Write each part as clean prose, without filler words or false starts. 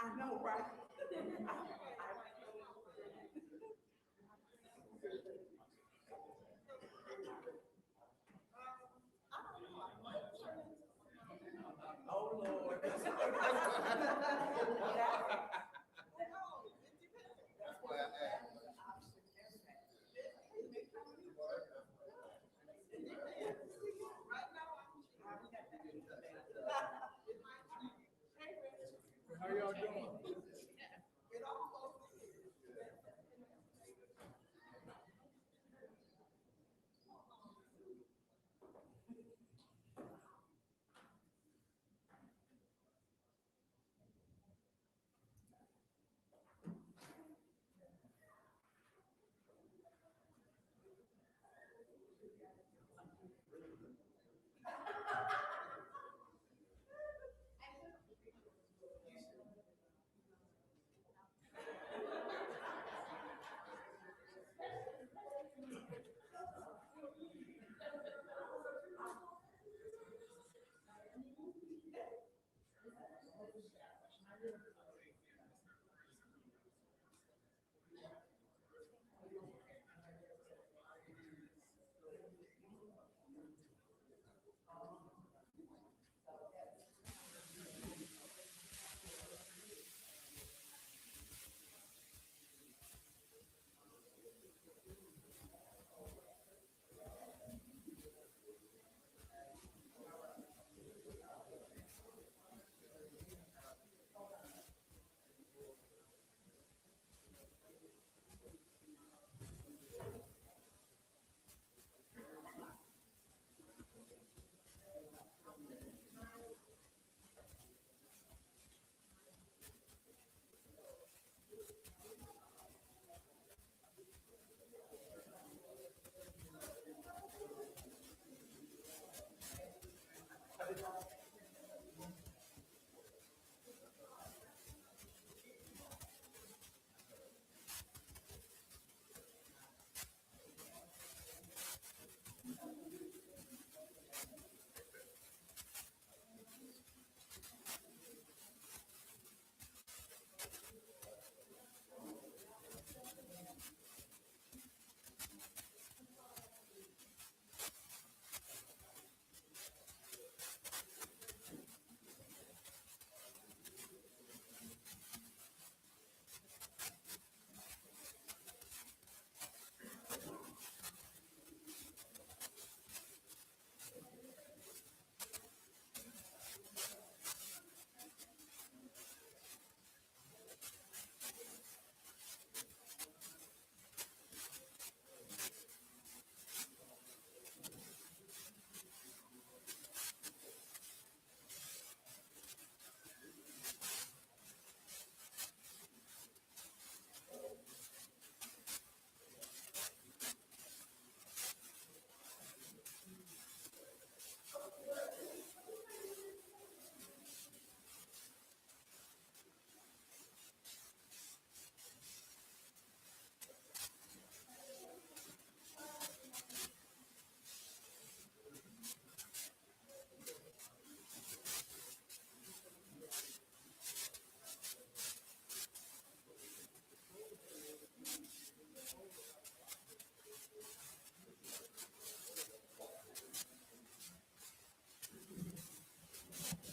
I know, right? Oh, Lord. How y'all doing?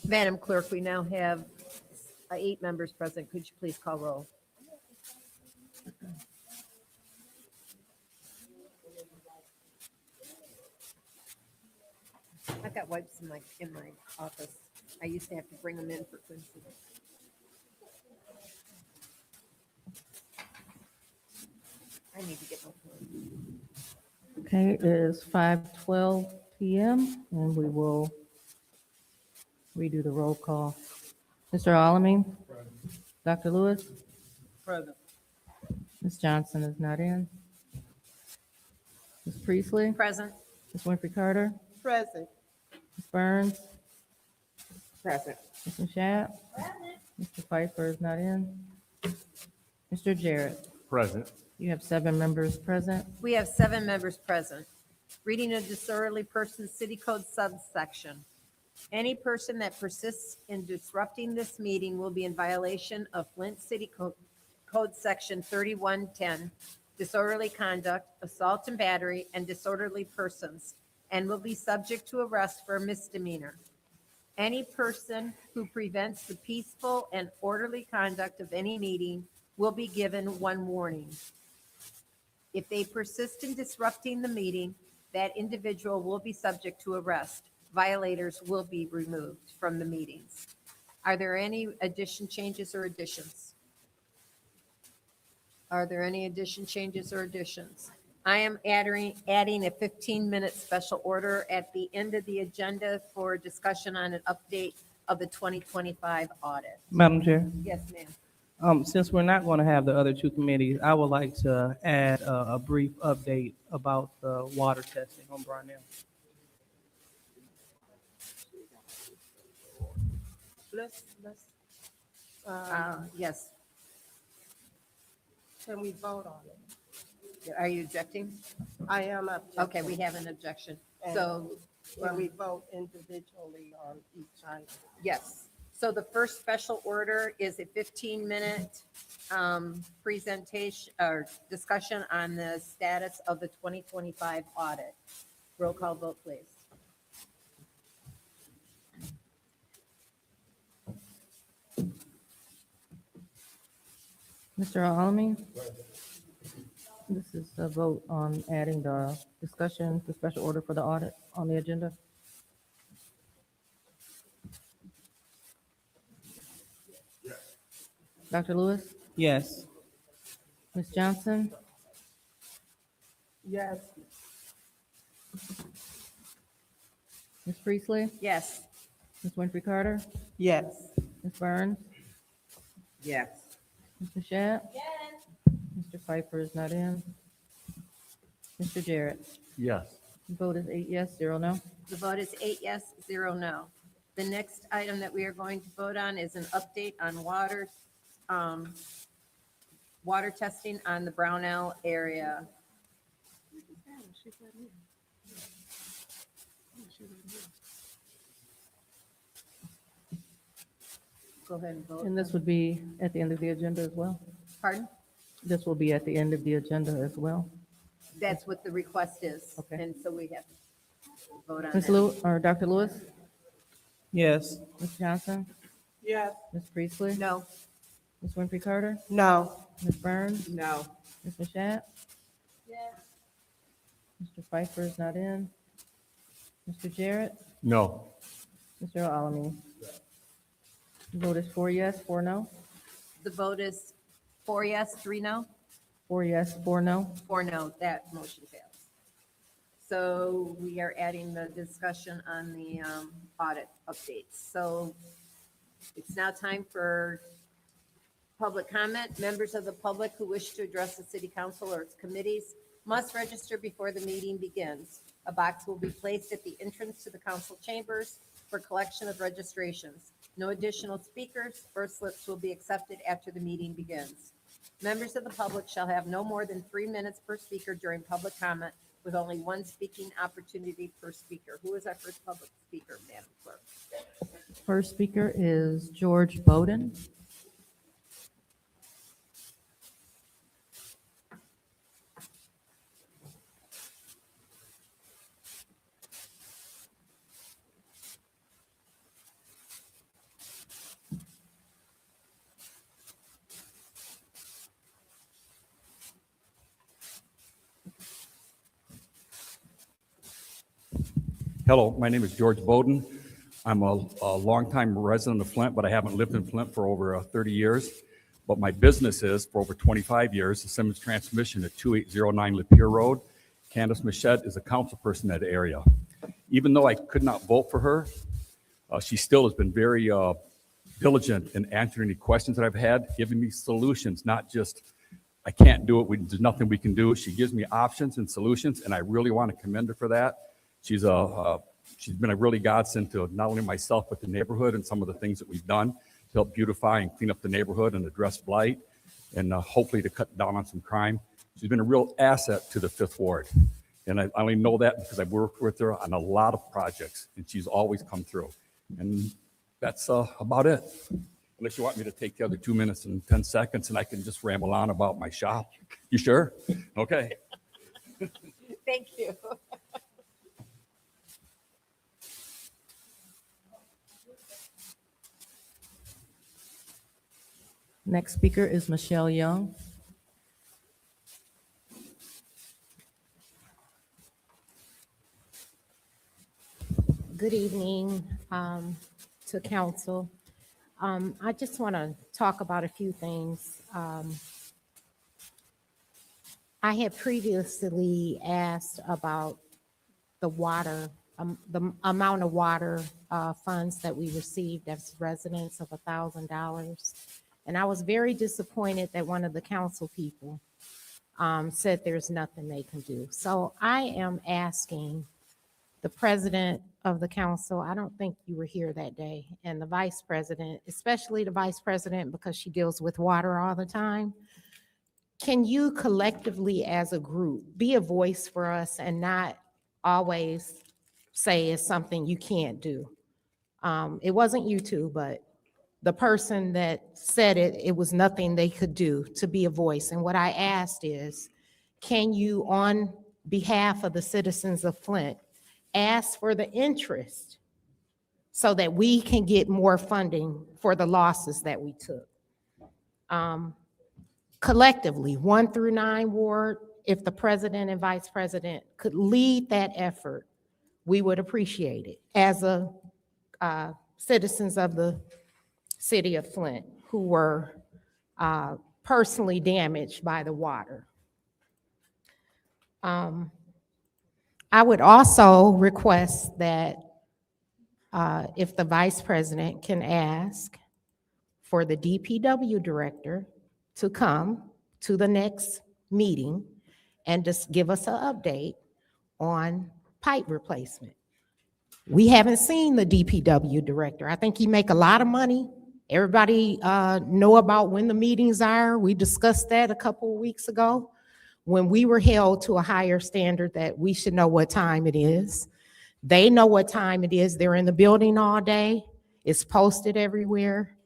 Madam Clerk, we now have 8 members present. Could you please call roll? I've got wipes in my office. I used to have to bring them in for Quincy. I need to get my phone. Okay, it is 5:12 PM, and we will redo the roll call. Mr. Alamin? Dr. Lewis? Present. Ms. Johnson is not in. Ms. Priestley? Present. Ms. Winfrey Carter? Present. Ms. Burns? Present. Ms. Mashat? Mr. Pfeiffer is not in. Mr. Jarrett? Present. You have 7 members present. We have 7 members present. Reading of disorderly persons city code subsection. Any person that persists in disrupting this meeting will be in violation of Flint City Code Section 3110, disorderly conduct, assault and battery, and disorderly persons, and will be subject to arrest for a misdemeanor. Any person who prevents the peaceful and orderly conduct of any meeting will be given one warning. If they persist in disrupting the meeting, that individual will be subject to arrest. Violators will be removed from the meetings. Are there any changes, or additions? Are there any changes, or additions? I am adding a 15-minute special order at the end of the agenda for discussion on an update of the 2025 audit. Madam Chair, Yes, ma'am. since we're not going to have the other two committees, I would like to add a brief update about the water testing on Brownell. Yes. Can we vote on it? Are you objecting? I am objecting. Okay, we have an objection. And So, Can we vote individually on each item? yes. So the first special order is a 15-minute presentation or discussion on the status of the 2025 audit. Roll call vote, please. Mr. Alamin? This is a vote on adding the discussion, the special order for the audit on the agenda. Dr. Lewis? Yes. Ms. Johnson? Yes. Ms. Priestley? Yes. Ms. Winfrey Carter? Yes. Ms. Burns? Yes. Ms. Mashat? Mr. Pfeiffer is not in. Mr. Jarrett? Yes. The vote is 8 yes, 0 no. The vote is 8 yes, 0 no. The next item that we are going to vote on is an update on water testing on the Brownell area. Go ahead and vote. And this would be at the end of the agenda as well. Pardon? This will be at the end of the agenda as well. That's what the request is. Okay. And so we have to vote on Ms. that. Lewis, or Dr. Lewis? Yes. Ms. Johnson? Yes. Ms. Priestley? No. Ms. Winfrey Carter? No. Ms. Burns? No. Ms. Mashat? Mr. Pfeiffer is not in. Mr. Jarrett? No. Mr. Alamin? The vote is 4 yes, 4 no. The vote is 4 yes, 3 no. 4 yes, 4 no. 4 no. That motion fails. So we are adding the discussion on the audit updates. So it's now time for public comment. Members of the public who wish to address the city council or its committees must register before the meeting begins. A box will be placed at the entrance to the council chambers for collection of registrations. No additional speakers or slips will be accepted after the meeting begins. Members of the public shall have no more than 3 minutes per speaker during public comment, with only one speaking opportunity per speaker. Who is our first public speaker, Madam Clerk? First speaker is George Bowden. Hello, my name is George Bowden. I'm a longtime resident of Flint, but I haven't lived in Flint for over 30 years. But my business is, for over 25 years, the Simmons Transmission at 2809 Lapeer Road. Candace Machette is a council person in that area. Even though I could not vote for her, she still has been very diligent in answering any questions that I've had, giving me solutions, not just, I can't do it, there's nothing we can do. She gives me options and solutions, and I really want to commend her for that. She's been a really godsend to not only myself, but the neighborhood and some of the things that we've done to help beautify and clean up the neighborhood and address blight and hopefully to cut down on some crime. She's been a real asset to the Fifth Ward. And I only know that because I've worked with her on a lot of projects and she's always come through. And that's about it. Unless you want me to take the other 2 minutes and 10 seconds and I can just ramble on about my shop. You sure? Okay. Thank you. Next speaker is Michelle Young. Good evening to council. I just want to talk about a few things. I had previously asked about the water, the amount of water funds that we received as residents of $1,000. And I was very disappointed that one of the council people said there's nothing they can do. So I am asking the president of the council, I don't think you were here that day, and the vice president, especially the vice president because she deals with water all the time. Can you collectively as a group be a voice for us and not always say it's something you can't do? It wasn't you two, but the person that said it, it was nothing they could do to be a voice. And what I asked is, can you, on behalf of the citizens of Flint, ask for the interest so that we can get more funding for the losses that we took? Collectively, 1 through 9 ward, if the president and vice president could lead that effort, we would appreciate it as a citizens of the city of Flint who were personally damaged by the water. I would also request that if the vice president can ask for the DPW director to come to the next meeting and just give us an update on pipe replacement. We haven't seen the DPW director. I think he make a lot of money. Everybody know about when the meetings are. We discussed that a couple of weeks ago when we were held to a higher standard that we should know what time it is. They know what time it is. They're in the building all day. It's posted everywhere.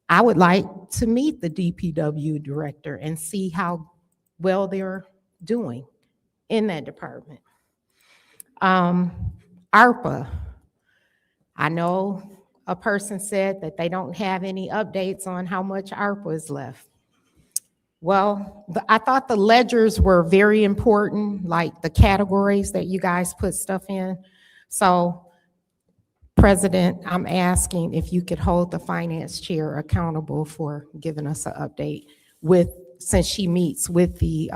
I would like to meet the DPW director and see how well they're doing in that department. ARPA. I know a person said that they don't have any updates on how much ARPA is left. Well, I thought the ledgers were very important, like the categories that you guys put stuff in. So, President, I'm asking if you could hold the finance chair accountable for giving us an update with, since she meets with the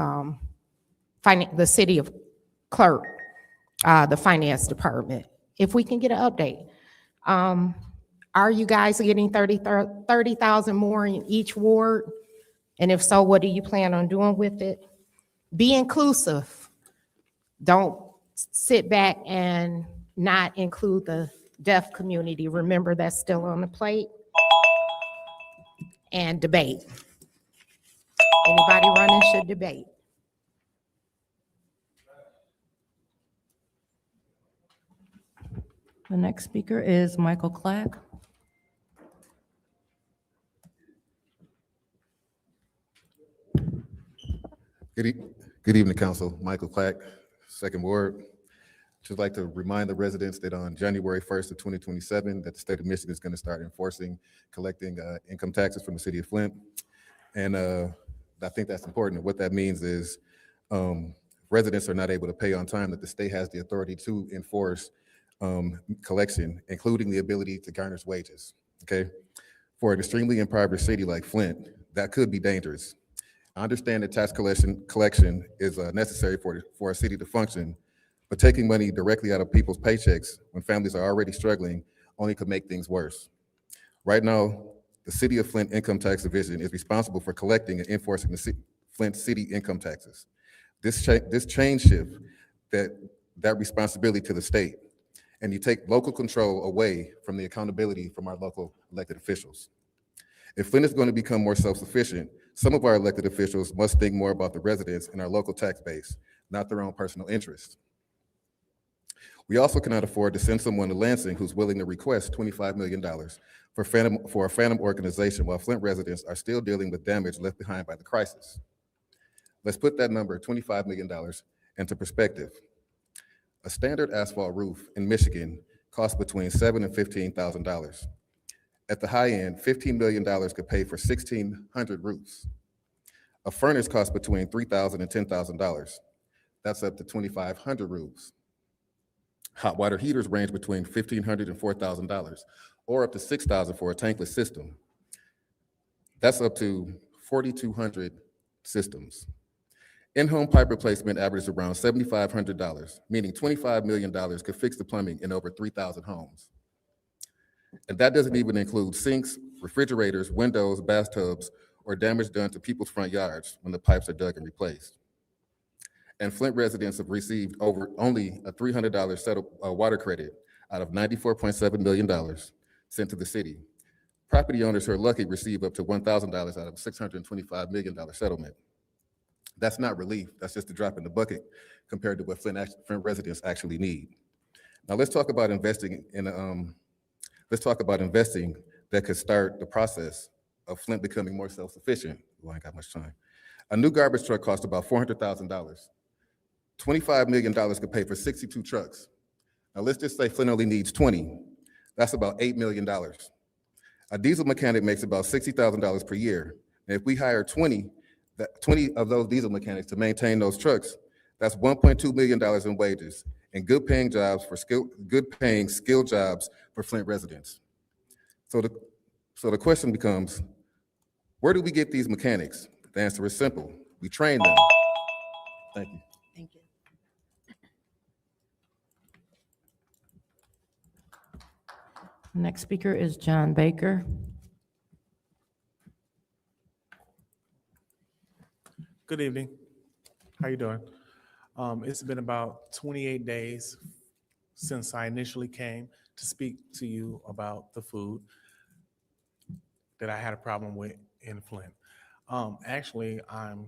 city of clerk, the finance department, if we can get an update. Are you guys getting 30,000 more in each ward? And if so, what do you plan on doing with it? Be inclusive. Don't sit back and not include the deaf community. Remember, that's still on the plate. And debate. Anybody running should debate. The next speaker is Michael Clack. Good evening, Council. Michael Clack, Second Ward. Just like to remind the residents that on January 1st of 2027, that the state of Michigan is going to start collecting income taxes from the city of Flint. And I think that's important. What that means is residents are not able to pay on time, that the state has the authority to enforce collection, including the ability to garnish wages, okay? For an extremely impoverished city like Flint, that could be dangerous. I understand that tax collection is necessary for a city to function, but taking money directly out of people's paychecks when families are already struggling only could make things worse. Right now, the City of Flint Income Tax Division is responsible for collecting and enforcing the Flint city income taxes. This change shift that responsibility to the state, and you take local control away from the accountability from our local elected officials. If Flint is going to become more self-sufficient, some of our elected officials must think more about the residents in our local tax base, not their own personal interests. We also cannot afford to send someone to Lansing who's willing to request $25 million for a phantom organization while Flint residents are still dealing with damage left behind by the crisis. Let's put that number, $25 million, into perspective. A standard asphalt roof in Michigan costs between $7,000 and $15,000. At the high end, $15 million could pay for 1,600 roofs. A furnace costs between $3,000 and $10,000. That's up to 2,500 roofs. Hot water heaters range between $1,500 and $4,000, or up to $6,000 for a tankless system. That's up to 4,200 systems. In-home pipe replacement averages around $7,500, meaning $25 million could fix the plumbing in over 3,000 homes. And that doesn't even include sinks, refrigerators, windows, bathtubs, or damage done to people's front yards when the pipes are dug and replaced. And Flint residents have received only a $300 water credit out of $94.7 million sent to the city. Property owners who are lucky receive up to $1,000 out of a $625 million settlement. That's not relief, that's just a drop in the bucket compared to what Flint residents actually need. Now let's talk about investing that could start the process of Flint becoming more self-sufficient. Well, I ain't got much time. A new garbage truck costs about $400,000. $25 million could pay for 62 trucks. Now let's just say Flint only needs 20. That's about $8 million. A diesel mechanic makes about $60,000 per year. And if we hire 20 of those diesel mechanics to maintain those trucks, that's $1.2 million in wages and good paying skilled jobs for Flint residents. So the question becomes, where do we get these mechanics? The answer is simple. We train them. Thank you. Thank you. Next speaker is John Baker. Good evening. How you doing? It's been about 28 days since I initially came to speak to you about the food that I had a problem with in Flint. Actually, I'm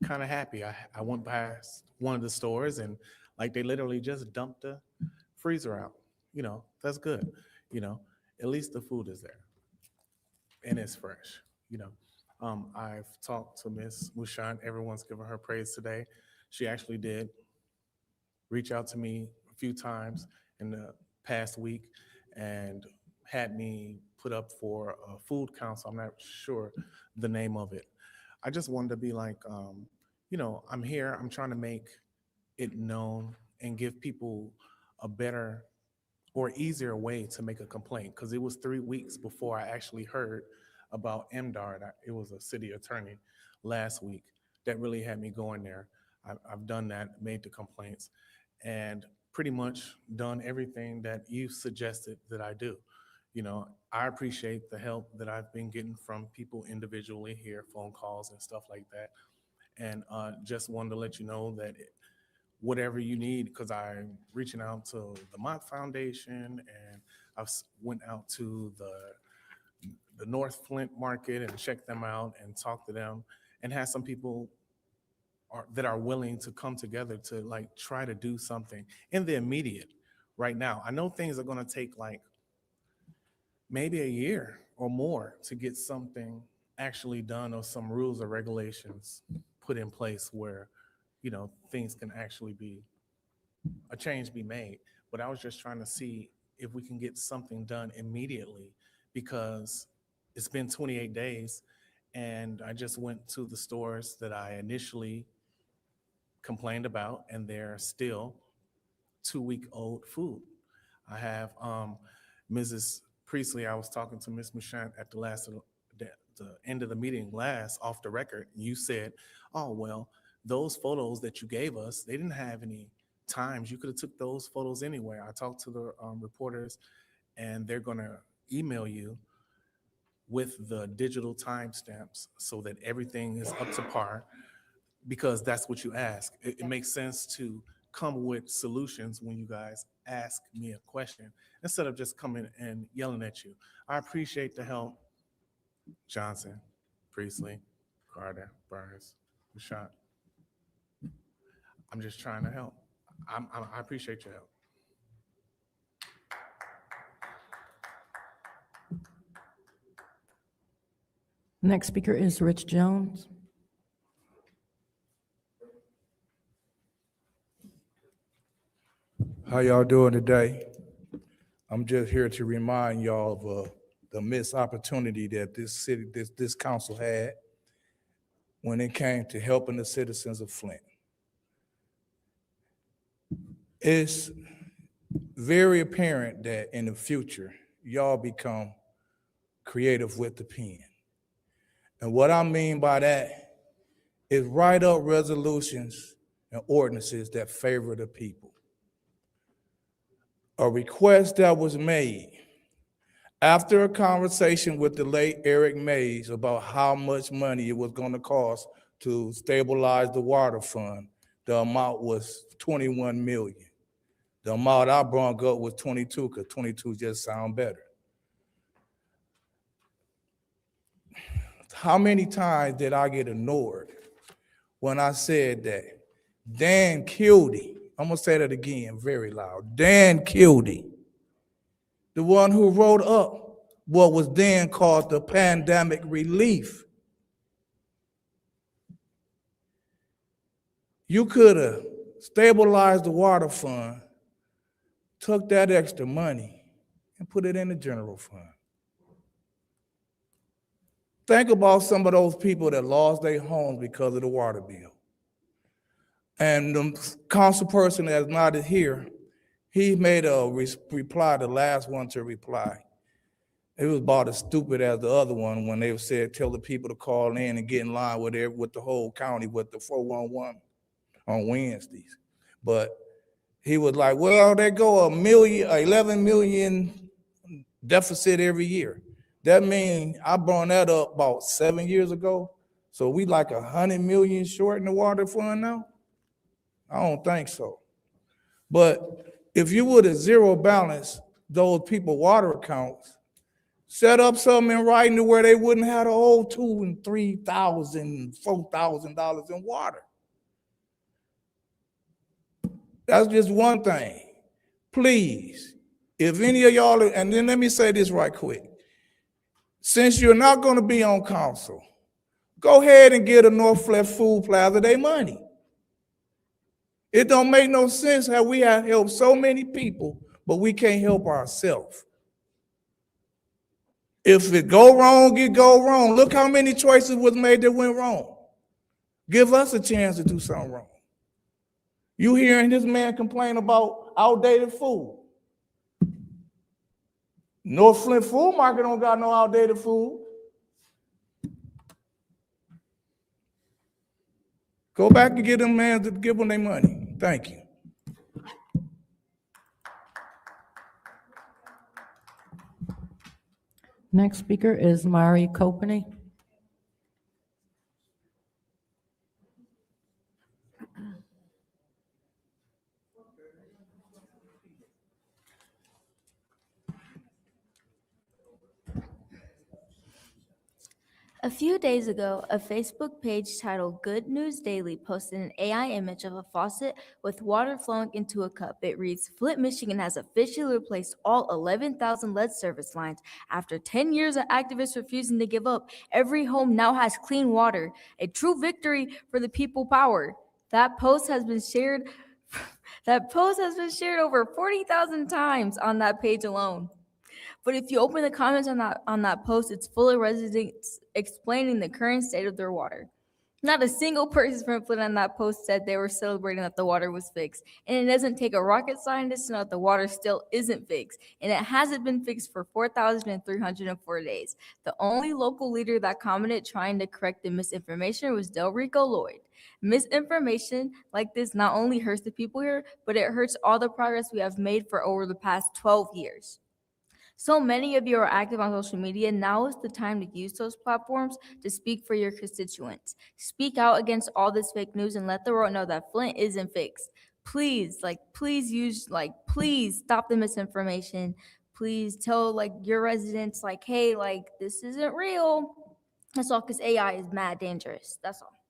kind of happy. I went past one of the stores and like they literally just dumped the freezer out. You know, that's good. You know, at least the food is there and it's fresh, you know. I've talked to Miss Mushant. Everyone's given her praise today. She actually did reach out to me a few times in the past week and had me put up for a food council. I'm not sure the name of it. I just wanted to be like, you know, I'm here. I'm trying to make it known and give people a better or easier way to make a complaint, because it was 3 weeks before I actually heard about MDARD. It was a city attorney last week that really had me going there. I've done that, made the complaints, and pretty much done everything that you suggested that I do. You know, I appreciate the help that I've been getting from people individually here, phone calls and stuff like that. And just wanted to let you know that whatever you need, because I'm reaching out to the Mott Foundation, and I've went out to the North Flint market and check them out and talk to them, and have some people that are willing to come together to like try to do something in the immediate right now. I know things are going to take like maybe a year or more to get something actually done, or some rules or regulations put in place where, you know, things can actually be, a change be made. But I was just trying to see if we can get something done immediately, because it's been 28 days and I just went to the stores that I initially complained about, and they're still 2-week-old food. I have Mrs. Priestley. I was talking to Miss Mushant at the end of the meeting last, off the record. You said, oh, well, those photos that you gave us, they didn't have any times. You could have took those photos anywhere. I talked to the reporters, and they're going to email you with the digital timestamps so that everything is up to par, because that's what you ask. It makes sense to come with solutions when you guys ask me a question, instead of just coming and yelling at you. I appreciate the help. Johnson, Priestley, Carter, Burns, Shot. I'm just trying to help. I appreciate your help. Next speaker is Rich Jones. How y'all doing today? I'm just here to remind y'all of the missed opportunity that this city, this council had when it came to helping the citizens of Flint. It's very apparent that in the future, y'all become creative with the pen. And what I mean by that is write up resolutions and ordinances that favor the people. A request that was made after a conversation with the late Eric Mays about how much money it was going to cost to stabilize the water fund, the amount was 21 million. The amount I brought up was 22 because 22 just sound better. How many times did I get ignored when I said that? Dan Kildee, I'm gonna say that again very loud. Dan Kildee, the one who wrote up what was then called the pandemic relief. You could have stabilized the water fund, took that extra money, and put it in the general fund. Think about some of those people that lost their homes because of the water bill. And the council person that's not here, he made a reply, the last one to reply. It was about as stupid as the other one when they said, tell the people to call in and get in line with the whole county with the 411 on Wednesdays. But he was like, well, they go 11 million deficit every year. That means I brought that up about 7 years ago. So we like 100 million short in the water fund now? I don't think so. But if you would have zero balance those people water accounts, set up something in writing to where they wouldn't have to owe $2,000 and $3,000, $4,000 in water. That's just one thing. Please, if any of y'all, and then let me say this right quick. Since you're not going to be on council, go ahead and give the North Flint Food Plaza their money. It don't make no sense how we have helped so many people, but we can't help ourselves. If it go wrong, it go wrong. Look how many choices was made that went wrong. Give us a chance to do something wrong. You hearing this man complain about outdated food. North Flint Food Market don't got no outdated food. Go back and get them man to give them their money. Thank you. Next speaker is Mari Copany. A few days ago, a Facebook page titled Good News Daily posted an AI image of a faucet with water flowing into a cup. It reads, Flint, Michigan has officially replaced all 11,000 lead service lines. After 10 years of activists refusing to give up, every home now has clean water. A true victory for the people power. That post has been shared over 40,000 times on that page alone. But if you open the comments on that post, it's full of residents explaining the current state of their water. Not a single person from Flint on that post said they were celebrating that the water was fixed. And it doesn't take a rocket scientist to know that the water still isn't fixed. And it hasn't been fixed for 4,304 days. The only local leader that commented trying to correct the misinformation was Delrico Lloyd. Misinformation like this not only hurts the people here, but it hurts all the progress we have made for over the past 12 years. So many of you are active on social media. Now is the time to use those platforms to speak for your constituents. Speak out against all this fake news and let the world know that Flint isn't fixed. Please stop the misinformation. Please tell your residents hey, this isn't real. That's all, because AI is mad dangerous. That's all.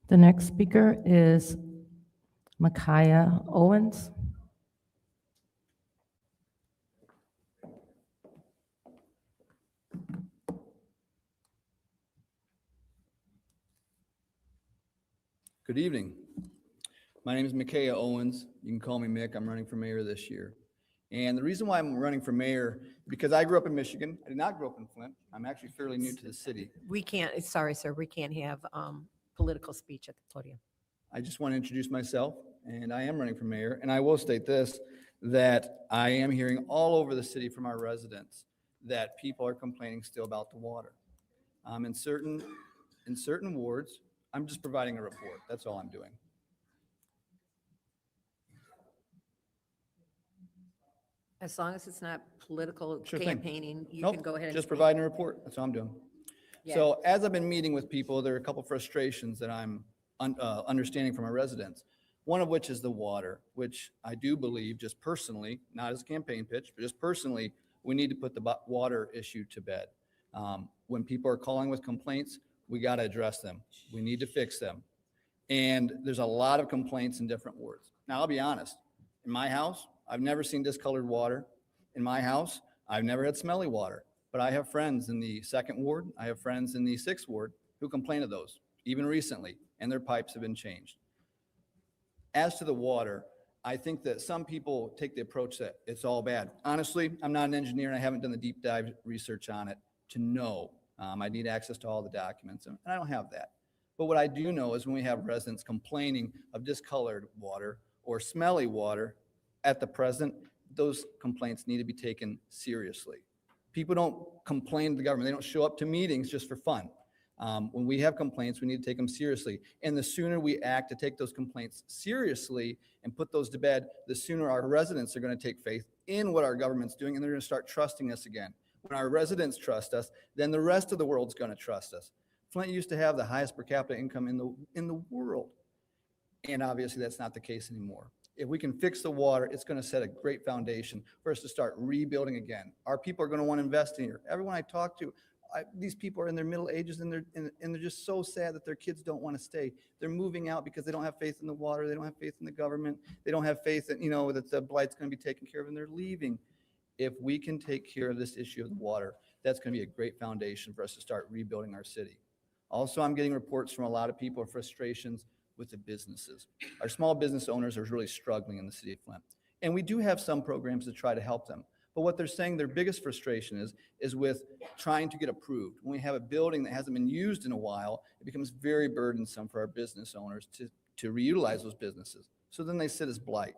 The next speaker is Micaiah Owens. Good evening. My name is Micaiah Owens. You can call me Mick. I'm running for mayor this year. And the reason why I'm running for mayor, because I grew up in Michigan. I did not grow up in Flint. I'm actually fairly new to the city. We can't, sorry, sir, we can't have political speech at the podium. I just want to introduce myself, and I am running for mayor. And I will state this, that I am hearing all over the city from our residents that people are complaining still about the water. In certain wards, I'm just providing a report. That's all I'm doing. As long as it's not political Sure thing. campaigning, you Nope, can go ahead and just speak. providing a report. That's all I'm doing. Yeah. So as I've been meeting with people, there are a couple frustrations that I'm understanding from our residents. One of which is the water, which I do believe, just personally, not as a campaign pitch, but just personally, we need to put the water issue to bed. When people are calling with complaints, we got to address them. We need to fix them. And there's a lot of complaints in different wards. Now, I'll be honest. In my house, I've never seen discolored water. In my house, I've never had smelly water. But I have friends in the 2nd ward, I have friends in the 6th ward who complain of those, even recently, and their pipes have been changed. As to the water, I think that some people take the approach that it's all bad. Honestly, I'm not an engineer and I haven't done the deep dive research on it to know. I need access to all the documents, and I don't have that. But what I do know is when we have residents complaining of discolored water or smelly water at the present, those complaints need to be taken seriously. People don't complain to the government. They don't show up to meetings just for fun. When we have complaints, we need to take them seriously. And the sooner we act to take those complaints seriously and put those to bed, the sooner our residents are going to take faith in what our government's doing, and they're going to start trusting us again. When our residents trust us, then the rest of the world's going to trust us. Flint used to have the highest per capita income in the world. And obviously that's not the case anymore. If we can fix the water, it's going to set a great foundation for us to start rebuilding again. Our people are going to want to invest in here. Everyone I talk to, these people are in their middle ages and they're just so sad that their kids don't want to stay. They're moving out because they don't have faith in the water. They don't have faith in the government. They don't have faith that, that the blight's going to be taken care of, and they're leaving. If we can take care of this issue of the water, that's going to be a great foundation for us to start rebuilding our city. Also, I'm getting reports from a lot of people of frustrations with the businesses. Our small business owners are really struggling in the city of Flint. And we do have some programs to try to help them. But what they're saying their biggest frustration is with trying to get approved. When we have a building that hasn't been used in a while, it becomes very burdensome for our business owners to reutilize those businesses. So then they sit as blight.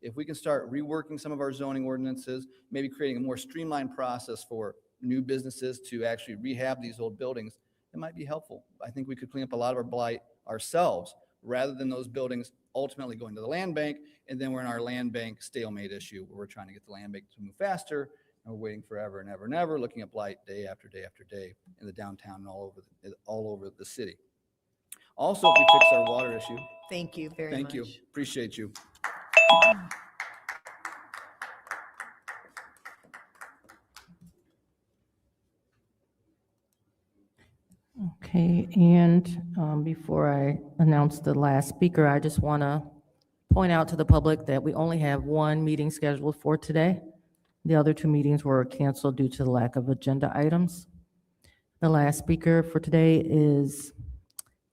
If we can start reworking some of our zoning ordinances, maybe creating a more streamlined process for new businesses to actually rehab these old buildings, it might be helpful. I think we could clean up a lot of our blight ourselves rather than those buildings ultimately going to the land bank, and then we're in our land bank stalemate issue where we're trying to get the land bank to move faster, and we're waiting forever and ever and ever, looking at blight day after day after day in the downtown and all over the city. Also, if we fix our water issue. Thank you very much. Thank you. Appreciate you. Okay, and before I announce the last speaker, I just want to point out to the public that we only have one meeting scheduled for today. The other 2 meetings were canceled due to the lack of agenda items. The last speaker for today is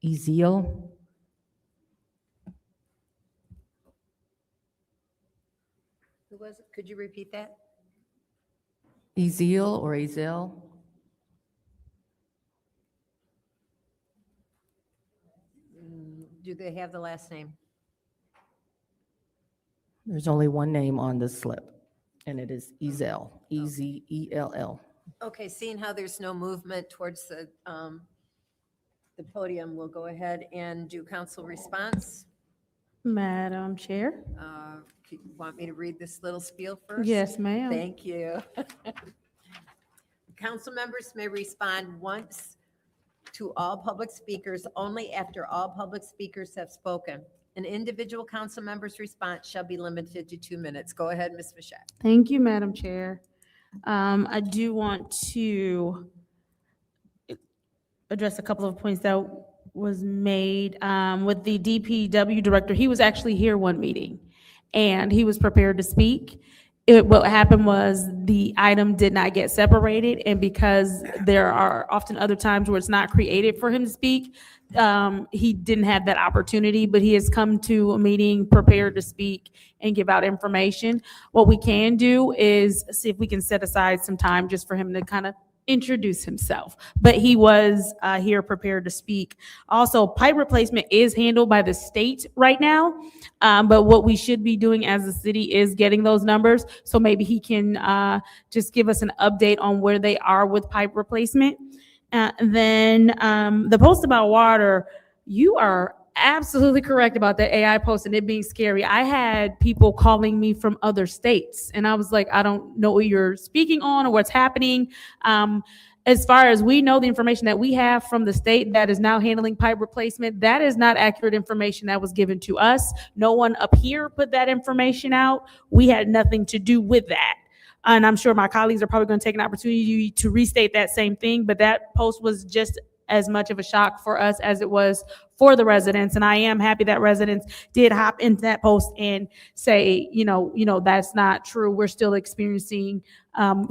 Ezeal. Who was it? Could you repeat that? Ezeal or Ezel? Do they have the last name? There's only one name on this slip, and it is Ezel, E-Z-E-L-L. Okay, seeing how there's no movement towards the podium, we'll go ahead and do council response. Madam Chair? You want me to read this little spiel first? Yes, ma'am. Thank you. Council members may respond once to all public speakers only after all public speakers have spoken. An individual council member's response shall be limited to 2 minutes. Go ahead, Ms. Fischette. Thank you, Madam Chair. I do want to address a couple of points that was made with the DPW director. He was actually here one meeting, and he was prepared to speak. what happened was the item did not get separated, and because there are often other times where it's not created for him to speak, he didn't have that opportunity, but he has come to a meeting prepared to speak and give out information. What we can do is see if we can set aside some time just for him to kind of introduce himself, but he was here prepared to speak. Also, pipe replacement is handled by the state right now, but what we should be doing as a city is getting those numbers, so maybe he can just give us an update on where they are with pipe replacement. Then the post about water, you are absolutely correct about that AI post and it being scary. I had people calling me from other states, and I was like, I don't know what you're speaking on or what's happening. As far as we know, the information that we have from the state that is now handling pipe replacement, that is not accurate information that was given to us. No one up here put that information out. We had nothing to do with that. And I'm sure my colleagues are probably going to take an opportunity to restate that same thing, but that post was just as much of a shock for us as it was for the residents. And I am happy that residents did hop into that post and say, that's not true. We're still experiencing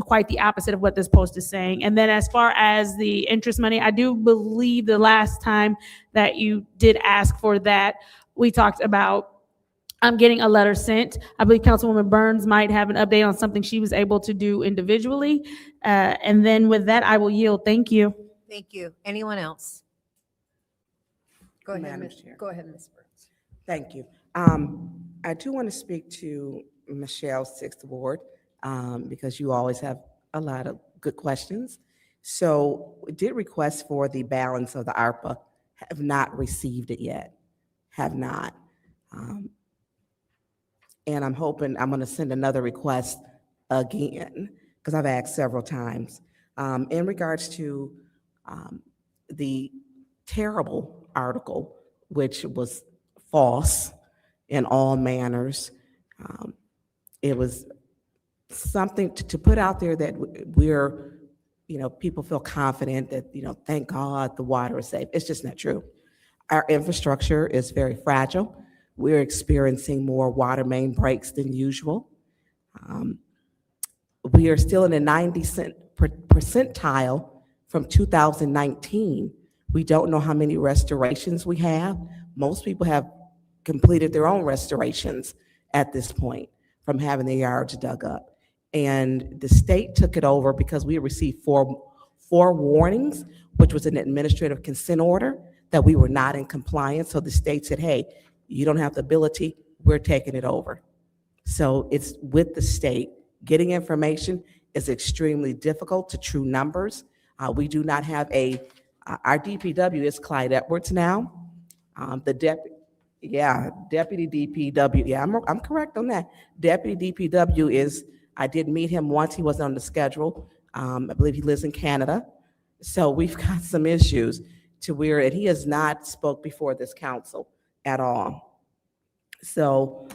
quite the opposite of what this post is saying. And then as far as the interest money, I do believe the last time that you did ask for that, we talked about getting a letter sent. I believe Councilwoman Burns might have an update on something she was able to do individually. And then with that, I will yield. Thank you. Thank you. Anyone else? Go ahead, Madam Ms. Chair. Go ahead, Ms. Burns. Thank you. I do want to speak to Michelle's sixth ward because you always have a lot of good questions. So we did request for the balance of the ARPA, have not received it yet, have not. And I'm hoping I'm going to send another request again because I've asked several times. In regards to the terrible article, which was false in all manners. It was something to put out there that we're, people feel confident that, thank God the water is safe. It's just not true. Our infrastructure is very fragile. We're experiencing more water main breaks than usual. We are still in the 90th percentile from 2019. We don't know how many restorations we have. Most people have completed their own restorations at this point from having their yards dug up. And the state took it over because we received four warnings, which was an administrative consent order that we were not in compliance. So the state said, hey, you don't have the ability, we're taking it over. So it's with the state. Getting information is extremely difficult to true numbers. We do not have our DPW is Clyde Edwards now. The deputy DPW, I'm correct on that. Deputy DPW is, I did meet him once, he wasn't on the schedule. I believe he lives in Canada. So we've got some issues to where, and he has not spoke before this council at all. So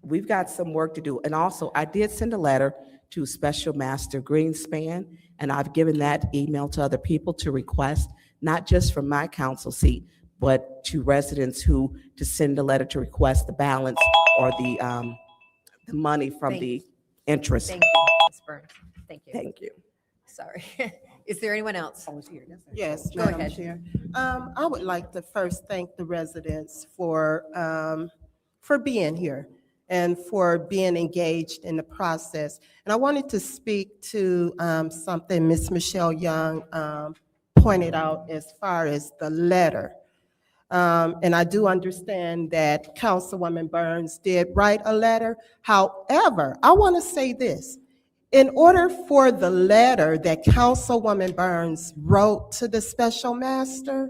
we've got some work to do. And also, I did send a letter to Special Master Greenspan, and I've given that email to other people to request, not just from my council seat, but to residents to send a letter to request the balance or the money from the interest. Thank you, Ms. Burns. Thank you. Thank you. Sorry. Is there anyone else? Yes, Go Madam ahead. Chair. I would like to first thank the residents for being here and for being engaged in the process. And I wanted to speak to something Ms. Michelle Young pointed out as far as the letter. And I do understand that Councilwoman Burns did write a letter. However, I want to say this. In order for the letter that Councilwoman Burns wrote to the special master,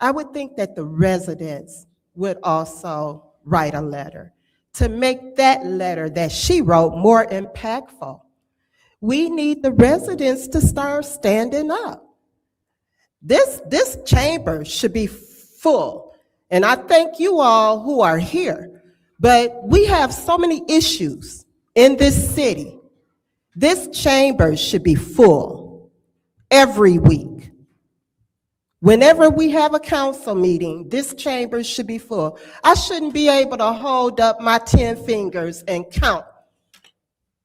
I would think that the residents would also write a letter to make that letter that she wrote more impactful. We need the residents to start standing up. This chamber should be full, and I thank you all who are here, but we have so many issues in this city. This chamber should be full every week. Whenever we have a council meeting, this chamber should be full. I shouldn't be able to hold up my 10 fingers and count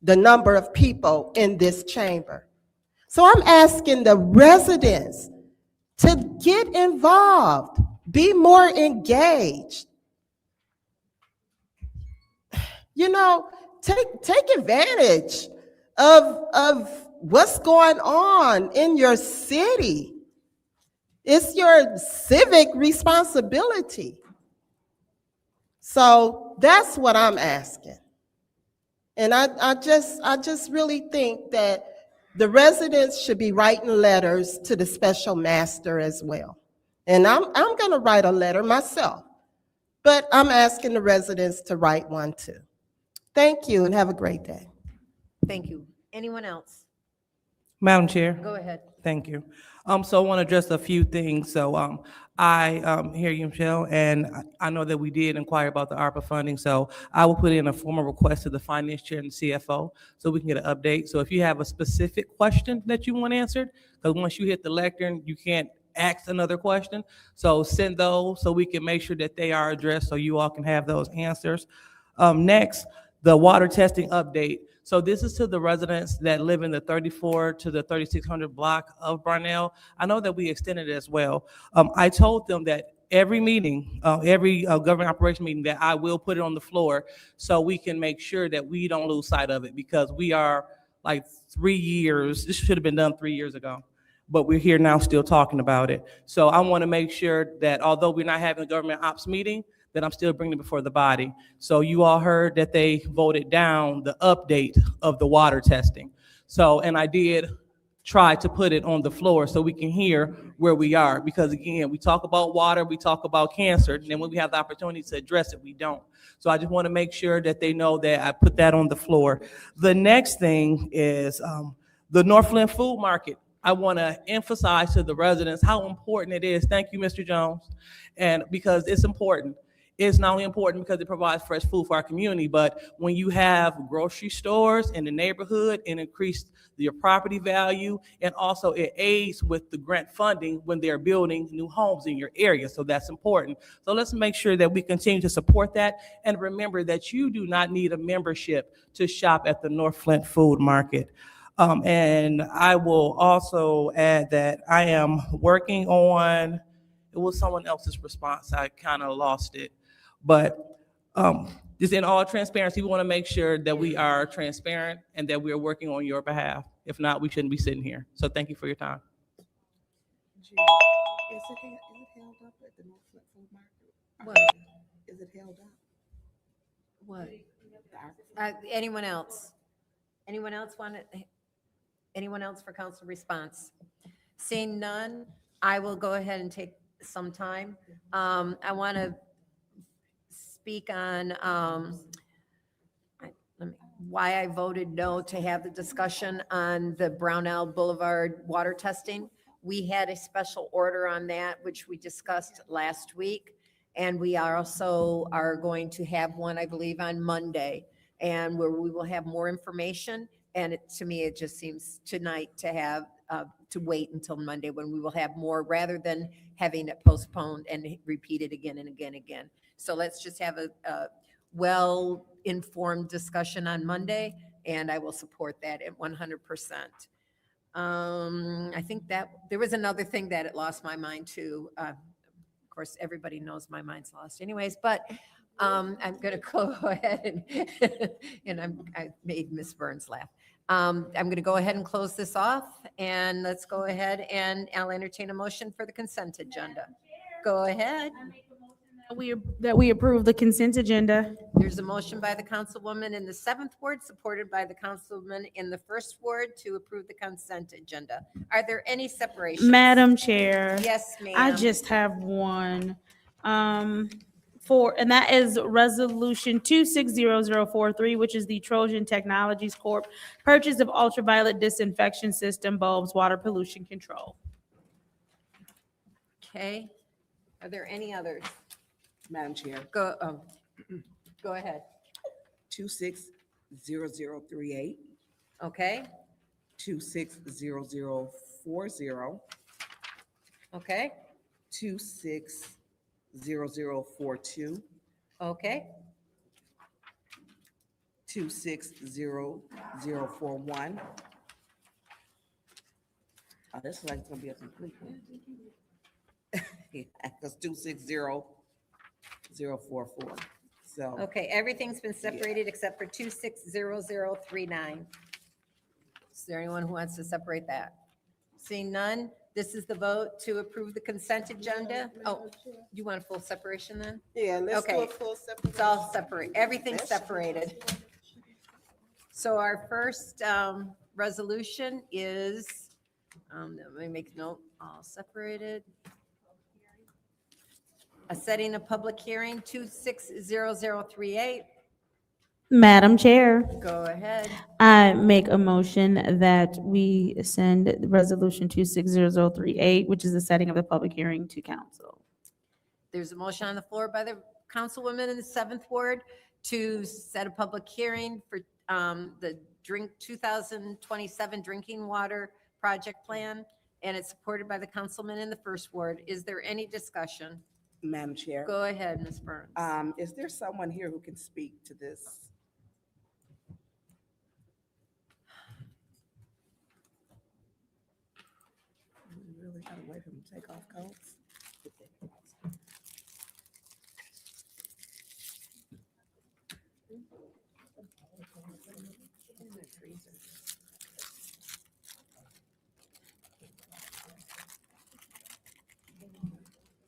the number of people in this chamber. So I'm asking the residents to get involved, be more engaged. You know, take advantage of what's going on in your city. It's your civic responsibility. So that's what I'm asking. And I just really think that the residents should be writing letters to the special master as well. And I'm gonna write a letter myself, but I'm asking the residents to write one too. Thank you and have a great day. Thank you. Anyone else? Madam Chair. Go ahead. Thank you. So I want to address a few things. So, I hear you, Michelle, and I know that we did inquire about the ARPA funding, so I will put in a formal request to the finance chair and CFO so we can get an update. So if you have a specific question that you want answered, because once you hit the lectern, you can't ask another question. So send those so we can make sure that they are addressed so you all can have those answers. Next, the water testing update. So this is to the residents that live in the 34 to the 3600 block of Barnell. I know that we extended it as well. I told them that every meeting, every government operation meeting, that I will put it on the floor so we can make sure that we don't lose sight of it, because we are like 3 years, this should have been done 3 years ago, but we're here now still talking about it. So I want to make sure that although we're not having a government ops meeting, that I'm still bringing it before the body. So you all heard that they voted down the update of the water testing. So, and I did try to put it on the floor so we can hear where we are, because again, we talk about water, we talk about cancer, and then when we have the opportunity to address it, we don't. So I just want to make sure that they know that I put that on the floor. The next thing is the North Flint Food Market. I want to emphasize to the residents how important it is. Thank you, Mr. Jones. And because it's important. It's not only important because it provides fresh food for our community, but when you have grocery stores in the neighborhood, it increases your property value, and also it aids with the grant funding when they're building new homes in your area. So that's important. So let's make sure that we continue to support that, and remember that you do not need a membership to shop at the North Flint Food Market. And I will also add that I am working on, it was someone else's response, I kind of lost it. But just in all transparency, we want to make sure that we are transparent and that we are working on your behalf. If not, we shouldn't be sitting here. So thank you for your time. Is it held up at the North Flint Food Market? What? Is it held up? What? Anyone else? Anyone else anyone else for council response? Seeing none, I will go ahead and take some time. I want to speak on why I voted no to have the discussion on the Brownell Boulevard water testing. We had a special order on that, which we discussed last week. And we also are going to have one, I believe, on Monday, and where we will have more information. And to me, it just seems tonight to have, to wait until Monday when we will have more, rather than having it postponed and repeated again and again and again. So let's just have a well-informed discussion on Monday, and I will support that at 100%. I think that there was another thing that it lost my mind too. Of course, everybody knows my mind's lost anyways, but I'm going to go ahead and I made Miss Burns laugh. I'm going to go ahead and close this off, and let's go ahead and I'll entertain a motion for the consent agenda. Go ahead. That we approve the consent agenda. There's a motion by the councilwoman in the 7th ward, supported by the councilman in the 1st ward, to approve the consent agenda. Are there any separations? Madam Chair. Yes, ma'am. I just have one. And that is resolution 260043, which is the Trojan Technologies Corp. Purchase of ultraviolet disinfection system bulbs, water pollution control. Okay. Are there any others? Madam Chair, Go ahead. 260038, Okay, 260040, okay, 260042, okay, 260041. Oh, this is like it's gonna be a complete one. Yeah, that's 260044. So, Okay, everything's been separated except for 260039. Is there anyone who wants to separate that? Seeing none, this is the vote to approve the consent agenda. Oh, you want a full separation then? Yeah, let's do Okay. a full It's separation. all separate, everything's separated. So our first resolution is, let me make note, all separated. Setting a public hearing, 260038. Madam Chair, Go ahead. I make a motion that we send Resolution 260038, which is the setting of the public hearing, to council. There's a motion on the floor by the councilwoman in the 7th Ward to set a public hearing for the 2027 drinking water project plan, and it's supported by the councilman in the 1st Ward. Is there any discussion? Madam Chair, Go ahead, Ms. Burns. is there someone here who can speak to this? We really gotta wait for him to take off coats?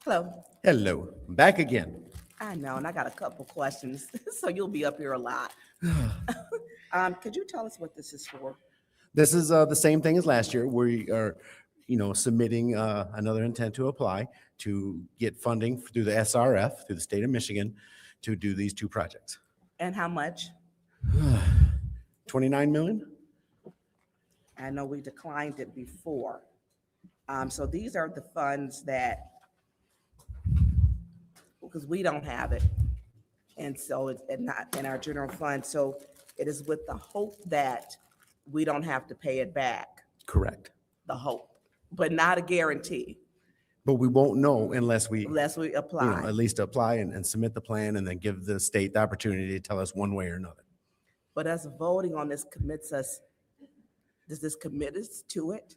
Hello. Hello, I'm back again. I know, and I got a couple questions, so you'll be up here a lot. Could you tell us what this is for? This is the same thing as last year. We are, submitting another intent to apply to get funding through the SRF, through the state of Michigan, to do these two projects. And how much? 29 million? I know we declined it before. So these are the funds that, because we don't have it. And so it's not in our general fund. So it is with the hope that we don't have to pay it back, Correct. the hope, but not a guarantee But we won't know unless we, unless we apply. at least apply and submit the plan and then give the state the opportunity to tell us one way or another. But us voting on this commits us, does this commit us to it?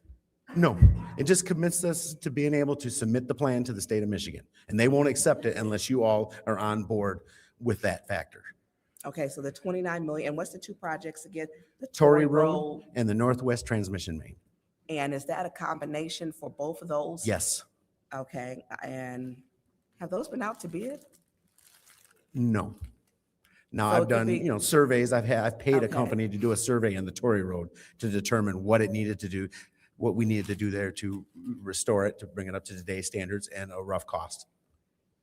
No, it just commits us to being able to submit the plan to the state of Michigan. And they won't accept it unless you all are on board with that factor. Okay, so the 29 million, and what's the two projects again? The Torrey Road and the Northwest Transmission Main. And is that a combination for both of those? Yes. Okay, and have those been out to bid? No. Now, So it I've could done, be- surveys. I've paid a Okay. company to do a survey on the Torrey Road to determine what it needed to do, what we needed to do there to restore it, to bring it up to today's standards and a rough cost.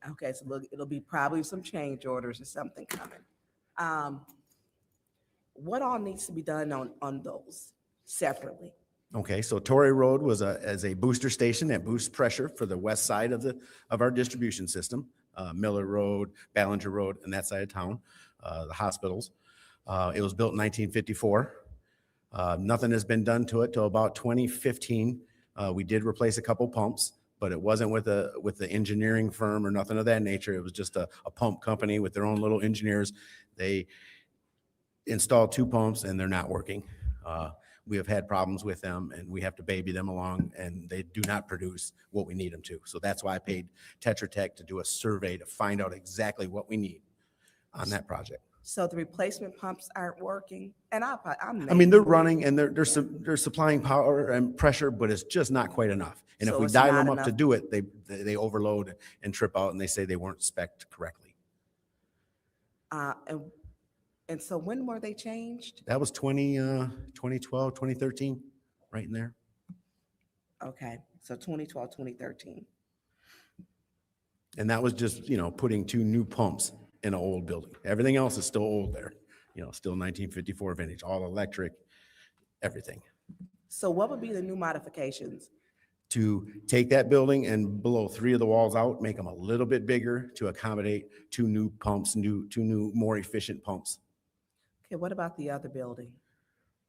Okay, so look, it'll be probably some change orders or something coming. What all needs to be done on those separately? Okay, so Torrey Road was as a booster station that boosts pressure for the west side of our distribution system. Miller Road, Ballinger Road, and that side of town, the hospitals. It was built in 1954. Nothing has been done to it till about 2015. We did replace a couple pumps, but it wasn't with the engineering firm or nothing of that nature. It was just a pump company with their own little engineers. They installed two pumps and they're not working. We have had problems with them and we have to baby them along and they do not produce what we need them to. So that's why I paid Tetra Tech to do a survey to find out exactly what we need on that project. So the replacement pumps aren't working? And I'm. I mean, they're running and they're supplying power and pressure, but it's just not quite enough. And if So we it's dial not them up to enough. do it, they overload and trip out and they say they weren't spec'd correctly. And so when were they changed? That was 2012, 2013, right in there. Okay, so 2012, 2013. And that was just, putting two new pumps in an old building. Everything else is still old there, still 1954 vintage, all electric, everything. So what would be the new modifications? To take that building and blow three of the walls out, make them a little bit bigger to accommodate two new pumps, two new, more efficient pumps. Okay, what about the other building?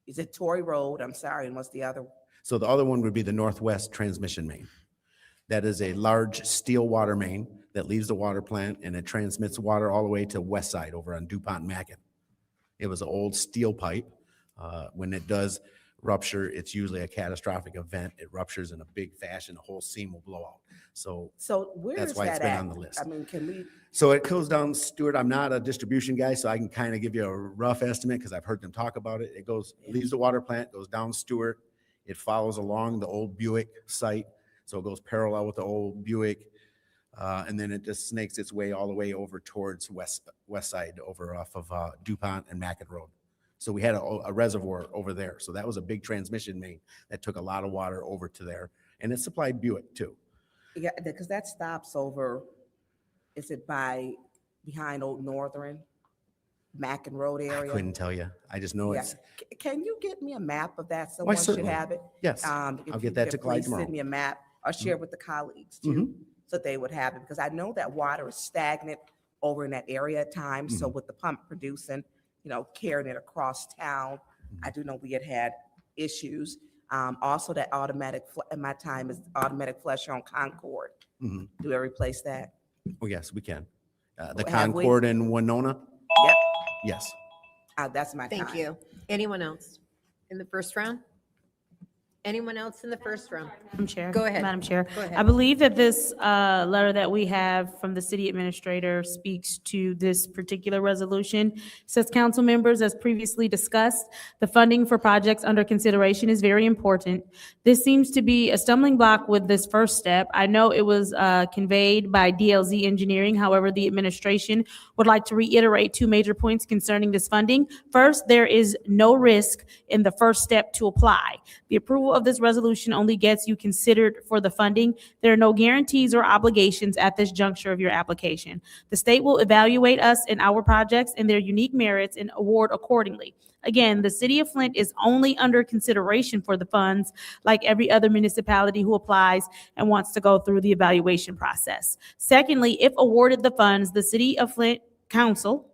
Is it Torrey Road? I'm sorry, and what's the other? So the other one would be the Northwest Transmission Main. That is a large steel water main that leaves the water plant and it transmits water all the way to west side over on DuPont Mackin. It was an old steel pipe. When it does rupture, it's usually a catastrophic event. It ruptures in a big fashion, the whole seam will blow out. So So where that's is why it's that been at? on the list. I mean, can we, So it goes down Stewart. I'm not a distribution guy, so I can kind of give you a rough estimate because I've heard them talk about it. It goes, leaves the water plant, goes down Stewart. It follows along the old Buick site. So it goes parallel with the old Buick. And then it just snakes its way all the way over towards west side, over off of DuPont and Mackett Road. So we had a reservoir over there. So that was a big transmission main that took a lot of water over to there. And it supplied Buick too. yeah, because that stops over, is it behind Old Northern, Mackin Road I area? couldn't tell you. I just know Yeah. it's, Can you get me a map of that? Someone should certainly. have it. Yes, If I'll you get that could to Clyde please tomorrow. Send me a map or share with the colleagues too, so they would have it, because I know that water is stagnant over in that area at times. So with the pump producing, carrying it across town, I do know we had issues. Also that automatic, in my time, is automatic flusher on Concord. Mhm. Do we replace that? Oh, yes, we can. The Have we? Concord in Winona? Yep, Yes. that's my time. Thank you. Anyone else in the first round? Anyone else in the first round? Madam Chair. Go ahead. Madam Chair. Go ahead. I believe that this letter that we have from the city administrator speaks to this particular resolution. It says, council members, as previously discussed, the funding for projects under consideration is very important. This seems to be a stumbling block with this first step. I know it was conveyed by DLZ Engineering. However, the administration would like to reiterate two major points concerning this funding. First, there is no risk in the first step to apply. The approval of this resolution only gets you considered for the funding. There are no guarantees or obligations at this juncture of your application. The state will evaluate us and our projects and their unique merits and award accordingly. Again, the city of Flint is only under consideration for the funds, like every other municipality who applies and wants to go through the evaluation process. Secondly, if awarded the funds, the city of Flint Council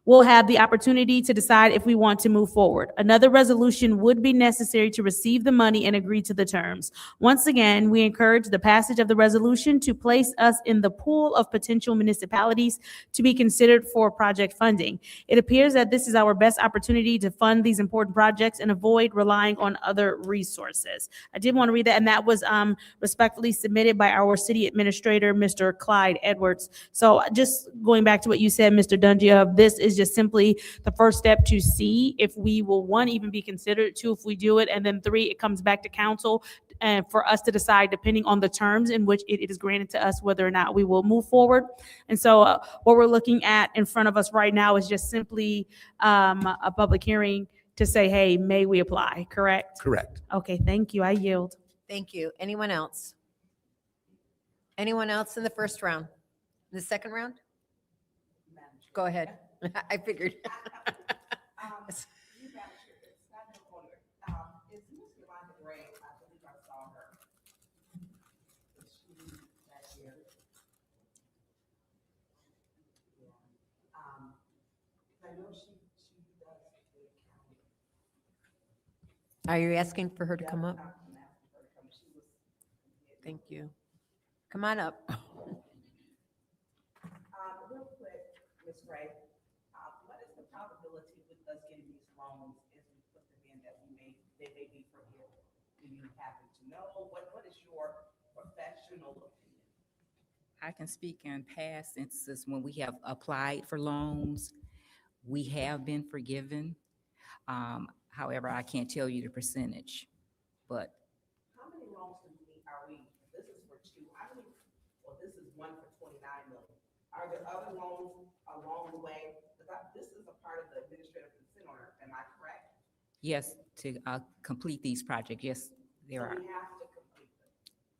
will have the opportunity to decide if we want to move forward. Another resolution would be necessary to receive the money and agree to the terms. Once again, we encourage the passage of the resolution to place us in the pool of potential municipalities to be considered for project funding. It appears that this is our best opportunity to fund these important projects and avoid relying on other resources. I did want to read that, and that was respectfully submitted by our city administrator, Mr. Clyde Edwards. So just going back to what you said, Mr. Dungia, this is just simply the first step to see if we will, one, even be considered, two, if we do it, and then three, it comes back to council and for us to decide, depending on the terms in which it is granted to us, whether or not we will move forward. And so what we're looking at in front of us right now is just simply a public hearing to say, hey, may we apply, correct? Correct. Okay, thank you. I yield. Thank you. Anyone else? Anyone else in the first round? The second round? Go ahead. I figured. Is Ms. Yolanda Gray, I believe I saw her. Is she back here? Yeah. I know she does the accounting. Are you asking for her to come up? I'm asking her to come. She was. Thank you. Come on up. Real quick, Ms. Gray, what is the probability with us getting these loans as we put them in that they may be forgiven? Do you happen to know? What is your professional opinion? I can speak in past instances when we have applied for loans, we have been forgiven. However, I can't tell you the percentage, but How many loans are we, this is for two, well, this is one for 29 million. Are there other loans along the way? Because this is a part of the administrative consent order, am I correct? yes, to complete these projects, yes, there So are. we have to complete them.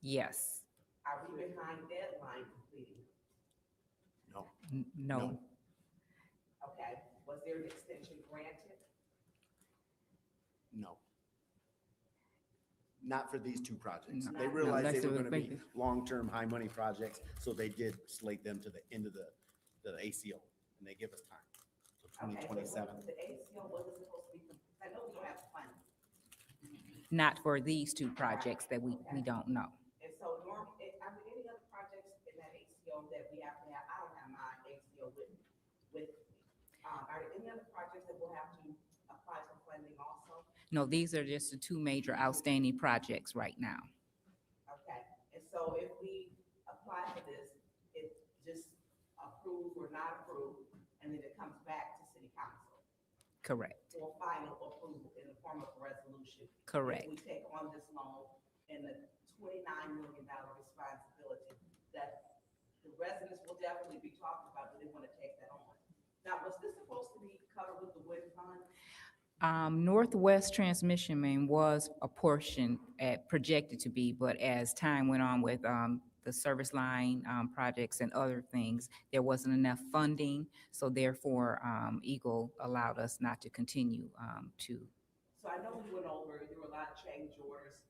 Yes, Are we behind deadline completing? no, Okay, was there an extension granted? No. Not for these two projects. No. They No, realized that's they were what going to we- be long-term, high-money projects, so they did slate them to the end of the ACO, and they give us time. So Okay, so 2027. The ACO wasn't supposed to be, I know we don't have funding. not for these two projects that we don't know. And so are there any other projects in that ACO that we have to have? I don't have my ACO with me. Are there any other projects projects that will have to apply for funding also? No, these are just the two major outstanding projects right now. Okay, and so if we apply for this, it just approved or not approved, and then it comes back to city council Correct, for final approval in the form of a resolution. correct. If we take on this loan and the $29 million responsibility, that the residents will definitely be talking about, do they want to take that on? Now, was this supposed to be covered with the wind fund? Northwest Transmission Main was a portion projected to be, but as time went on with the service line projects and other things, there wasn't enough funding. So therefore, Eagle allowed us not to continue to. So I know we went over, there were a lot of change orders.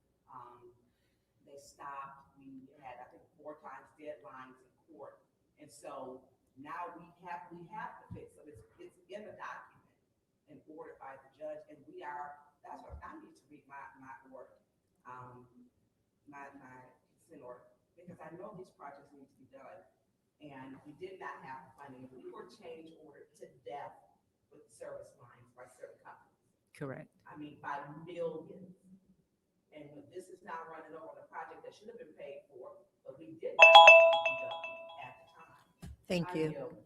They stopped. We had, I think, 4 times deadlines in court. And so now we have to fix them. It's in the document and ordered by the judge. And we are, that's what I need to read my order, my consent order, because I know these projects need to be done. And we did not have the funding. We were change ordered to death with service lines by certain companies. Correct. I mean, by millions. And this is now running over the project that should have been paid for, but we did not have DPW at the time. Thank I you. yield.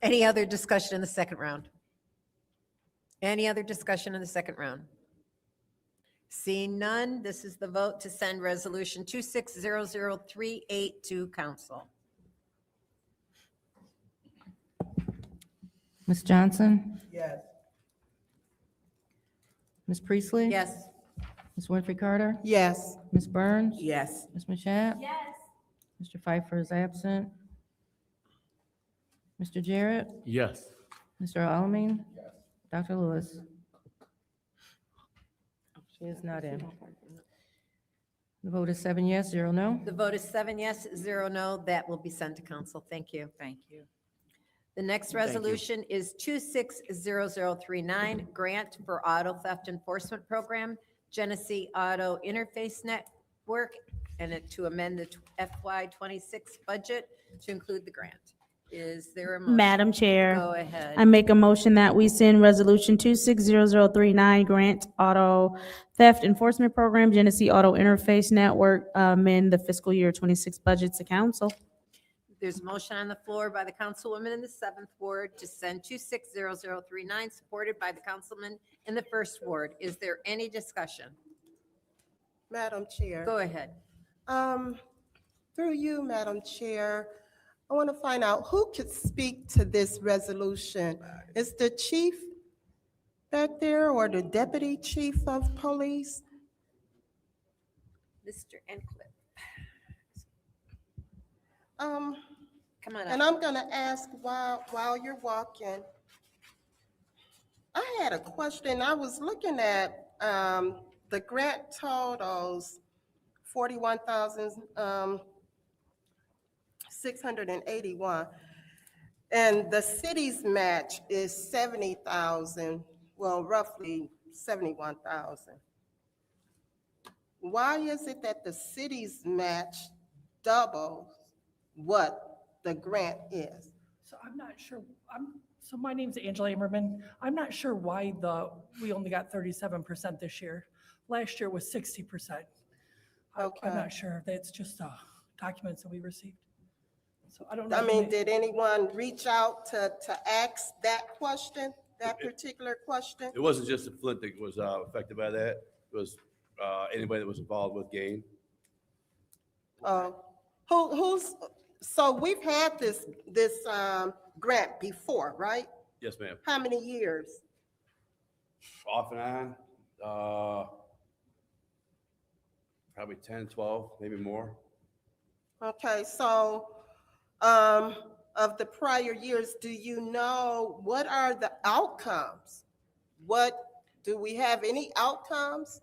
Any other discussion in the second round? Any other discussion in the second round? Seeing none, this is the vote to send resolution 260038 to council. Ms. Johnson? Yes. Ms. Priestley? Yes. Ms. Winfrey Carter? Yes. Ms. Burns? Yes. Ms. Mashat? Yes. Mr. Pfeiffer is absent. Mr. Jarrett? Yes. Mr. Alamin? Dr. Lewis? She is not in. The vote is 7 yes, 0 no. The vote is 7 yes, 0 no. That will be sent to council. Thank you. Thank you. The next resolution is 260039, Grant for Auto Theft Enforcement Program, Genesee Auto Interface Network, and to amend the FY26 budget to include the grant. Is there a motion? Madam Chair. Go ahead. I make a motion that we send resolution 260039, Grant Auto Theft Enforcement Program, Genesee Auto Interface Network, amend the fiscal year 26 budget to council. There's a motion on the floor by the councilwoman in the 7th ward to send 260039, supported by the councilman in the 1st ward. Is there any discussion? Madam Chair. Go ahead. Through you, Madam Chair, I want to find out who could speak to this resolution. Is the chief back there or the deputy chief of police? Mr. Encliffe, Um, come on And up. I'm going to ask while you're walking. I had a question. I was looking at the grant totals, 41,681, and the city's match is 70,000. Well, roughly 71,000. Why is it that the city's match doubles what the grant is? So I'm not sure, so my name's Angela Amerman. I'm not sure why we only got 37% this year. Last year was 60%. I'm Okay. not sure, that's just documents that we received. So I don't know. I mean, did anyone reach out to ask that question, that particular question? It wasn't just the Flint that was affected by that. It was anybody that was involved with game. So we've had this grant before, right? Yes, ma'am. How many years? Off and on, probably 10, 12, maybe more. Okay, so of the prior years, do you know what are the outcomes? Do we have any outcomes?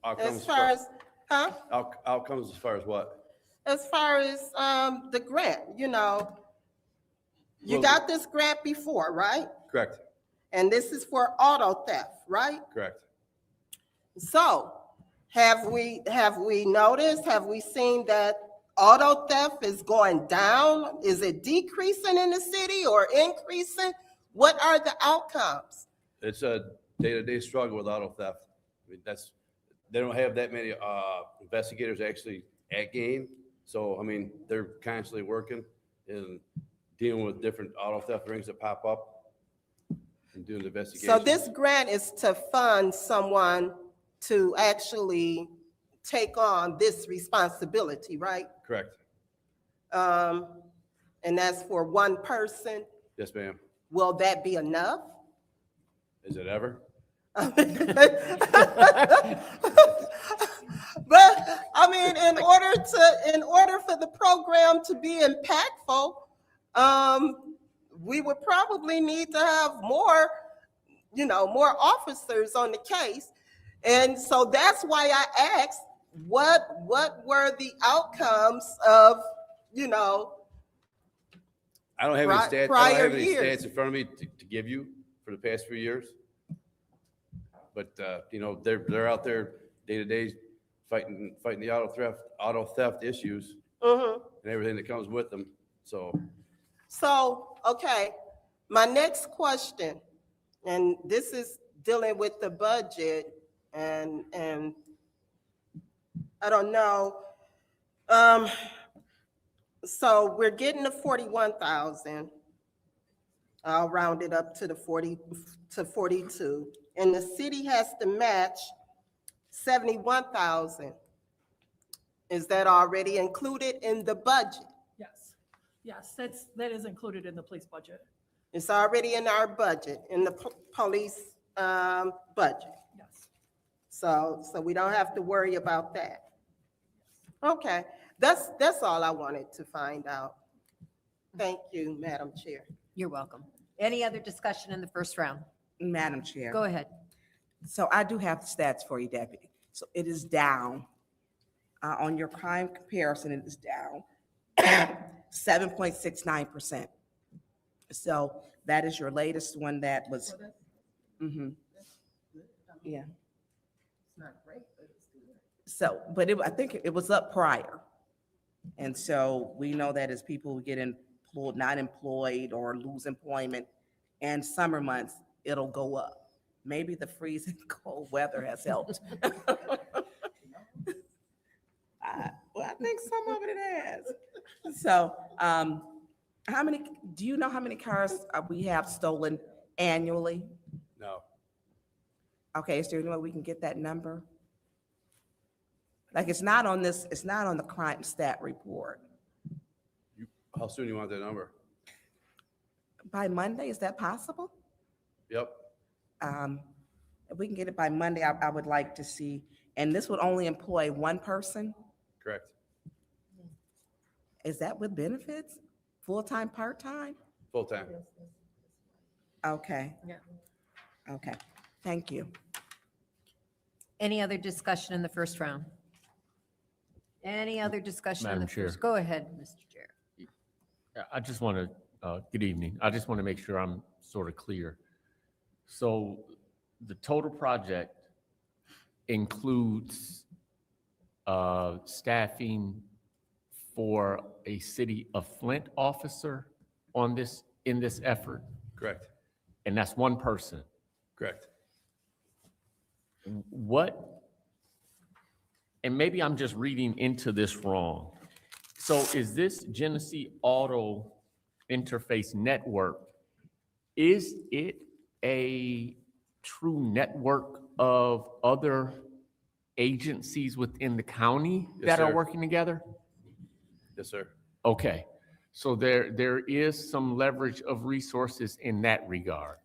Outcomes As far as, huh? Outcomes as far as what? As far as the grant, you Well- got this grant before, right? Correct, And this is for auto theft, right? correct. So have we noticed, have we seen that auto theft is going down? Is it decreasing in the city or increasing? What are the outcomes? It's a day-to-day struggle with auto theft. I mean, they don't have that many investigators actually at game. So, I mean, they're constantly working and dealing with different auto theft rings that pop up and doing the investigation. So this grant is to fund someone to actually take on this responsibility, right? Correct. And that's for one person. Yes, ma'am. Will that be enough? Is it ever? But I mean, in order for the program to be impactful, we would probably need to have more officers on the case. And so that's why I asked, what were the outcomes of, I don't have any stats. I prior don't have any years? stats in front of me to give you for the past few years. But they're out there day to day fighting the auto theft issues and everything that comes with them. So Okay, my next question, and this is dealing with the budget, and I don't know. So we're getting the 41,000. I'll round it up to the 42, and the city has to match 71,000. Is that already included in the budget? Yes, that is included in the police budget. It's already in our budget, in the police budget. Yes. So we don't have to worry about that. Okay, that's all I wanted to find out. Thank you, Madam Chair. You're welcome. Any other discussion in the first round? Madam Chair. Go ahead. So I do have the stats for you, Deputy. So it is down. On your crime comparison, it is down 7.69%. So that is your latest one that was. Yeah. So, but I think it was up prior. And so we know that as people get employed, not employed or lose employment and summer months, it'll go up. Maybe the freezing cold weather has helped. Well, I think some of it has. So, do you know how many cars we have stolen annually? no, Okay, is there any way we can get that number? Like, it's not on the crime stat report. how soon you want that number? By Monday, is that possible? Yep. If we can get it by Monday, I would like to see, and this would only employ one person? Correct. Is that with benefits? Full-time, part-time? Full time. Okay. Yeah. Okay, thank you. Any other discussion in the first round? Any other discussion in the Madam Chair. first? Go ahead, Mr. Chair. I just want to, good evening. I just want to make sure I'm sort of clear. So the total project includes staffing for a City of Flint officer in this effort, Correct. and that's one person. Correct. And maybe I'm just reading into this wrong. So is this Genesee Auto Interface Network, is it a true network of other agencies within the county Yes, that are sir. working together? Yes, sir. Okay, so there is some leverage of resources in that regard.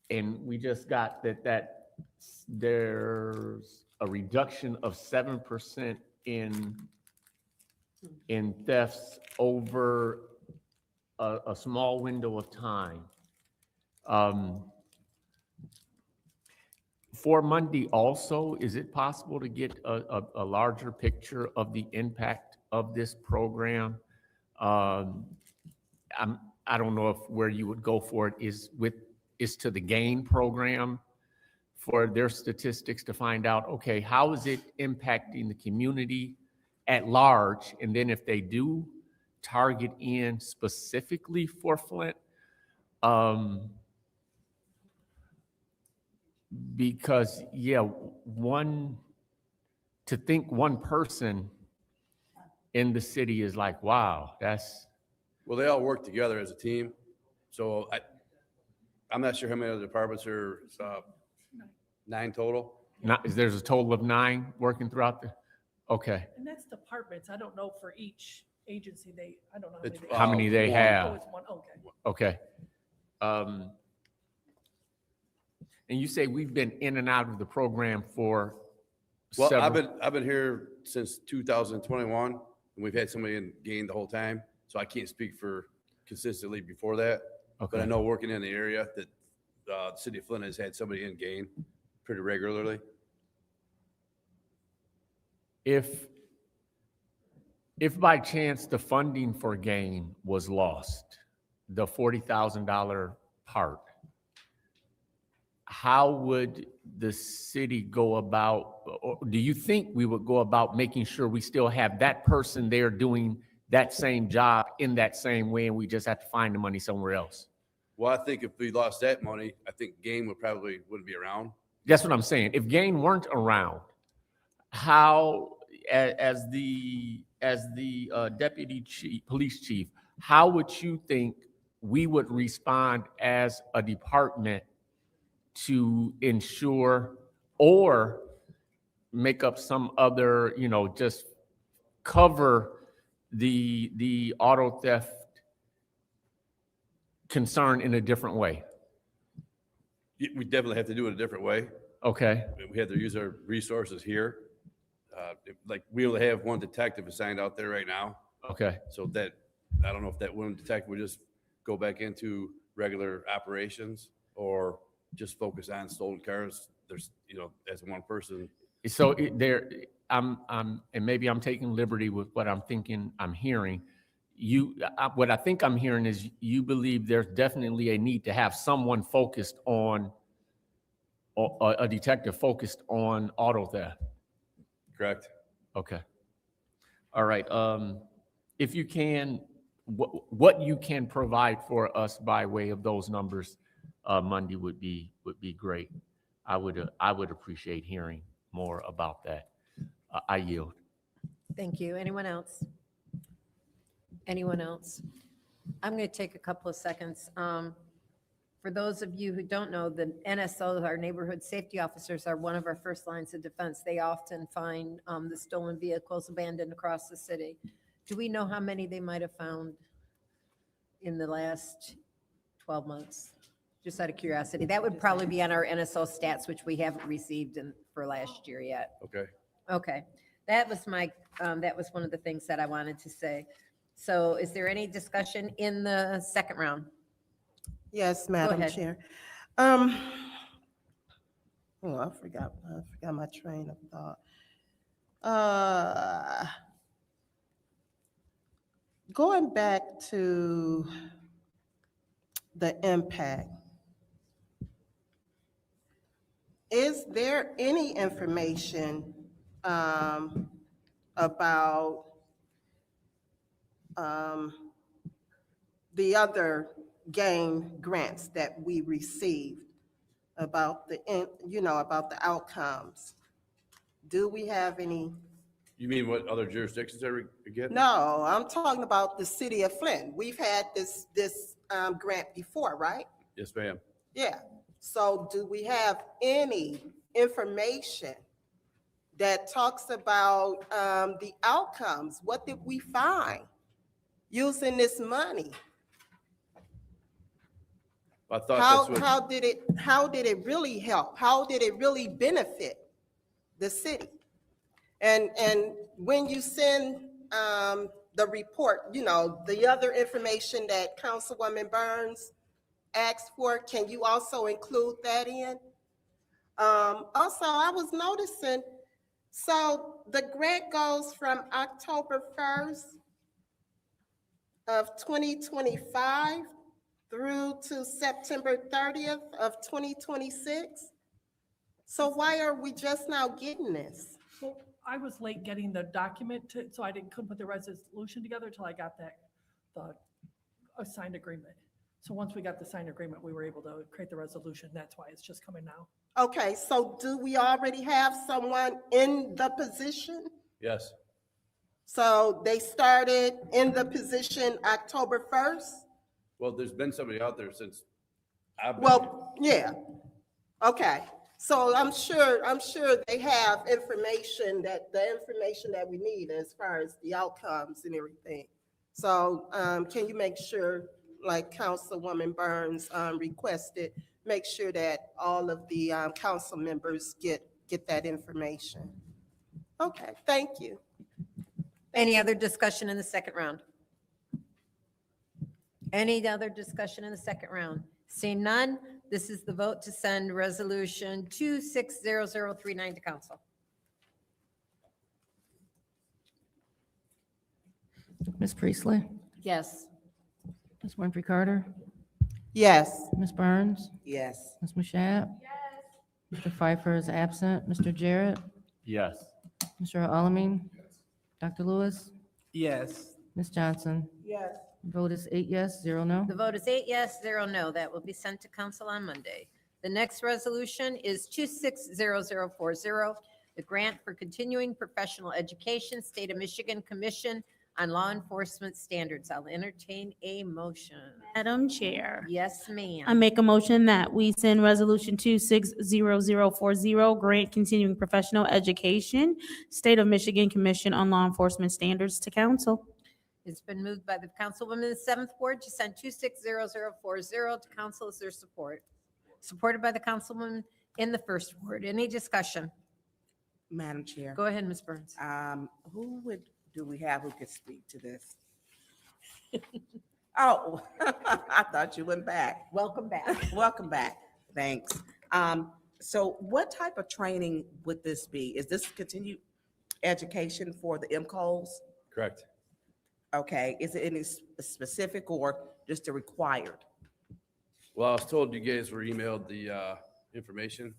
And we just got that there's a reduction of 7% in thefts over a small window of time. For Monday also, is it possible to get a larger picture of the impact of this program? I don't know if where you would go for it is to the GAIN program for their statistics to find out, okay, how is it impacting the community at large, and then if they do target in specifically for Flint, because, yeah, to think one person in the city is like, wow, that's, Well, they all work together as a team. So I'm not sure how many other departments are, 9 total. not, there's a total of 9 working throughout the, okay. And that's departments. I don't know for each agency, I don't know how many It's, they How many they one. have? Oh, it's one, okay. Okay. And you say we've been in and out of the program for Well, several. I've been here since 2021, and we've had somebody in Gain the whole time, so I can't speak for consistently before that. But I Okay. know working in the area that the city of Flint has had somebody in Gain pretty regularly. If by chance the funding for GAIN was lost, the $40,000 part, how would the city go about, or do you think we would go about making sure we still have that person there doing that same job in that same way, and we just have to find the money somewhere else? Well, I think if we lost that money, I think Gain wouldn't be around. That's what I'm saying. If GAIN weren't around, how, as the deputy chief, police chief, how would you think we would respond as a department to ensure or make up some other, just cover the auto theft concern in a different way? We definitely have to do it a different way. Okay. We have to use our resources here. Like, we only have one detective assigned out there right now. Okay. So that, I don't know if that one detective would just go back into regular operations or just focus on stolen cars. There's, as one person. So and maybe I'm taking liberty with what I'm thinking, I'm hearing. What I think I'm hearing is you believe there's definitely a need to have someone focused on, or a detective focused on auto theft. Correct. Okay. All right. If you can, what you can provide for us by way of those numbers, Monday would be great. I would appreciate hearing more about that. I yield. Thank you. Anyone else? Anyone else? I'm going to take a couple of seconds. For those of you who don't know, the NSO, our neighborhood safety officers, are one of our first lines of defense. They often find the stolen vehicles abandoned across the city. Do we know how many they might have found in the last 12 months? Just out of curiosity. That would probably be on our NSO stats, which we haven't received for last year yet. Okay. Okay. That was that was one of the things that I wanted to say. So is there any discussion in the second round? Yes, Madam ahead. Chair. I forgot my train of thought. Going back to the impact, is there any information about the other GAIN grants that we received, about about the outcomes? Do we have any? You mean what other jurisdictions are getting? No, I'm talking about the city of Flint. We've had this grant before, right? Yes, ma'am. Yeah. So do we have any information that talks about the outcomes? What did we find using this money? I thought that's what. How did it really help? How did it really benefit the city? And when you send the report, the other information that Councilwoman Burns asked for, can you also include that in? Also, I was noticing, so the grant goes from October 1st of 2025 through to September 30th of 2026. So why are we just now getting this? Well, I was late getting the document to, so couldn't put the resolution together until I got a signed agreement. So once we got the signed agreement, we were able to create the resolution. That's why it's just coming now. Okay, so do we already have someone in the position? Yes, So they started in the position October 1st? well, there's been somebody out there since I've been. Well, yeah, okay. So I'm sure they have the information that we need as far as the outcomes and everything. So, can you make sure, like Councilwoman Burns, requested, make sure that all of the, council members get that information? Okay, thank you. Any other discussion in the second round? Any other discussion in the second round? Seeing none, this is the vote to send resolution 260039 to council. Ms. Priestley? Yes. Ms. Winfrey Carter? Yes. Ms. Burns? Yes. Ms. Mashat? Mr. Pfeiffer is absent. Mr. Jarrett? Yes. Mr. Alamin? Dr. Lewis? Yes. Ms. Johnson? Yes. Vote is 8 yes, 0 no. The vote is 8 yes, 0 no. That will be sent to council on Monday. The next resolution is 260040, the grant for continuing professional education, State of Michigan Commission on Law Enforcement Standards. I'll entertain a motion. Madam Chair. Yes, ma'am. I make a motion that we send resolution 260040, grant continuing professional education, State of Michigan Commission on Law Enforcement Standards to council. It's been moved by the councilwoman in the 7th ward to send 260040 to council. Is there support? Supported by the councilwoman in the 1st ward. Any discussion? Madam Chair, Go ahead, Ms. Burns. do we have who could speak to this? Oh, I thought you went back. Welcome back. Welcome back. Thanks. So what type of training would this be? Is this continued education for the MCOs? Correct. Okay, is it any specific or just a required? Well, I was told you guys were emailed the information.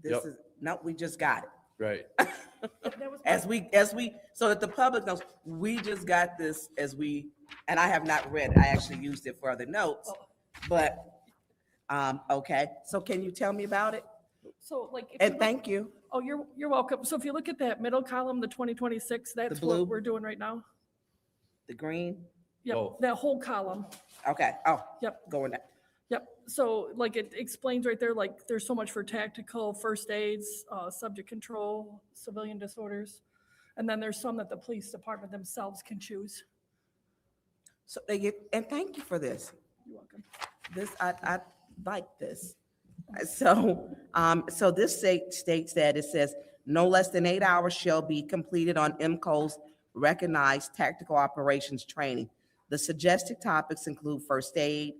This Yep. is, no, we just got it. Right. As we, so that the public knows, we just got this and I have not read it. I actually used it for other notes, but, okay. So can you tell me about it? So like. And thank you. Oh, you're welcome. So if you look at that middle column, the 2026, that's blue? what we're doing right now. The green? Yep, Oh. that whole column. Okay, oh. Yep. Going down. Yep. So like it explains right there, like there's so much for tactical, first aids, subject control, civilian disorders. And then there's some that the police department themselves can choose. So they get, and thank you for this. You're welcome. This, I like this. So, so this states that it says, no less than 8 hours shall be completed on MCO's recognized tactical operations training. The suggested topics include first aid,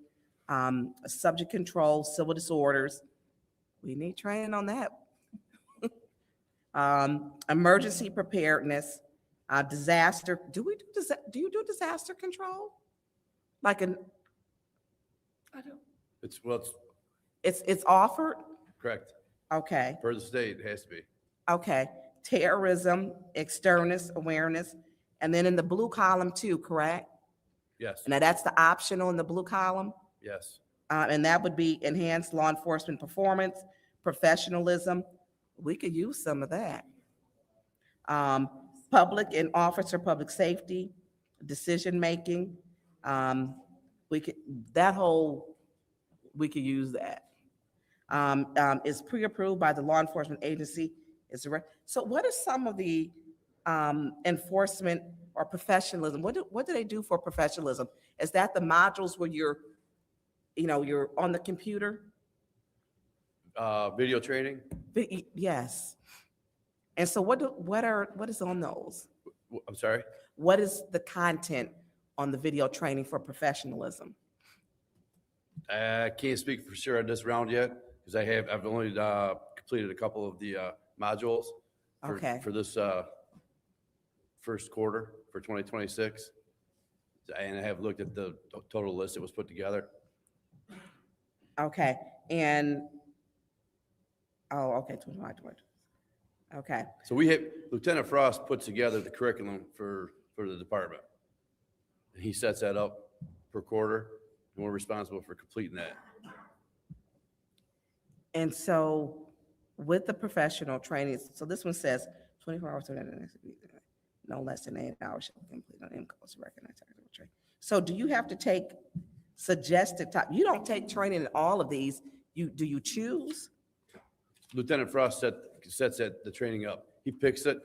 subject control, civil disorders. We need training on that. Emergency preparedness, disaster. Do you do disaster control? Like I don't. it's offered? Correct. Okay, Per the state, it has to be. okay. Terrorism, externus awareness, and then in the blue column too, correct? Yes, Now that's the optional in the blue column, yes. and that would be enhanced law enforcement performance, professionalism. We could use some of that. Public and officer public safety, decision-making. We could use that. Is pre-approved by the law enforcement agency. So what are some of the enforcement or professionalism? What do they do for professionalism? Is that the modules where you're on the computer? Video training. Yes. And so what is on those? I'm sorry. What is the content on the video training for professionalism? I can't speak for sure on this round yet because I've only completed a couple of the modules for this first quarter for 2026. And I have looked at the total list that was put together. Okay, and, oh, okay, 25. Okay, So we have, Lieutenant Frost puts together the curriculum for the department. And he sets that up per quarter, and we're responsible for completing that. and so with the professional training, so this one says 24 hours, no less than 8 hours shall be completed on MCOs recognized technical training. So do you have to take suggested time? You don't take training in all of these. Do you choose? Lieutenant Frost sets the training up. He picks it,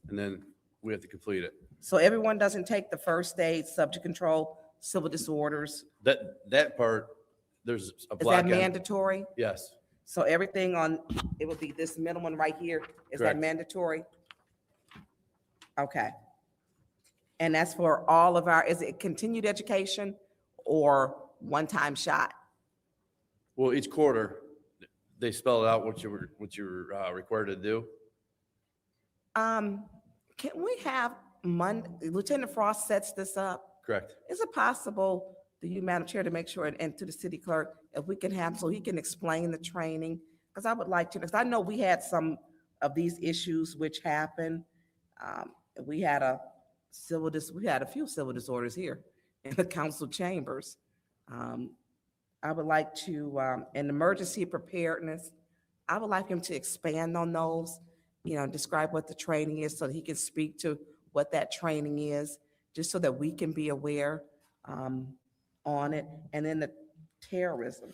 and then we have to complete it. So everyone doesn't take the first aid, subject control, civil disorders? That part, there's a Is block that on. mandatory? Yes, So everything on, it would be this middle one right here, is that Correct. mandatory? Okay. And that's for all of our, is it continued education or one-time shot? well, each quarter, they spell it out what you're required to do. Can we have Lieutenant Frost sets this up? Correct. Is it possible, to you, Madam Chair, to make sure, and to the city clerk, if we can have, so he can explain the training? Because I would like to, because I know we had some of these issues which happened. We had a few civil disorders here in the council chambers. I would like to, in emergency preparedness, I would like him to expand on those, describe what the training is so that he can speak to what that training is, just so that we can be aware on it. And then the terrorism.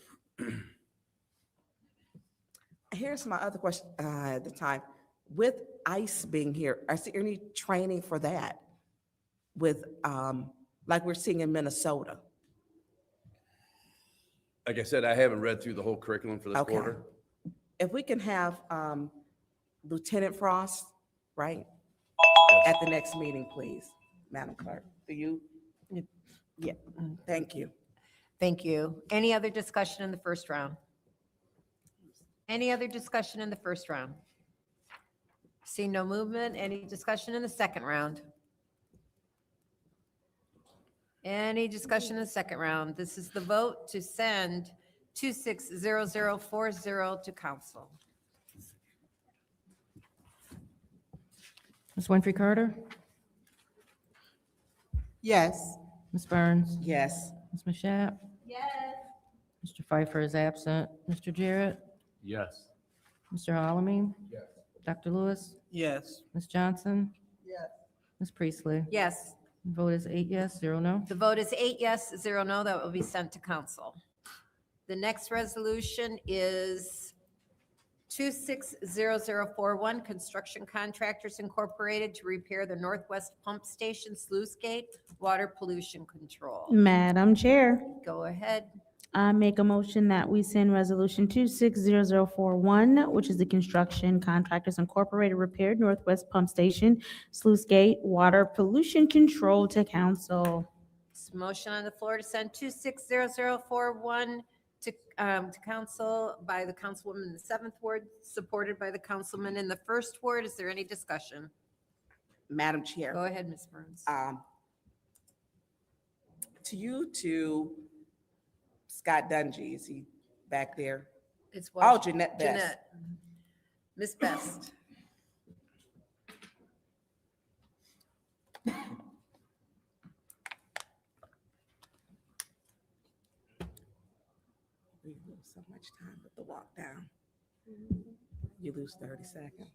Here's my other question at the time. With ICE being here, is there any training for that? With, like we're seeing in Minnesota? Like I said, I haven't read through the whole curriculum for this Okay. quarter. If we can have Lieutenant Frost, right, Yes. at the next meeting, please, Madam Clerk. Do you? Yeah, thank you. Thank you. Any other discussion in the first round? Any other discussion in the first round? See no movement. Any discussion in the second round? Any discussion in the second round? This is the vote to send 260040 to council. Ms. Winfrey Carter? Yes. Ms. Burns? Yes. Ms. Mashat? Yes. Mr. Pfeiffer is absent. Mr. Jarrett? Yes. Mr. Alamin? Yes. Dr. Lewis? Yes. Ms. Johnson? Yes. Ms. Priestley? Yes. Vote is 8 yes, 0 no. The vote is 8 yes, 0 no. That will be sent to council. The next resolution is 260041, Construction Contractors Incorporated to repair the Northwest Pump Station Sluice Gate Water Pollution Control. Madam Chair, Go ahead. I make a motion that we send resolution 260041, which is the Construction Contractors Incorporated Repaired Northwest Pump Station Sluice Gate Water Pollution Control to council. There's a motion on the floor to send 260041 to council by the councilwoman in the 7th ward, supported by the councilman in the 1st ward. Is there any discussion? Madam Chair. Go ahead, Ms. Burns. To Scott Dungy, is he back there? It's Oh, Jeanette Best. Jeanette. Ms. Best. We lose so much time with the walk down. You lose 30 seconds.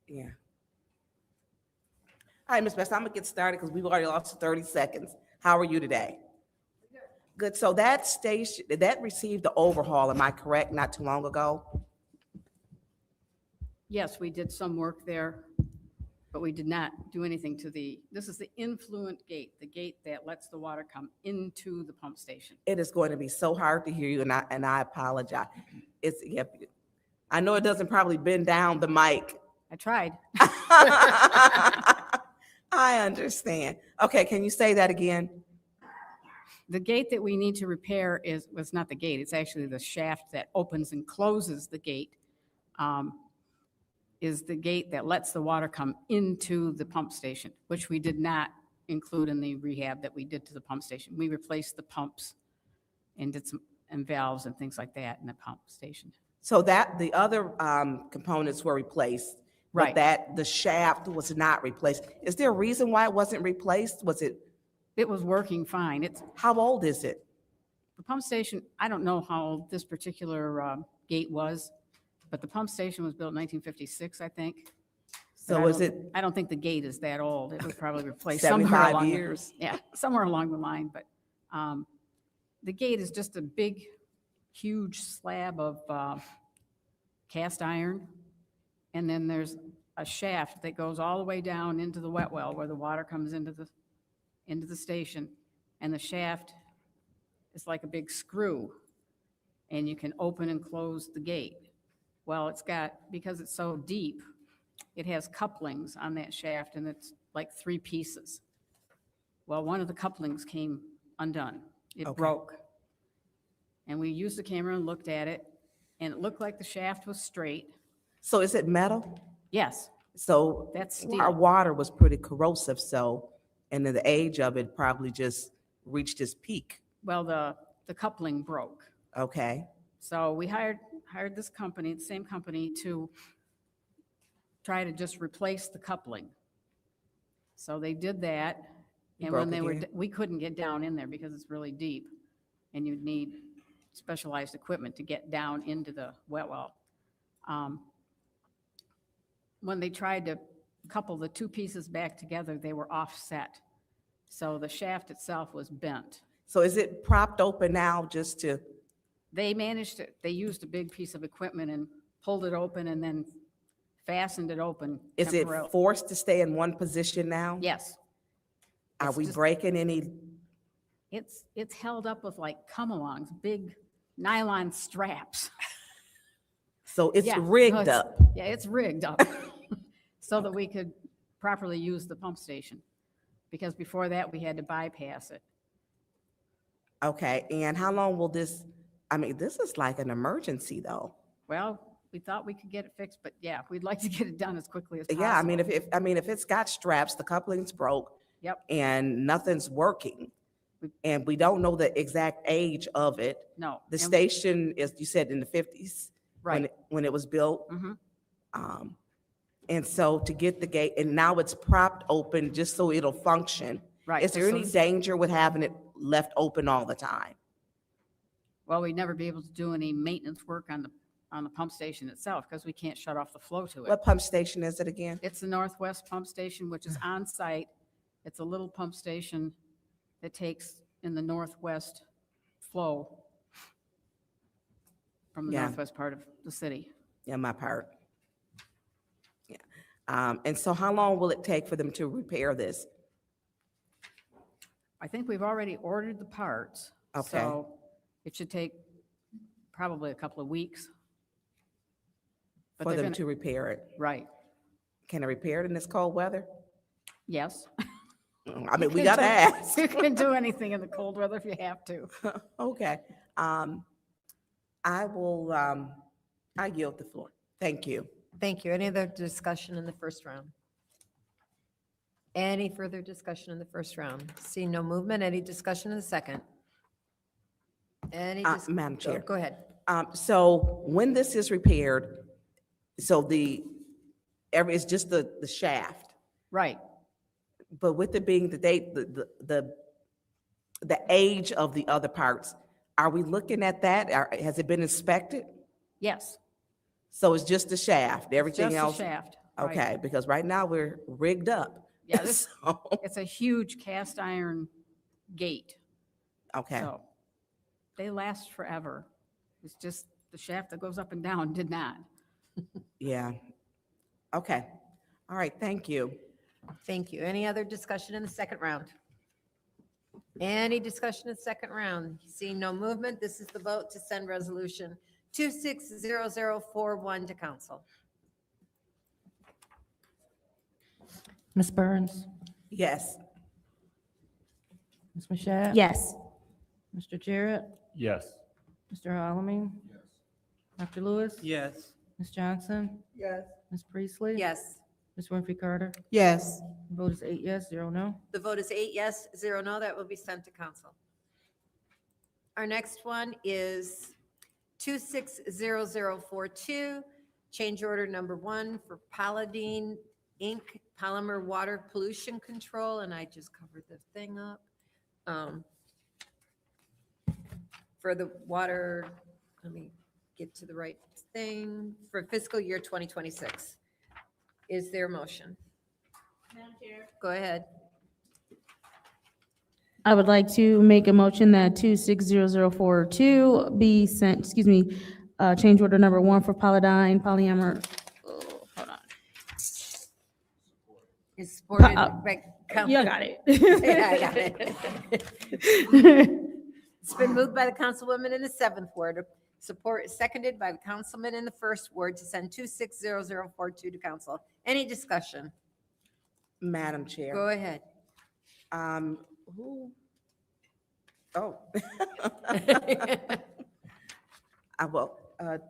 Yeah. All right, Ms. Best, I'm gonna get started because we've already lost 30 seconds. How are you today? Good, so that station, that received the overhaul, am I correct, not too long ago? Yes, we did some work there, but we did not do anything to this is the influent gate, the gate that lets the water come into the pump station. It is going to be so hard to hear you, and I apologize. It's, yeah, I know it doesn't probably bend down the mic. I tried. I understand. Okay, can you say that again? The gate that we need to repair was not the gate, it's actually the shaft that opens and closes the gate. Is the gate that lets the water come into the pump station, which we did not include in the rehab that we did to the pump station. We replaced the pumps and did some and valves and things like that in the pump station. So that the other components were replaced. Right. But the shaft was not replaced. Is there a reason why it wasn't replaced? Was it, It was working fine. how old is it? The pump station, I don't know how old this particular gate was, but the pump station was built in 1956, I think. But So I don't think the gate is that old. It was probably replaced 75 somewhere years? Yeah, somewhere along the line, but the gate is just a big, huge slab of cast iron. And then there's a shaft that goes all the way down into the wet well where the water comes into the station. And the shaft is like a big screw, and you can open and close the gate. Well, because it's so deep, it has couplings on that shaft, and it's like 3 pieces. Well, one of the couplings came undone. It Okay. broke. And we used the camera and looked at it, and it looked like the shaft was straight. So is it metal? Yes, So that's our steel. water was pretty corrosive, so, and then the age of it probably just reached its peak. Well, the coupling broke. Okay, So we hired this company, the same company, to try to just replace the coupling. So they did that, and when broke again? we couldn't get down in there because it's really deep, and you'd need specialized equipment to get down into the wet well. When they tried to couple the 2 pieces back together, they were offset. So the shaft itself was bent. so is it propped open now just to, They used a big piece of equipment and pulled it open and then fastened it open. is it temporarily. forced to stay in one position now? Yes. Are It's we just- breaking any, It's held up with like come-alongs, big nylon straps. so it's Yeah, rigged no, up? Yeah, it's rigged up so that we could properly use the pump station. Because before that, we had to bypass it. Okay, and how long will this, I mean, this is like an emergency though. Well, we thought we could get it fixed, but yeah, we'd like to get it done as quickly as possible. Yeah, I mean, if it's got straps, the coupling's broke. Yep. And nothing's working, and we don't know the exact age of it. No. The and- station is, you said in the 50s? Right. When it was built? Mhm. And so to get the gate, and now it's propped open just so it'll function. Right. Is there any danger with having it left open all the time? Well, we'd never be able to do any maintenance work on the pump station itself because we can't shut off the flow to it. What pump station is it again? It's the Northwest Pump Station, which is on site. It's a little pump station that takes in the northwest flow from the Yeah. northwest part of the city. Yeah, my part. Yeah. And so how long will it take for them to repair this? I think we've already ordered the parts. Okay. So it should take probably a couple of weeks. But For they're them gonna- to repair it? Right, Can they repair it in this cold weather? yes. I mean, we You can gotta do- ask. You can do anything in the cold weather if you have to. Okay. I will, I yield the floor. Thank you. Thank you. Any other discussion in the first round? Any further discussion in the first round? See no movement. Any discussion in the second? Any? Madam Chair. Go ahead. So when this is repaired, so it's just the shaft, Right. but with it being the date, the age of the other parts, are we looking at that? Has it been inspected? Yes. So it's just the shaft, everything Just the else? shaft, right. Okay, because right now we're rigged up. Yeah, this, So- it's a huge cast iron gate. Okay, So they last forever. It's just the shaft that goes up and down did not. yeah. Okay, all right, thank you. Thank you. Any other discussion in the second round? Any discussion in the second round? Seeing no movement, this is the vote to send resolution 260041 to council. Ms. Burns? Yes. Ms. Mashat? Yes. Mr. Jarrett? Yes. Mr. Alamin? Yes. Dr. Lewis? Yes. Ms. Johnson? Yes. Ms. Priestley? Yes. Ms. Winfrey Carter? Yes. Vote is 8 yes, 0 no. The vote is 8 yes, 0 no. That will be sent to council. Our next one is 260042. Change order number 1 for Paladine Inc. Polymer Water Pollution Control, and I just covered the thing up. For the water, let me get to the right thing, for fiscal year 2026. Is there a motion? Go ahead. I would like to make a motion that 260042 be sent, change order number 1 for Paladine Polymer. Oh, hold on. Is supported Pa- by. You got it. Yeah, I got it. It's been moved by the councilwoman in the 7th ward, seconded by the councilman in the 1st ward to send 260042 to council. Any discussion? Madam Chair. Go ahead. Who? Oh. Well,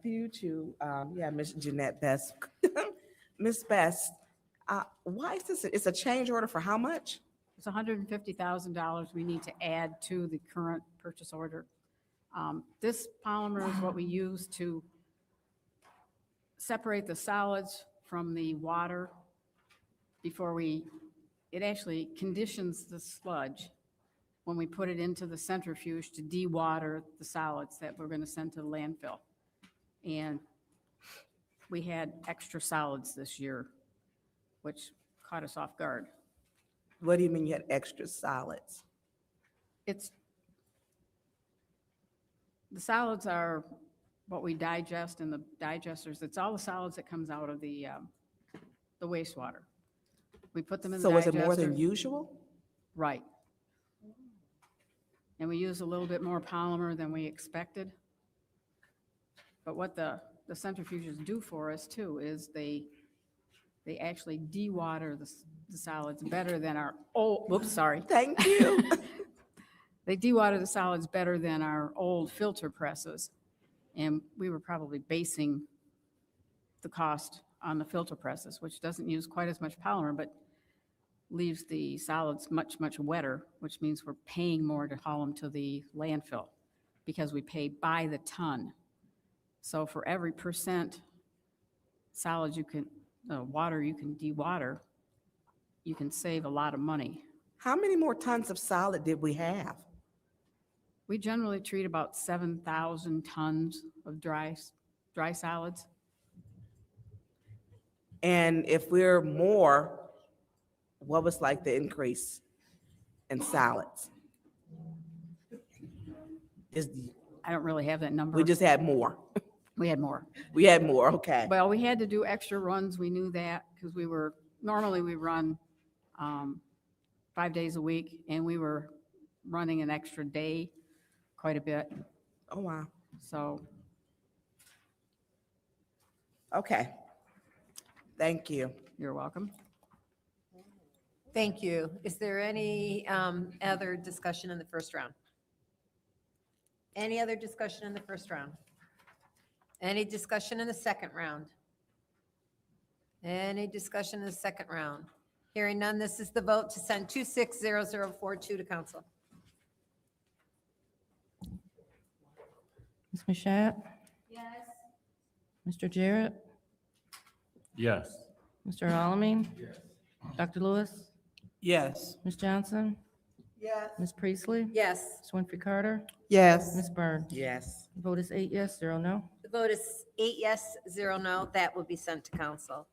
due to, Miss Jeanette Best. Miss Best, why is this, it's a change order for how much? It's $150,000 we need to add to the current purchase order. This polymer is what we use to separate the solids from the water before it actually conditions the sludge when we put it into the centrifuge to dewater the solids that we're going to send to the landfill. And we had extra solids this year, which caught us off guard. What do you mean you had extra solids? The solids are what we digest in the digesters. It's all the solids that comes out of the wastewater. We put them in the So digester. is it more than usual? Right. And we use a little bit more polymer than we expected. But what the centrifuges do for us too is they actually dewater the solids better than our, Thank you. They dewater the solids better than our old filter presses. And we were probably basing the cost on the filter presses, which doesn't use quite as much polymer, but leaves the solids much, much wetter, which means we're paying more to haul them to the landfill because we pay by the ton. So for every percent solids water you can dewater, you can save a lot of money. How many more tons of solid did we have? We generally treat about 7,000 tons of dry solids. And if we're more, what was like the increase in solids? I don't really have that number. We just had more. We had more. We had more, okay. Well, we had to do extra runs. We knew that because normally we run 5 days a week, and we were running an extra day quite a bit. Oh, wow. So. Okay. Thank you. You're welcome. Thank you. Is there any other discussion in the first round? Any other discussion in the first round? Any discussion in the second round? Any discussion in the second round? Hearing none, this is the vote to send 260042 to council. Ms. Mashat? Yes. Mr. Jarrett? Yes. Mr. Alamin? Yes. Dr. Lewis? Yes. Ms. Johnson? Yes. Ms. Priestley? Yes. Ms. Winfrey Carter? Yes. Ms. Byrne? Yes. The vote is 8 yes, 0 no. The vote is 8 yes, 0 no. That will be sent to council.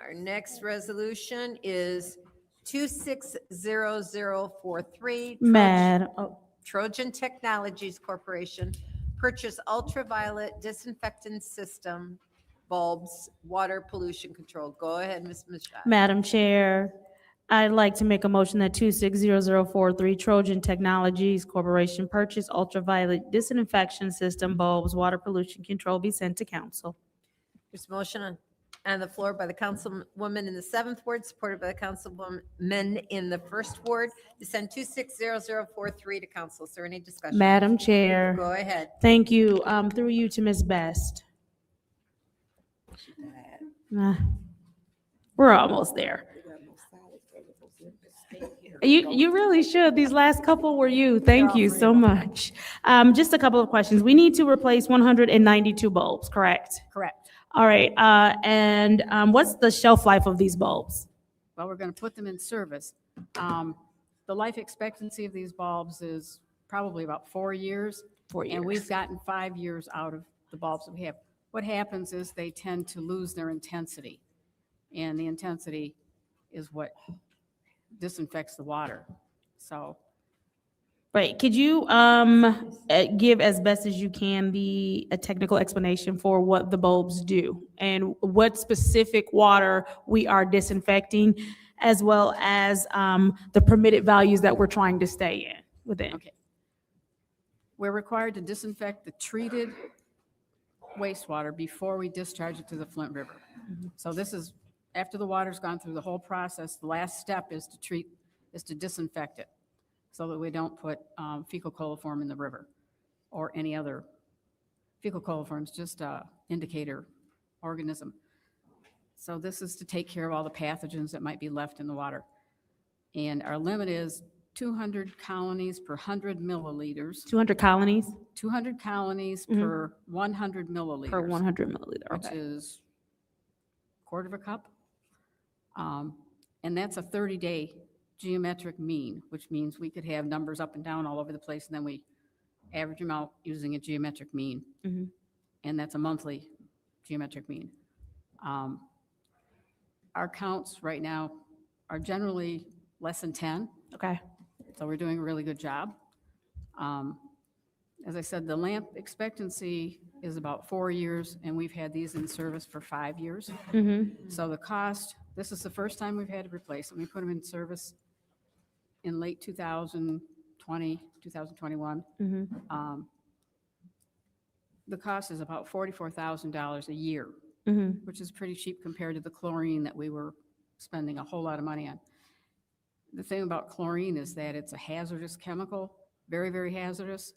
Our next resolution is 260043. Trojan Technologies Corporation, purchase ultraviolet disinfectant system bulbs, water pollution control. Go ahead, Ms. Mashat. Madam Chair, I'd like to make a motion that 260043 Trojan Technologies Corporation purchase ultraviolet disinfection system bulbs, water pollution control be sent to council. There's a motion on the floor by the councilwoman in the 7th ward, supported by the councilwoman in the 1st ward, to send 260043 to council. Is there any discussion? Madam Chair. Go ahead. Thank you. Through you to Ms. Best. We're almost there. You really should. These last couple were you. Thank you so much. Just a couple of questions. We need to replace 192 bulbs, correct? Correct. All right, and what's the shelf life of these bulbs? Well, we're going to put them in service. The life expectancy of these bulbs is probably about 4 years. 4 years. And we've gotten 5 years out of the bulbs that we have. What happens is they tend to lose their intensity. And the intensity is what disinfects the water. So Right, could you give as best as you can a technical explanation for what the bulbs do and what specific water we are disinfecting, as well as the permitted values that we're trying to stay within? Okay. We're required to disinfect the treated wastewater before we discharge it to the Flint River. So this is, after the water's gone through the whole process, the last step is to disinfect it so that we don't put fecal coliform in the river or any other. Fecal coliform is just an indicator organism. So this is to take care of all the pathogens that might be left in the water. And our limit is 200 colonies per 100 milliliters. 200 colonies? 200 colonies Mhm. per 100 milliliters. Per 100 milliliter, Which okay. is quarter of a cup. And that's a 30-day geometric mean, which means we could have numbers up and down all over the place, and then we average them out using a geometric mean. Mhm. And that's a monthly geometric mean. Our counts right now are generally less than 10. Okay. So we're doing a really good job. As I said, the lamp expectancy is about 4 years, and we've had these in service for 5 years. Mhm. So the cost, this is the first time we've had to replace them. We put them in service in late 2020, 2021. Mhm. The cost is about $44,000 a year, Mhm. which is pretty cheap compared to the chlorine that we were spending a whole lot of money on. The thing about chlorine is that it's a hazardous chemical, very, very hazardous.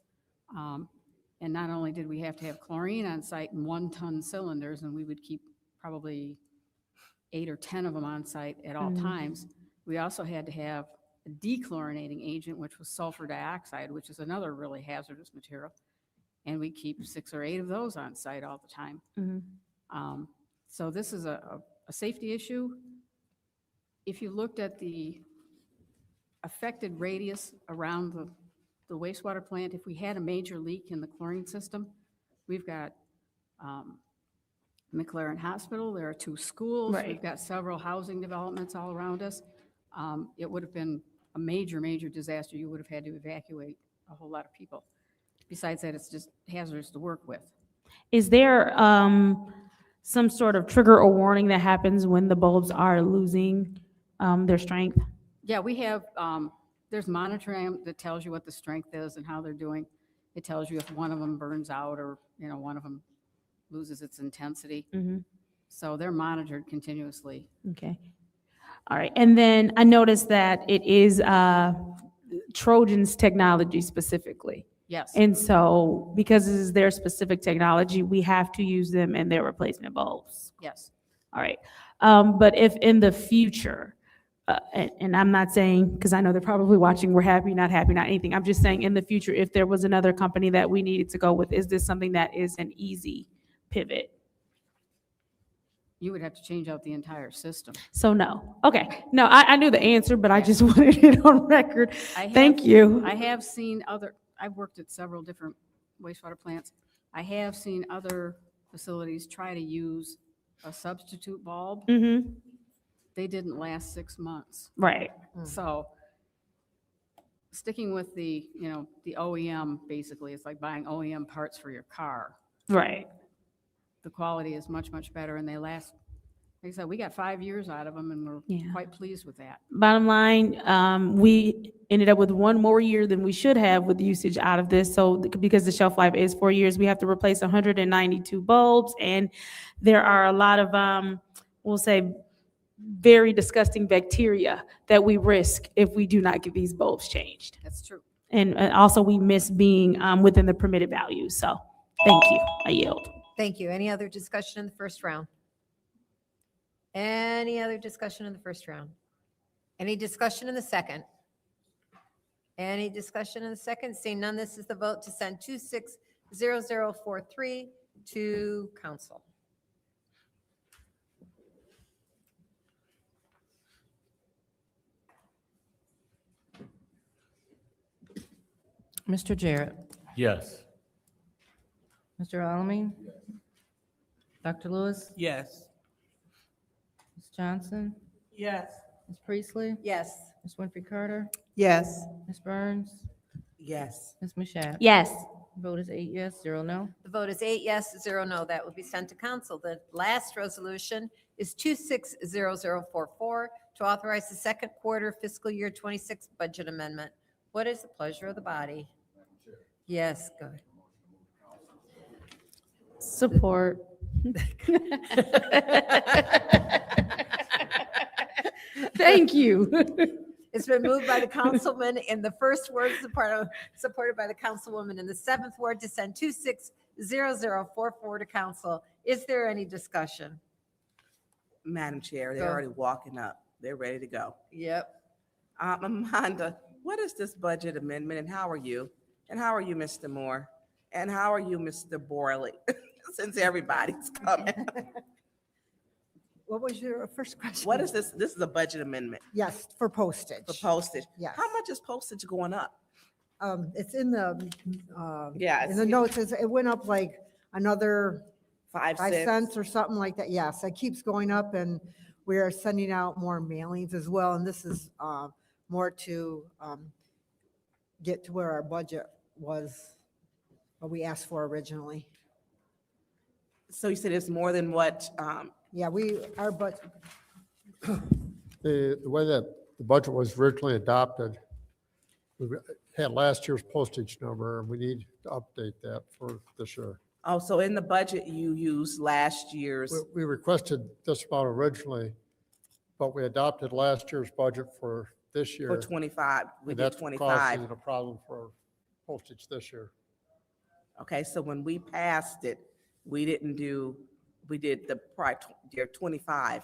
And not only did we have to have chlorine on site in 1-ton cylinders, and we would keep probably 8 or 10 of them on site at all Mhm. times, we also had to have a dechlorinating agent, which was sulfur dioxide, which is another really hazardous material. And we keep 6 or 8 of those on site all the time. Mhm. So this is a safety issue. If you looked at the affected radius around the wastewater plant, if we had a major leak in the chlorine system, we've got McLaren Hospital, there are 2 schools, Right. we've got several housing developments all around us. It would have been a major, major disaster. You would have had to evacuate a whole lot of people. Besides that, it's just hazardous to work with. Is there some sort of trigger or warning that happens when the bulbs are losing their strength? Yeah, we have, there's monitoring that tells you what the strength is and how they're doing. It tells you if one of them burns out or, one of them loses its intensity. Mhm. So they're monitored continuously. Okay. All right. And then I noticed that it is Trojan's technology specifically. Yes. And so because this is their specific technology, we have to use them in their replacement bulbs. Yes. All right. But if in the future, and I'm not saying, because I know they're probably watching, we're happy, not anything. I'm just saying in the future, if there was another company that we needed to go with, is this something that is an easy pivot? You would have to change out the entire system. So no. Okay. No, I knew the answer, but I just wanted it on record. Thank you. I have seen I've worked at several different wastewater plants. I have seen other facilities try to use a substitute bulb. Mm-hmm. They didn't last 6 months. Right. So sticking with the OEM, basically, it's like buying OEM parts for your car. Right. The quality is much, much better, and they last, like I said, we got 5 years out of them, and we're quite pleased with that. Bottom line, we ended up with 1 more year than we should have with usage out of this. So because the shelf life is 4 years, we have to replace 192 bulbs. And there are a lot of, we'll say, very disgusting bacteria that we risk if we do not get these bulbs changed. That's true. And also we miss being within the permitted values. So thank you. I yield. Thank you. Any other discussion in the first round? Any other discussion in the first round? Any discussion in the second? Any discussion in the second? Seeing none, this is the vote to send 260043 to council. Mr. Jarrett, Yes. Mr. Alamin? Dr. Lewis? Yes. Ms. Johnson? Yes. Ms. Priestley? Yes. Ms. Winfrey Carter? Yes. Ms. Burns? Yes. Ms. Mashat? Yes. Vote is 8 yes, 0 no. The vote is 8 yes, 0 no. That will be sent to council. The last resolution is 260044 to authorize the second quarter fiscal year 26 budget amendment. What is the pleasure of the body? Yes, go ahead. Support. Thank you. It's been moved by the councilman in the first ward, supported by the councilwoman in the seventh ward to send 260044 to council. Is there any discussion? Madam Chair, they're Go. already walking up. They're ready to go. Yep. Amanda, what is this budget amendment and how are you? And how are you, Mr. Moore? And how are you, Mr. Borley? Since everybody's coming. What was your first question? What is this? This is a budget amendment Yes, for postage. for postage. Yes. How much is postage going up? It's in the, Yeah, in the notes, it went up like another 5 5 cents? cents or something like that. Yes, it keeps going up and we are sending out more mailings as well. And this is more to get to where our budget was, what we asked for originally. So you said it's more than what, Yeah, our budget, The way that the budget was originally adopted, we had last year's postage number, and we need to update that for this year. oh, so in the budget, you used last year's, We requested this amount originally, but we adopted last year's budget for this year. for 25, we and did that's 25. causing a problem for postage this year. Okay, so when we passed it, we did the year 25,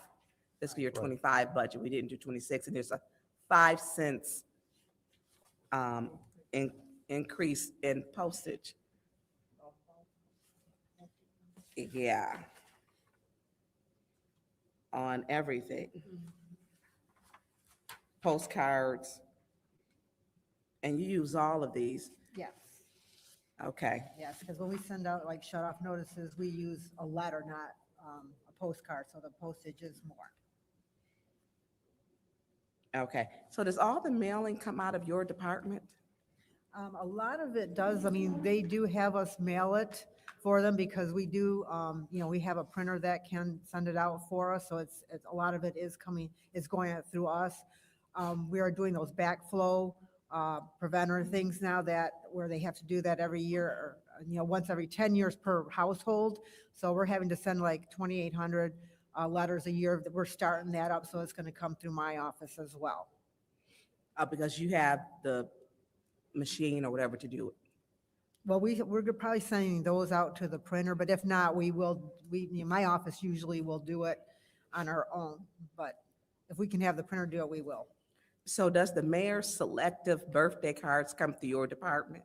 fiscal year 25 budget. We didn't do 26, and there's a 5 cents increase in postage. Yeah. On everything. Postcards. And you use all of these. yes, Okay. yes, because when we send out like shut off notices, we use a letter, not a postcard, so the postage is more. Okay, so does all the mailing come out of your department? A lot of it does, I mean, they do have us mail it for them because we do, we have a printer that can send it out for us, so it's, a lot of it is going out through us. We are doing those backflow preventer things now where they have to do that every year, or, once every 10 years per household. So we're having to send like 2,800 letters a year. We're starting that up, so it's going to come through my office as well. Because you have the machine or whatever to do it. Well, we're probably sending those out to the printer, but if not, my office usually will do it on our own. But if we can have the printer do it, we will. So does the mayor's selective birthday cards come through your department?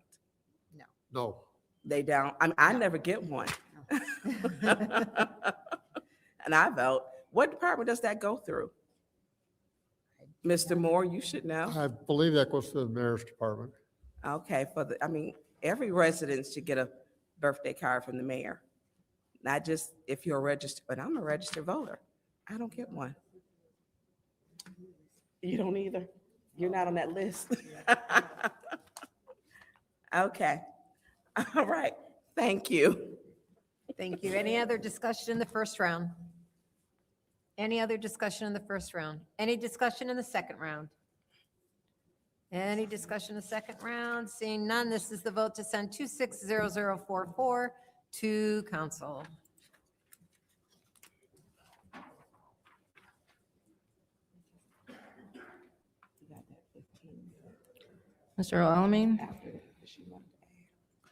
No. They don't, I never get one. And I vote. What department does that go through? Mr. Moore, you should know. I believe that goes to the mayor's department. Okay, every resident should get a birthday card from the mayor. Not just if you're registered, but I'm a registered voter. I don't get one. You don't either? You're not on that list? Okay. All right. Thank you. Thank you. Any other discussion in the first round? Any other discussion in the first round? Any discussion in the second round? Any discussion in the second round? Seeing none, this is the vote to send 260044 to council. Mr. Alamin?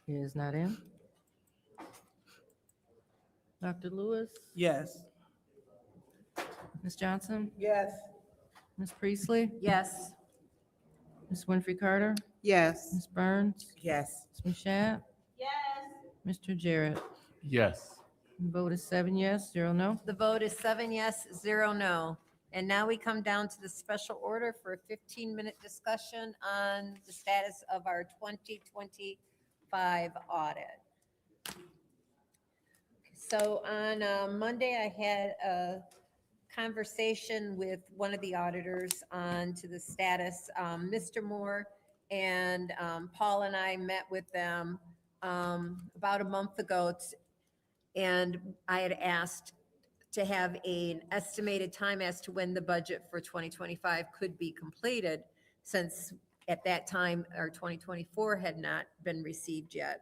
He is not in. Dr. Lewis? Yes. Ms. Johnson? Yes. Ms. Priestley? Yes. Ms. Winfrey Carter? Yes. Ms. Burns? Yes. Ms. Mashat? Yes. Mr. Jarrett? Yes. Vote is 7 yes, 0 no. The vote is 7 yes, 0 no. And now we come down to the special order for a 15-minute discussion on the status of our 2025 audit. So on Monday, I had a conversation with one of the auditors on to the status. Mr. Moore and Paul and I met with them about a month ago, and I had asked to have an estimated time as to when the budget for 2025 could be completed, since at that time, our 2024 had not been received yet.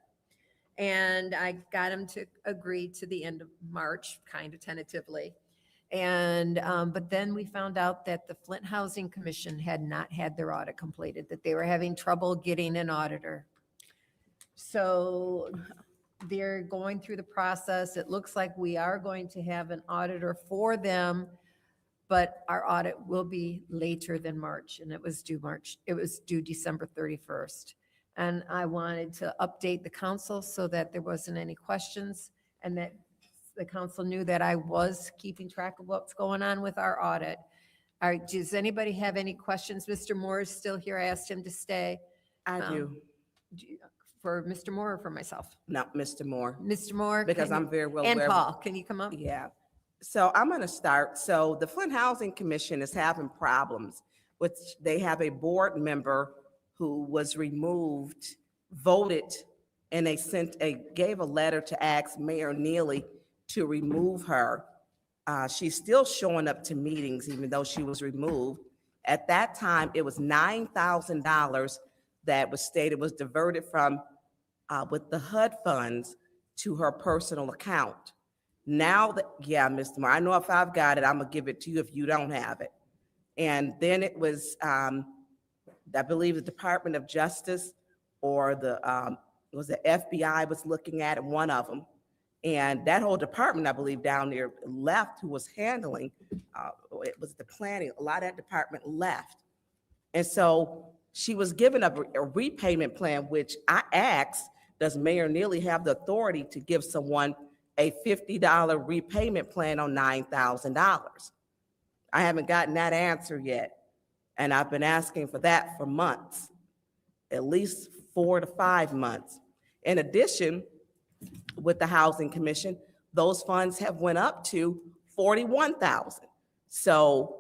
And I got him to agree to the end of March, kind of tentatively. And, but then we found out that the Flint Housing Commission had not had their audit completed, that they were having trouble getting an auditor. So they're going through the process. It looks like we are going to have an auditor for them, but our audit will be later than March, and it was due December 31st. And I wanted to update the council so that there wasn't any questions, and that the council knew that I was keeping track of what's going on with our audit. All right, does anybody have any questions? Mr. Moore is still here. I asked him to stay. I do. For Mr. Moore or for myself? Not Mr. Moore. Mr. Moore? Because can I'm you- very well And aware. Paul, can you come up? Yeah. So I'm going to start. So the Flint Housing Commission is having problems with, they have a board member who was removed, voted, and they gave a letter to ask Mayor Neely to remove her. She's still showing up to meetings even though she was removed. At that time, it was $9,000 that was stated was diverted from with the HUD funds to her personal account. Now that, yeah, Mr. Moore, I know if I've got it, I'm gonna give it to you if you don't have it. And then it was, I believe the Department of Justice or it was the FBI was looking at it, one of them. And that whole department, I believe, down there left, who was handling, it was the planning, a lot of that department left. And so she was given a repayment plan, which I asked, does Mayor Neely have the authority to give someone a $50 repayment plan on $9,000? I haven't gotten that answer yet. And I've been asking for that for months, at least 4 to 5 months. In addition, with the Housing Commission, those funds have went up to $41,000. So,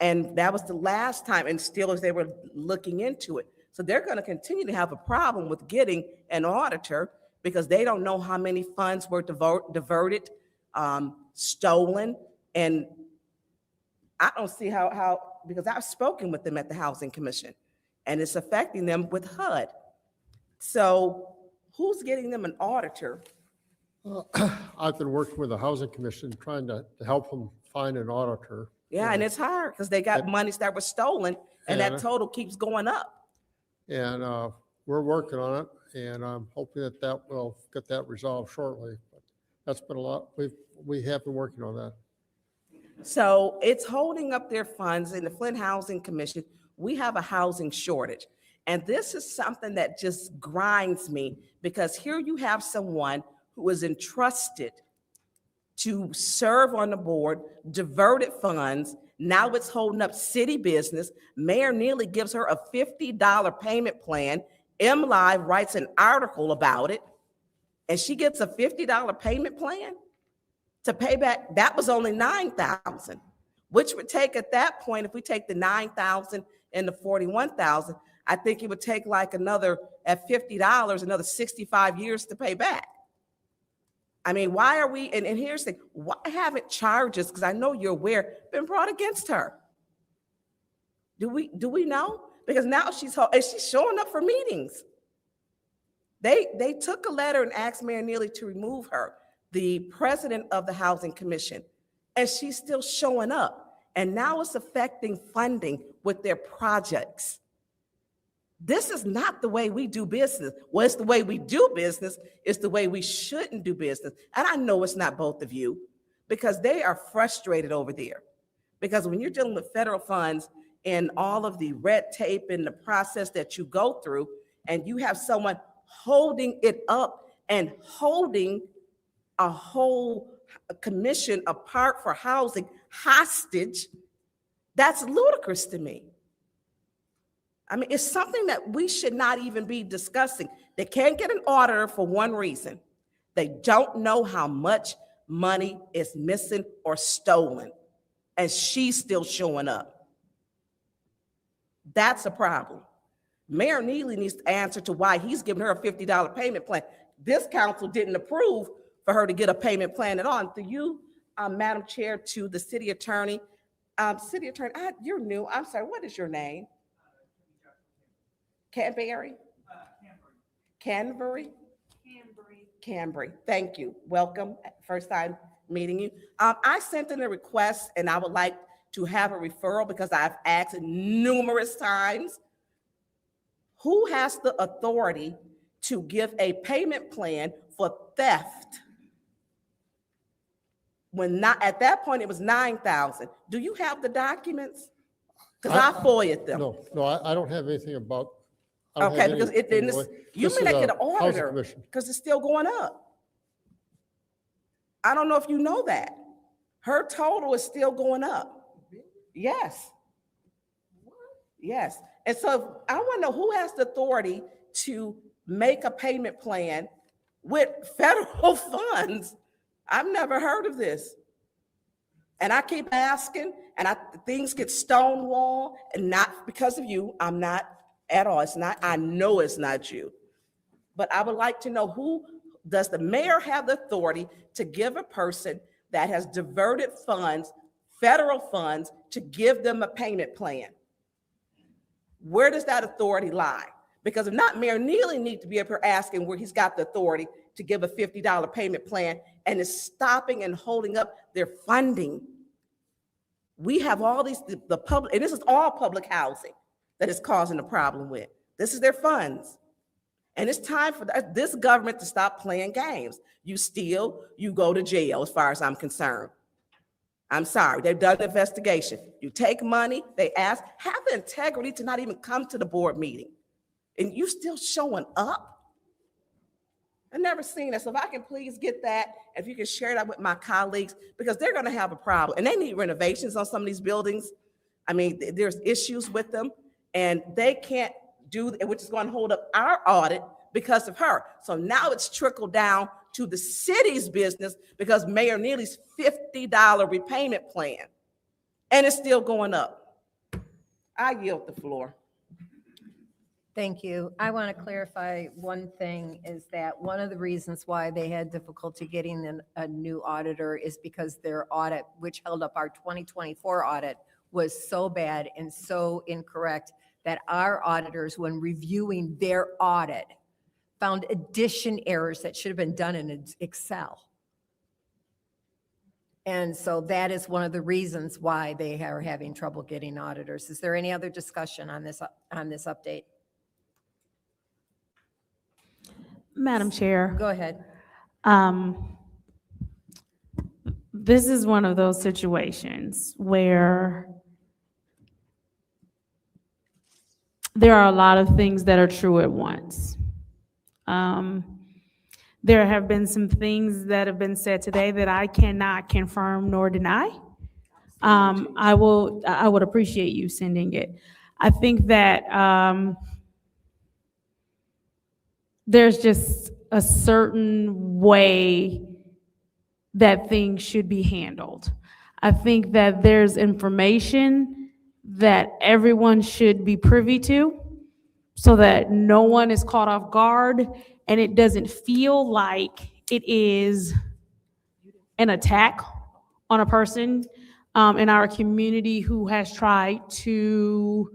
and that was the last time, and still as they were looking into it. So they're going to continue to have a problem with getting an auditor because they don't know how many funds were diverted, stolen, and I don't see how, because I've spoken with them at the Housing Commission, and it's affecting them with HUD. So who's getting them an auditor? I've been working with the Housing Commission, trying to help them find an auditor. Yeah, and it's hard because they got monies that were stolen, and that Yeah. total keeps going up. And we're working on it, and I'm hoping that that will get that resolved shortly. But that's been a lot, we have been working on that. So it's holding up their funds. In the Flint Housing Commission, we have a housing shortage. And this is something that just grinds me because here you have someone who is entrusted to serve on the board, diverted funds. Now it's holding up city business. Mayor Neely gives her a $50 payment plan. MLive writes an article about it, and she gets a $50 payment plan to pay back. That was only $9,000, which would take at that point, if we take the $9,000 and the $41,000, I think it would take like another, at $50, another 65 years to pay back. I mean, why are we, and here's the thing, why haven't charges, because I know you're aware, been brought against her? Do we know? Because now she's showing up for meetings. They took a letter and asked Mayor Neely to remove her, the president of the Housing Commission, and she's still showing up. And now it's affecting funding with their projects. This is not the way we do business. Well, it's the way we do business. It's the way we shouldn't do business. And I know it's not both of you because they are frustrated over there. Because when you're dealing with federal funds and all of the red tape and the process that you go through, and you have someone holding it up and holding a whole commission apart for housing hostage, that's ludicrous to me. I mean, it's something that we should not even be discussing. They can't get an auditor for one reason. They don't know how much money is missing or stolen, and she's still showing up. That's a problem. Mayor Neely needs to answer to why he's giving her a $50 payment plan. This council didn't approve for her to get a payment plan at all. And through you, Madam Chair, to the city attorney. City attorney, you're new. I'm sorry, what is your name? Canberry? Canberry? Cambry. Thank you. Welcome. First time meeting you. I sent in a request and I would like to have a referral because I've asked numerous times. Who has the authority to give a payment plan for theft? When not at that point, it was 9,000. Do you have the documents? Because I FOIA'd them. No, I don't have anything about. I don't have Okay, because anything you This may is not get a an housing auditor commission. because it's still going up. I don't know if you know that. Her total is still going up. Yes. Yes. And so I want to know who has the authority to make a payment plan with federal funds. I've never heard of this. And I keep asking, and things get stonewalled, and not because of you. I'm not at all. It's not, I know it's not you. But I would like to know, who does the mayor have the authority to give a person that has diverted funds, federal funds, to give them a payment plan? Where does that authority lie? Because if not, Mayor Neely needs to be up here asking where he's got the authority to give a $50 payment plan and is stopping and holding up their funding. We have all these, the public, and this is all public housing that is causing the problem with. This is their funds. And it's time for this government to stop playing games. You steal, you go to jail, as far as I'm concerned. I'm sorry, they've done the investigation. You take money, they ask, have the integrity to not even come to the board meeting. And you still showing up? I've never seen that. So if I can please get that, if you can share that with my colleagues, because they're gonna have a problem. And they need renovations on some of these buildings. I mean, there's issues with them, and they can't do, which is gonna hold up our audit because of her. So now it's trickled down to the city's business because Mayor Neely's $50 repayment plan, and it's still going up. I yield the floor. Thank you. I want to clarify one thing, is that one of the reasons why they had difficulty getting a new auditor is because their audit, which held up our 2024 audit, was so bad and so incorrect that our auditors, when reviewing their audit, found addition errors that should have been done in Excel. And so that is one of the reasons why they are having trouble getting auditors. Is there any other discussion on this update? Madam Chair. Go ahead. This is one of those situations where there are a lot of things that are true at once. There have been some things that have been said today that I cannot confirm nor deny. I would appreciate you sending it. I think that there's just a certain way that things should be handled. I think that there's information that everyone should be privy to so that no one is caught off guard and it doesn't feel like it is an attack on a person in our community who has tried to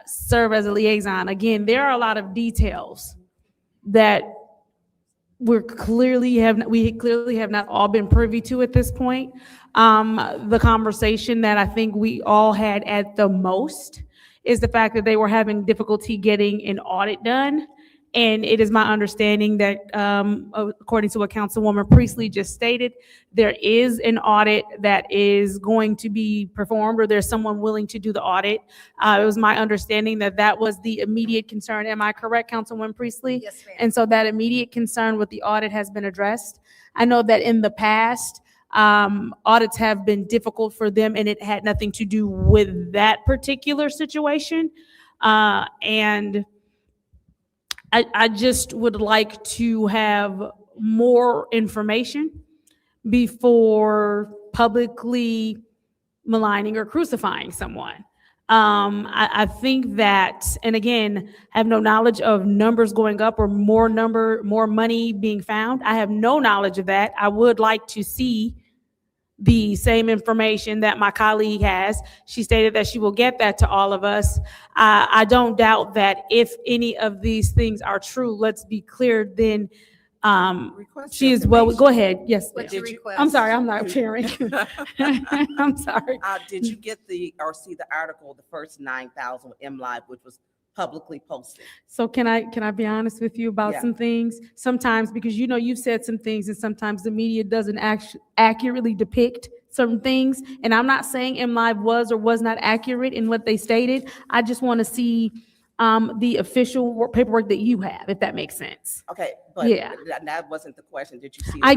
serve as a liaison. Again, there are a lot of details that we clearly have not all been privy to at this point. The conversation that I think we all had at the most is the fact that they were having difficulty getting an audit done. And it is my understanding that, according to what Councilwoman Priestley just stated, there is an audit that is going to be performed, or there's someone willing to do the audit. It was my understanding that that was the immediate concern. Am I correct, Councilwoman Priestley? Yes, ma'am. And so that immediate concern with the audit has been addressed. I know that in the past, audits have been difficult for them, and it had nothing to do with that particular situation. And I just would like to have more information before publicly maligning or crucifying someone. I think that, and again, I have no knowledge of numbers going up or more money being found. I have no knowledge of that. I would like to see the same information that my colleague has. She stated that she will get that to all of us. I don't doubt that if any of these things are true, let's be clear, then Request she your is well, go information. ahead, yes, ma'am. What's your request? I'm sorry, I'm not sharing. I'm sorry. Did you get or see the article, the first 9,000 with MLive, which was publicly posted? So can I be honest with you about Yeah. some things? Sometimes, because you know, you've said some things and sometimes the media doesn't accurately depict certain things. And I'm not saying MLive was or was not accurate in what they stated. I just want to see the official paperwork that you have, if that makes sense. Okay, but Yeah. that wasn't the question. Did you see the I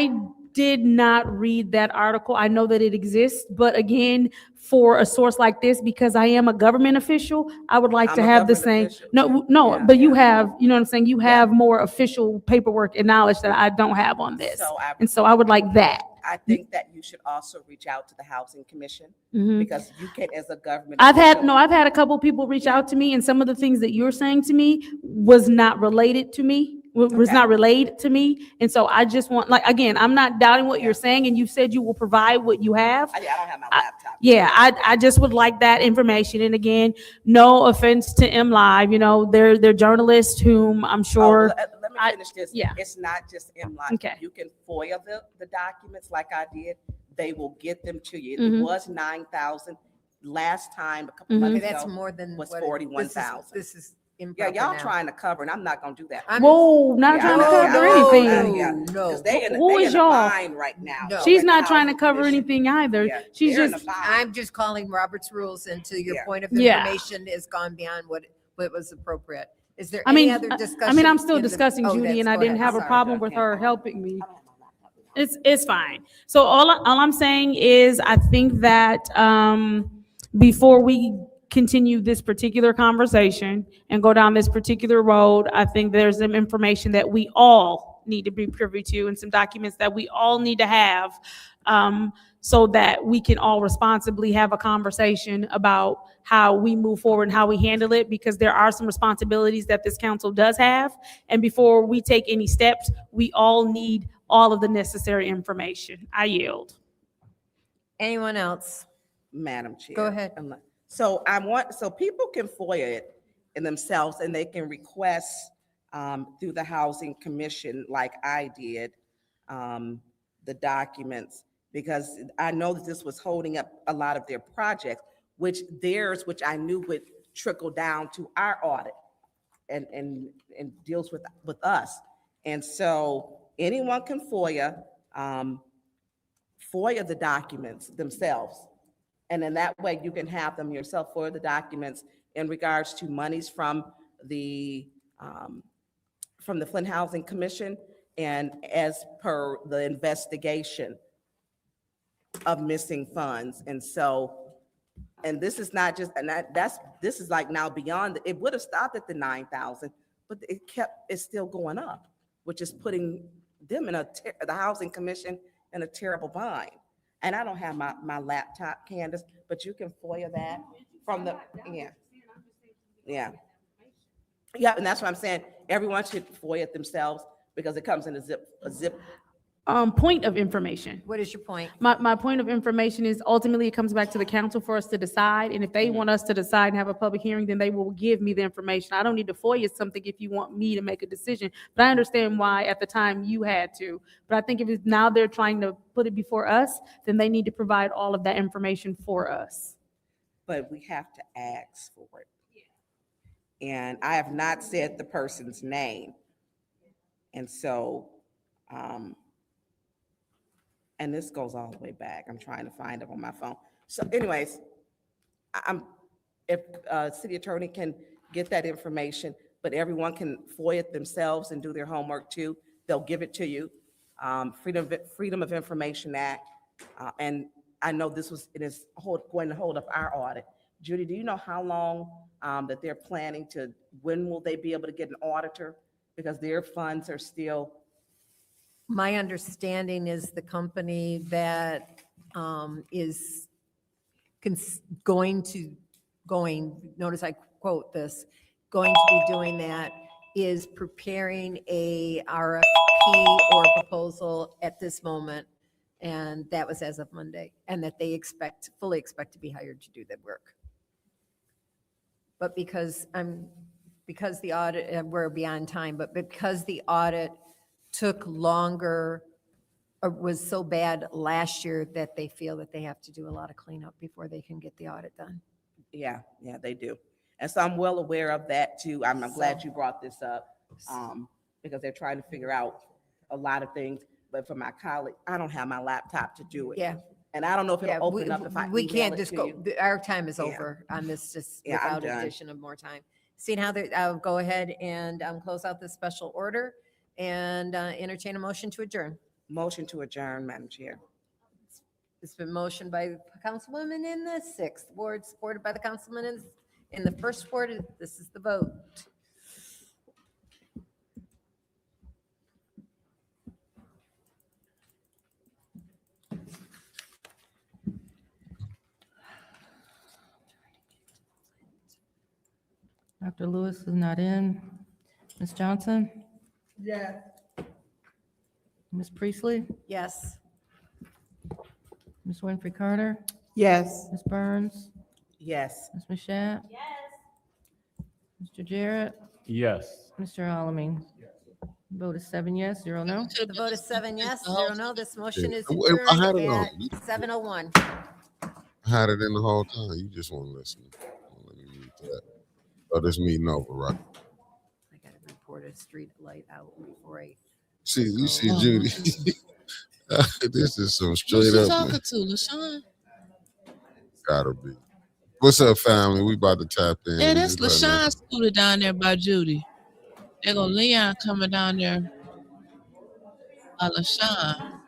9,000? did not read that article. I know that it exists, but again, for a source like this, because I am a government official, I would like I'm to a have the government same. official, No, Yeah, but you yeah. have, you know what I'm saying? You have more official paperwork and knowledge that I don't have on this. And so I would like that. I think that you should also reach out to the Housing Commission, Mhm. because you can, as a government. I've had official- a couple people reach out to me, and some of the things that you're saying to me was not related to me, was not relayed to me. And so I just want, like, again, I'm not doubting what you're saying, and you said you will provide what you have. I don't have my laptop. Yeah, I just would like that information. And again, no offense to MLive, you know, they're journalists whom I'm sure. Let me finish this. yeah. It's not just MLive. Okay. You can FOIA the documents like I did. They will get them to you. It Mhm. was 9,000. Last time, a couple Mhm. months Okay, ago. that's more than Was what 41,000. This is Yeah, improper y'all now. trying to cover, and I'm not gonna do that. Whoa, not trying to cover anything. No. Because they in Who they is in a y'all? bind right now. No. She's With the not trying to Housing cover Commission. anything either. Yeah, She's they're in just, a bind. I'm just calling Robert's rules, and to your Yeah. point of Yeah. information has gone beyond what was appropriate. Is there I any mean, other discussion? I mean, I'm still in the- discussing, Oh, Judy, that's- and I go didn't ahead. have a Sorry. problem with her helping me. It's fine. So all I'm saying is, I think that before we continue this particular conversation and go down this particular road, I think there's some information that we all need to be privy to, and some documents that we all need to have, so that we can all responsibly have a conversation about how we move forward and how we handle it, because there are some responsibilities that this council does have. And before we take any steps, we all need all of the necessary information. I yield. Anyone else? Madam Chair. Go ahead. So so people can FOIA it in themselves, and they can request through the Housing Commission, like I did, the documents, because I know that this was holding up a lot of their projects, which I knew would trickle down to our audit and deals with us. And so anyone can FOIA the documents themselves. And then that way you can have them yourself for the documents in regards to monies from the Flint Housing Commission, and as per the investigation of missing funds. And so, and this is not just, and this is like now beyond, it would have stopped at the 9,000, but it's still going up, which is putting them in the Housing Commission in a terrible bind. And I don't have my laptop, Candace, but you can FOIA that from the, yeah. And that's what I'm saying. Everyone should FOIA it themselves, because it comes in a zip. Point of information. What is your point? My point of information is, ultimately it comes back to the council for us to decide. And if they want us to decide and have a public hearing, then they will give me the information. I don't need to FOIA something if you want me to make a decision. But I understand why at the time you had to. But I think if it's now they're trying to put it before us, then they need to provide all of that information for us. But we have to ask for it. And I have not said the person's name. And so, and this goes all the way back. I'm trying to find it on my phone. So anyways, if city attorney can get that information, but everyone can FOIA it themselves and do their homework too. They'll give it to you. Freedom of Information Act. And I know this is going to hold up our audit. Judy, do you know how long that they're planning to, when will they be able to get an auditor? Because their funds are still. My understanding is the company that is notice I quote this, going to be doing that is preparing a RFP or proposal at this moment. And that was as of Monday, and that they fully expect to be hired to do that work. But because the audit, we're beyond time, but because the audit took longer, or was so bad last year, that they feel that they have to do a lot of cleanup before they can get the audit done. Yeah, they do. And so I'm well aware of that too. I'm glad you brought this up because they're trying to figure out a lot of things. But for my colleague, I don't have my laptop to do it. Yeah. And I don't know if it'll open up if I We can't email it just to go, you. our time is over on this, just Yeah, I'm without done. addition of more time. Seeing how I'll go ahead and close out this special order and entertain a motion to adjourn. Motion to adjourn, Madam Chair. It's been motioned by Councilwoman in the 6th ward, supported by the councilman in the 1st ward. This is the vote. Dr. Lewis is not in. Ms. Johnson? Yeah. Ms. Priestley? Yes. Ms. Winfrey Carter? Yes. Ms. Burns? Yes. Ms. Mashat? Yes. Mr. Jarrett? Yes. Mr. Alamin? Vote is 7 yes, 0 no. The vote is 7 yes, 0 no. This motion is I had adjourned it on. at 7:01. I had it in the whole time. You just want to listen. Let me mute that. Oh, this meeting over, right? I gotta report a street light out before I. See, you see, Judy. This is some straight up. talking to, LaShawn? Gotta be. What's up, family? We about to tap in. Yeah, We that's just letting LaShawn's scooter down there by Judy. There go Leon coming down there by LaShawn.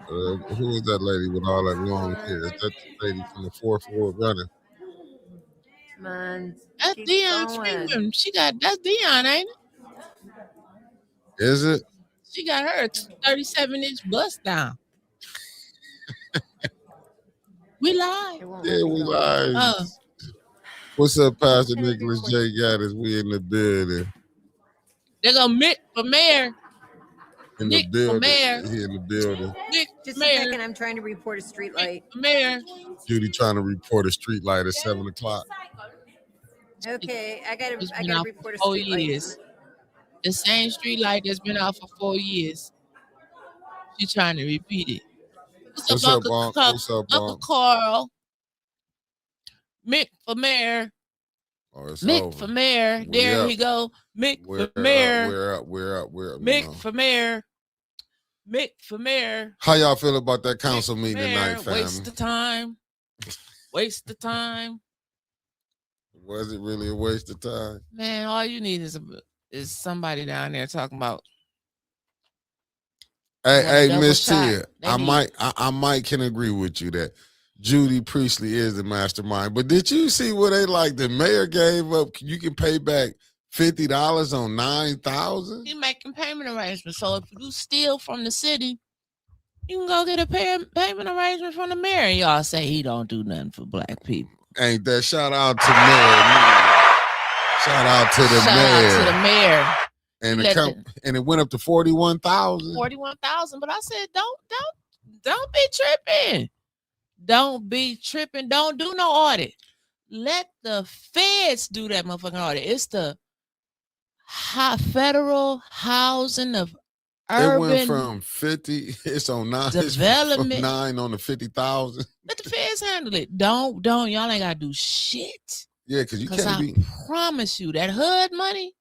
who is that lady with all that long hair? Is that the lady from the 4th ward running? Come on. That's keep Dion going. Freeman. That's Dion, ain't it? Is it? She got her 37-inch bust down. We live. Yeah, we live. Oh. What's up, Pastor Nicholas J. Gaddis? We in the building. They go Mick for mayor. In Nick the building. for mayor. He in the building. Nick Just a mayor. second, I'm trying to report a street light. Mayor. Judy trying to report a street light at 7 o'clock. Okay, I It's gotta been out report a for 4 street light. years. The same street light that's been out for 4 years. She trying to repeat it. What's up, Bonk? What's up, Uncle Bonk? Carl. Mick for mayor. Oh, it's Mick over. for mayor. We There up. he go. Mick We're for mayor. We're up. Mick you know. for mayor. Mick for mayor. How y'all feel about that council meeting Mayor. tonight, family? Waste of time. Waste of time. Was it really a waste of time? Man, all you need is somebody down there talking about. Hey, double Miss shot. Tia, They I need- might can agree with you that Judy Priestley is the mastermind. But did you see where they like the mayor gave up? You can pay back $50 on 9,000. He making payment arrangements. So if you steal from the city, you can go get a payment arrangement from the mayor. And y'all say he don't do nothing for black people. Ain't that shout out to Mayor? Shout out to the Shout mayor. out to the mayor. And Let and it went up to 41,000. 41,000. But I said, don't be tripping. Don't be tripping. Don't do no audit. Let the feds do that motherfucking audit. It's the federal housing of urban. It went from 50. It's on 9. Development. It's from 9 on the 50,000. Let the feds handle it. Don't. Y'all ain't gotta do shit. Yeah, because you Because can't I be. promise you, that HUD money,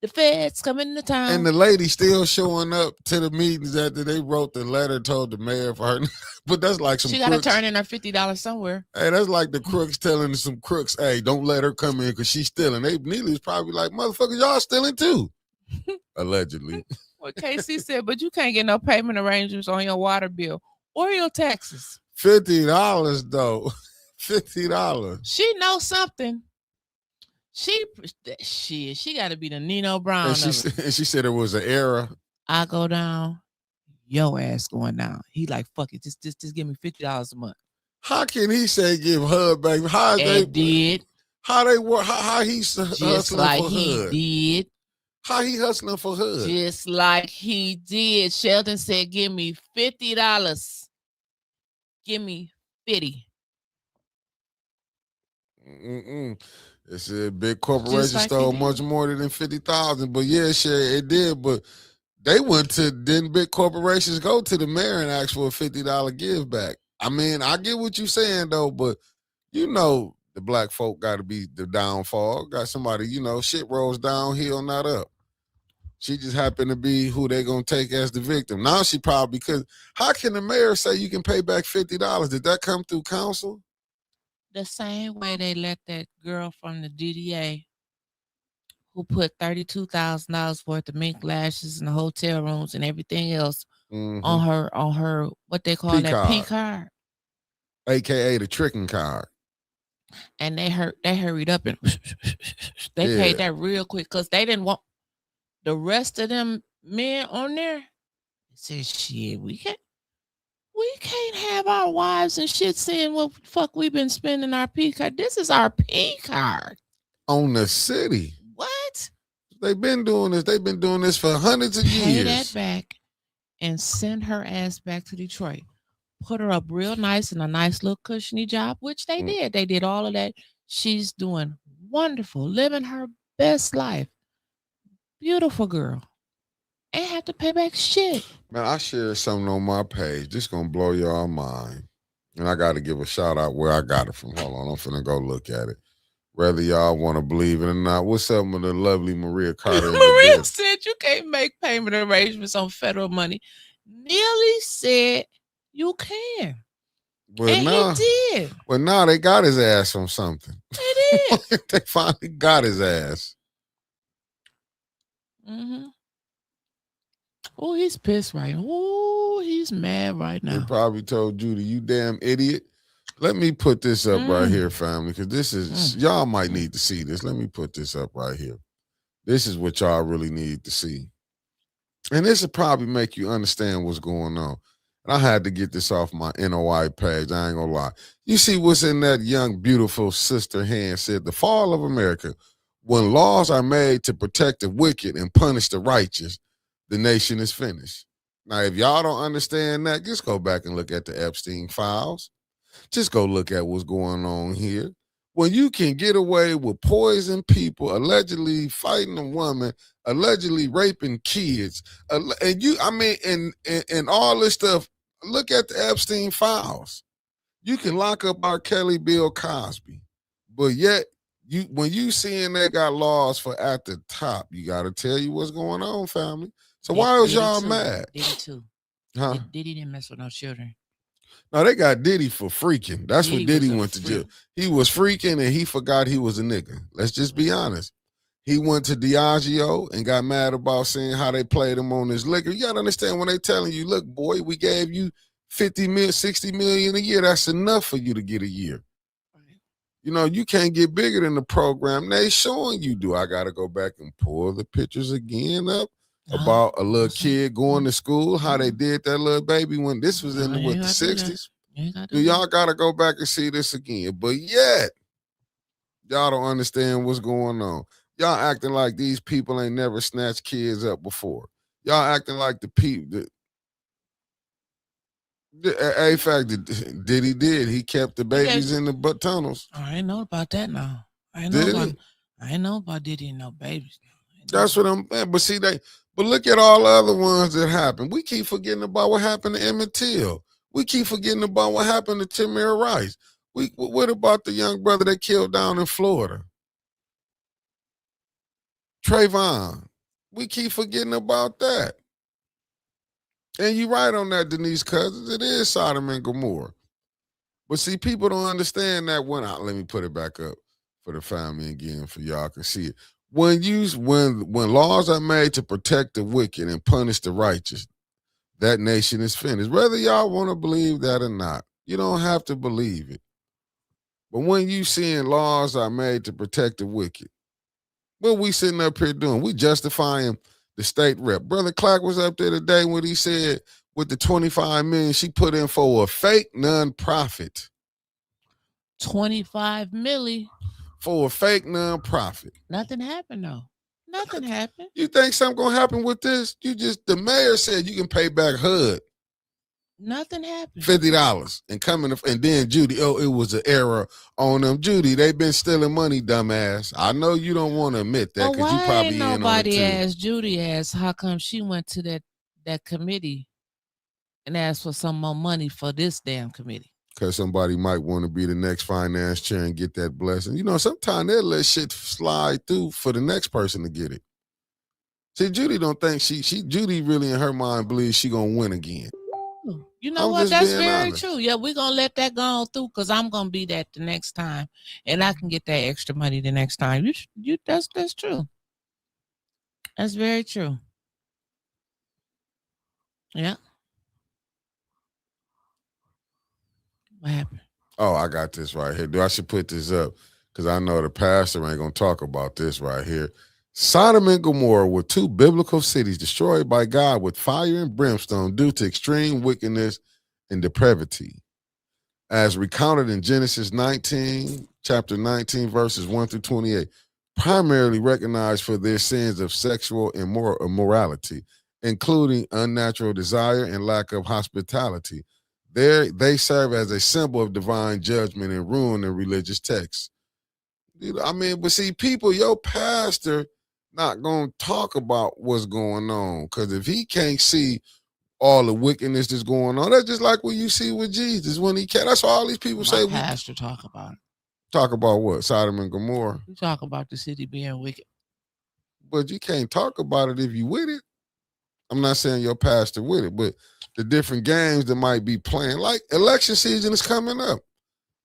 the feds coming to town. And the lady still showing up to the meetings after they wrote the letter, told the mayor for her. But that's like some She got to crooks. turn in her $50 somewhere. Hey, that's like the crooks telling some crooks, hey, don't let her come in because she's stealing. They Neely's probably like, motherfuckers, y'all stealing too. Allegedly. What KC said, but you can't get no payment arrangements on your water bill or your taxes. $50 though. $50. She knows something. She got to be the Nino Brown And of it. she said it was an error. I go down, your ass going down. He like, fuck it, just give me $50 a month. How can he say give HUD back? How they did? How they work? How he's Just hustling like for he HUD? did. How he hustling for HUD? Just like he did. Sheldon said, give me $50. Give me 50. It said big corporation like stole he much more than 50,000. But yeah, shit, it did. But they went to, didn't big corporations go to the mayor and ask for a $50 give back? I mean, I get what you're saying though, but you know the black folk got to be the downfall. Got somebody, you know, shit rolls downhill, not up. She just happened to be who they gonna take as the victim. Now she probably, because how can the mayor say you can pay back $50? Did that come through council? The same way they let that girl from the DDA who put $32,000 worth of mink lashes in the hotel rooms and everything else on her what they call that P card. AKA the tricking card. And they hurried up and they paid that real quick because they didn't want the rest of them men on there. They said, shit, we can't have our wives and shit saying what the fuck we've been spending our P card. This is our P card. On the city. What? They've been doing this. They've been doing this for hundreds of years. Pay that back and send her ass back to Detroit. Put her up real nice in a nice little cushiony job, which they did. They did all of that. She's doing wonderful, living her best life. Beautiful girl. Ain't have to pay back shit. Man, I shared something on my page. This gonna blow y'all mind. And I gotta give a shout out where I got it from. Hold on, I'm finna go look at it. Whether y'all want to believe it or not. What's up with the lovely Maria Carter? Maria said you can't make payment arrangements on federal money. Neely said you can. But and now, he did. Well, now they got his ass on something. They did. They finally got his ass. Oh, he's pissed right now. Oh, he's mad right now. They probably told Judy, you damn idiot. Let me put this up right here, family, because this is, y'all might need to see this. Let me put this up right here. This is what y'all really need to see. And this will probably make you understand what's going on. And I had to get this off my NOI page. I ain't gonna lie. You see what's in that young, beautiful sister hand said, the fall of America. When laws are made to protect the wicked and punish the righteous, the nation is finished. Now, if y'all don't understand that, just go back and look at the Epstein files. Just go look at what's going on here. When you can get away with poisoning people, allegedly fighting a woman, allegedly raping kids, and you, I mean, and all this stuff. Look at the Epstein files. You can lock up R. Kelly, Bill Cosby, but yet when you seeing they got laws for at the top, you got to tell you what's going on, family. So why was y'all mad? Diddy too. Huh? Diddy didn't mess with no children. No, they got Diddy for freaking. That's what Diddy went to jail. freak. He was freaking and he forgot he was a nigga. Let's just be honest. He went to Diageo and got mad about seeing how they played him on his liquor. You got to understand when they telling you, look, boy, we gave you 50 million, 60 million a year. That's enough for you to get a year. You know, you can't get bigger than the program they showing you do. I got to go back and pull the pictures again up about a little kid going to school, how they did that little baby when this was in the 60s. Do y'all got to go back and see this again? But yet, y'all don't understand what's going on. Y'all acting like these people ain't never snatched kids up before. Y'all acting like the people. In fact, Diddy did. He kept the babies in the butt tunnels. I ain't know about that now. I ain't know about Diddy and no babies. That's what I'm saying. But see, but look at all the other ones that happened. We keep forgetting about what happened to Emmett Till. We keep forgetting about what happened to Tamir Rice. What about the young brother that killed down in Florida? Trayvon. We keep forgetting about that. And you're right on that, Denise Cousins. It is Sodom and Gomorrah. But see, people don't understand that let me put it back up for the family again for y'all can see it. When laws are made to protect the wicked and punish the righteous, that nation is finished. Whether y'all want to believe that or not, you don't have to believe it. But when you seeing laws are made to protect the wicked, what we sitting up here doing? We justifying the state rep. Brother Clark was up there today when he said with the 25 million she put in for a fake nonprofit. 25 milli. For a fake nonprofit. Nothing happened though. Nothing happened. You think something gonna happen with this? The mayor said you can pay back HUD. Nothing happened. $50 and then Judy, it was an error on them. Judy, they've been stealing money, dumbass. I know you don't want to admit that because you probably in on it nobody too. asked Judy asked how come she went to that committee and asked for some more money for this damn committee. Because somebody might want to be the next finance chair and get that blessing. Sometimes they'll let shit slide through for the next person to get it. See, Judy don't think Judy really in her mind believes she gonna win again. You know what? That's very true. Yeah, we're gonna let that go on through because I'm gonna be that the next time, and I can get that extra money the next time. That's true. That's very true. Yeah. What happened? Oh, I got this right here. I should put this up because I know the pastor ain't gonna talk about this right here. Sodom and Gomorrah were two biblical cities destroyed by God with fire and brimstone due to extreme wickedness and depravity. As recounted in Genesis 19, chapter 19, verses 1 through 28, primarily recognized for their sins of sexual immorality, including unnatural desire and lack of hospitality. They serve as a symbol of divine judgment and ruin in religious texts. But see, people, your pastor not going to talk about what's going on because if he can't see all the wickedness that's going on, that's just like what you see with Jesus when he can't. That's why all these people say. Pastor talk about it. Talk about what? Sodom and Gomorrah. You talk about the city being wicked. But you can't talk about it if you with it. I'm not saying your pastor with it, but the different games that might be playing, like election season is coming up.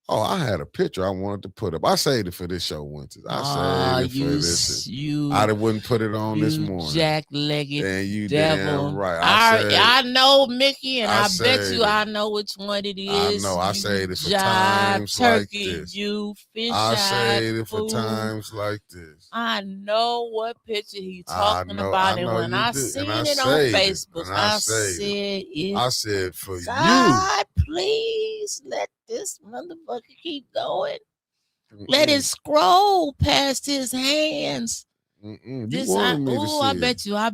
Oh, I had a picture I wanted to put up. I saved it for this show, Winters. I saved it for this. I wouldn't put it on this morning. Jack-legged and you devil. damn right. I know, Mickey, and I bet you it. I know which one it is. I know. I saved it for Jive times turkey, like this. You fish I saved it for fool. times like this. I know what picture he talking know, about, I and know when you I do. seen And I it on saved it. Facebook, And I I saved said, if I said for you. God, please let this motherfucker keep going. Let it scroll past his hands. You This wanted me to see I it.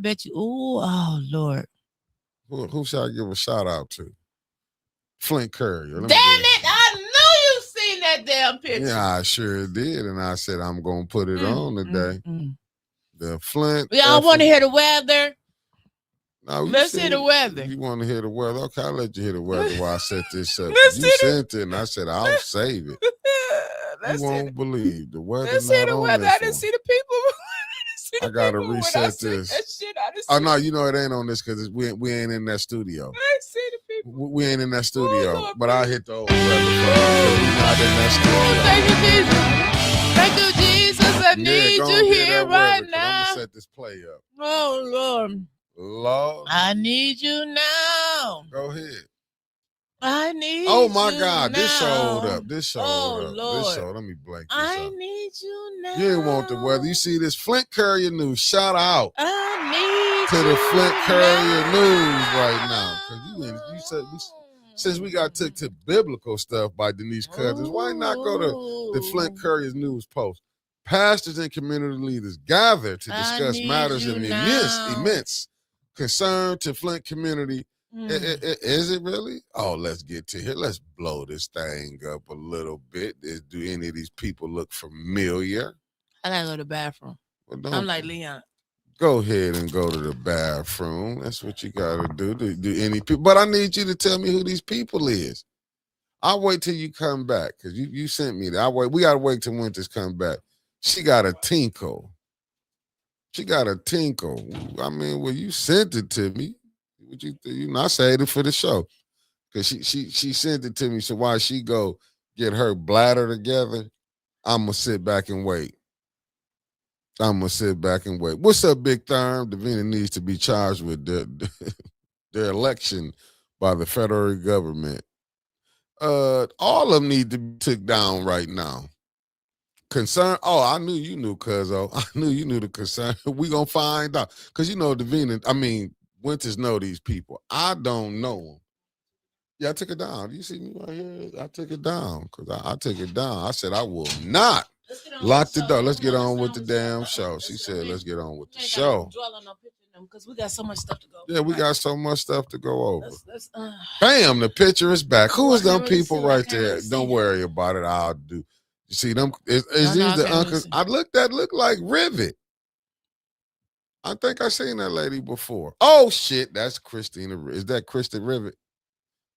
bet you. Oh Lord. Who should I give a shout out to? Flint Courier. Damn it! I knew you seen that damn picture. Yeah, I sure did. And I said, I'm going to put it on today. The Flint. Y'all want to hear the weather? No, Let's hear the weather. You want to hear the weather? Okay, I'll let you hear the weather while I set this up. Let's You hear sent it, and I said, I'll save it. You won't believe the weather. Let's hear not the on weather. this I didn't one. see the people. I got to reset this. That shit, I didn't Oh, see no, you know it ain't on this because we ain't in that studio. I see the people. We ain't in that studio. Lord, but I hit the old weather because we not in that Thank you, Jesus. Thank you, Jesus. I need go you and get here that right weather, 'cause now. I'm going to set this play up. Oh, Lord. Lord. I need you now. Go ahead. I need Oh my you God, now. this showed up. This showed Oh, up. Lord. This showed. Let me blank this I out. need you now. You didn't want the weather. You see this Flint Courier News. Shout out I need to the you Flint Courier now. News right now. Because you said since we got took to biblical stuff by Denise Cousins, why not go to the Flint Courier News Post? Pastors and community leaders gather to discuss need matters you of now. immense concern to Flint community. Is it really? Oh, let's get to here. Let's blow this thing up a little bit. Do any of these people look familiar? I gotta go to the bathroom. Well, I'm like Leon. Go ahead and go to the bathroom. That's what you gotta do. Do any people? But I need you to tell me who these people is. I'll wait till you come back because you sent me that. We gotta wait till Winters come back. She got a tinkle. She got a tinkle. I mean, well, you sent it to me. What you know, I saved it for the show. Cause she sent it to me. So while she go get her bladder together, I'ma sit back and wait. What's up, Big Therm? Davina needs to be charged with their election by the federal government. All of them need to be took down right now. Concern. Oh, I knew you knew, cuzzo. I knew you knew the concern. We gonna find out. Cause you know Winters know these people. I don't know them. Yeah, I took it down. You see me right here? I took it down because I took it down. I said I will not lock the door. Let's get on with the damn show. She said, let's get on with the show. Because we got so much stuff to go. Yeah, we got so much stuff to go over. Bam, the picture is back. Who is them people right there? Don't worry about it. I'll do. You see them? Is these the uncles? Look like Rivet. I think I seen that lady before. Oh shit, that's Christina. Is that Krista Rivet?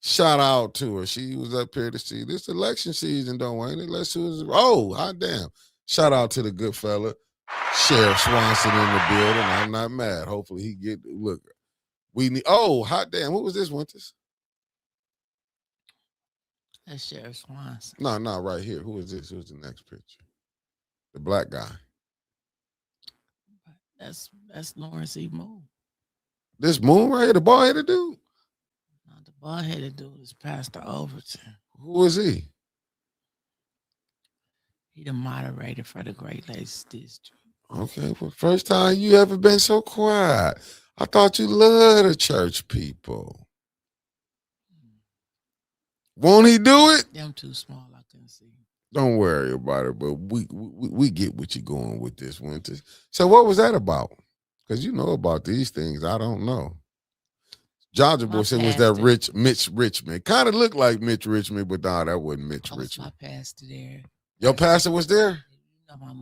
Shout out to her. She was up here to see this election season, ain't it? Hot damn. Shout out to the good fella, Sheriff Swanson in the building. I'm not mad. Hopefully he hot damn. Who was this, Winters? That's Sheriff Swanson. No, right here. Who is this? Who's the next picture? The black guy. That's Lawrence E. Moon. This Moon right here, the bald-headed dude? The bald-headed dude is Pastor Overton. Who is he? He the moderator for the Great Lakes District. Okay, well, first time you ever been so quiet. I thought you loved the church people. Won't he do it? Them too small, I couldn't see. Don't worry about it, but we get what you're going with this, Winters. So what was that about? Because you know about these things. I don't know. Georgia Boy said was that Mitch Richmond. Kind of looked like Mitch Richmond, but nah, that wasn't Mitch Richmond. My pastor there. Your pastor was there? You know, my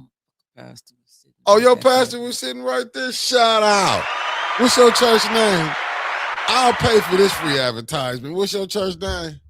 pastor was sitting. Oh, your pastor was sitting right there? Shout out. What's your church name? I'll pay for this free advertisement. What's your church name?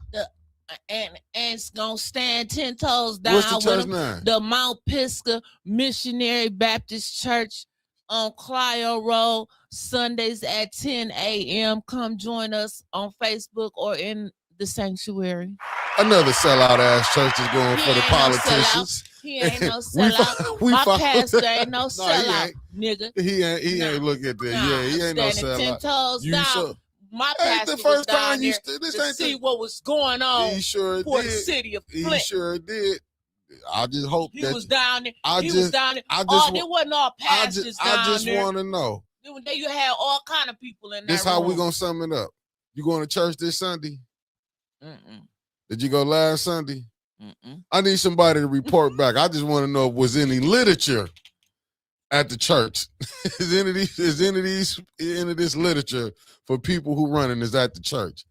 And it's gonna stand 10 toes down. What's the church name? The Mount Pisgah Missionary Baptist Church on Clio Road, Sundays at 10 a.m. Come join us on Facebook or in the sanctuary. Another sellout ass church is going for the politicians. He ain't no sellout. My pastor ain't no sellout, nigga. He ain't look at that. Yeah, he ain't no sellout. 10 toes down. Sure? My pastor the first was down time you there this to ain't see what was going on he sure for did. the city of Flint. He sure did. I just hope He was down there. Was down there. There wasn't all pastors down there. I just want to know. You had all kind of people in there. This how we gonna sum it up. You going to church this Sunday? Mm-mm. Did you go last Sunday? Mm-mm. I need somebody to report back. I just want to know if was any literature at the church. is any of this literature for people who running is at the church?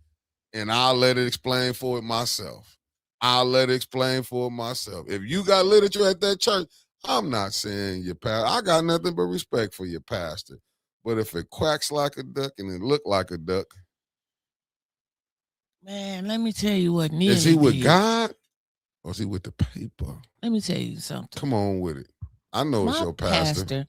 And I'll let it explain for it myself. If you got literature at that church, I'm not saying your pastor. I got nothing but respect for your pastor. But if it quacks like a duck and it look like a duck, man, let me tell you what Neely is he with did. God or is he with the paper? Let me tell you something. Come on with it. I know it's your pastor.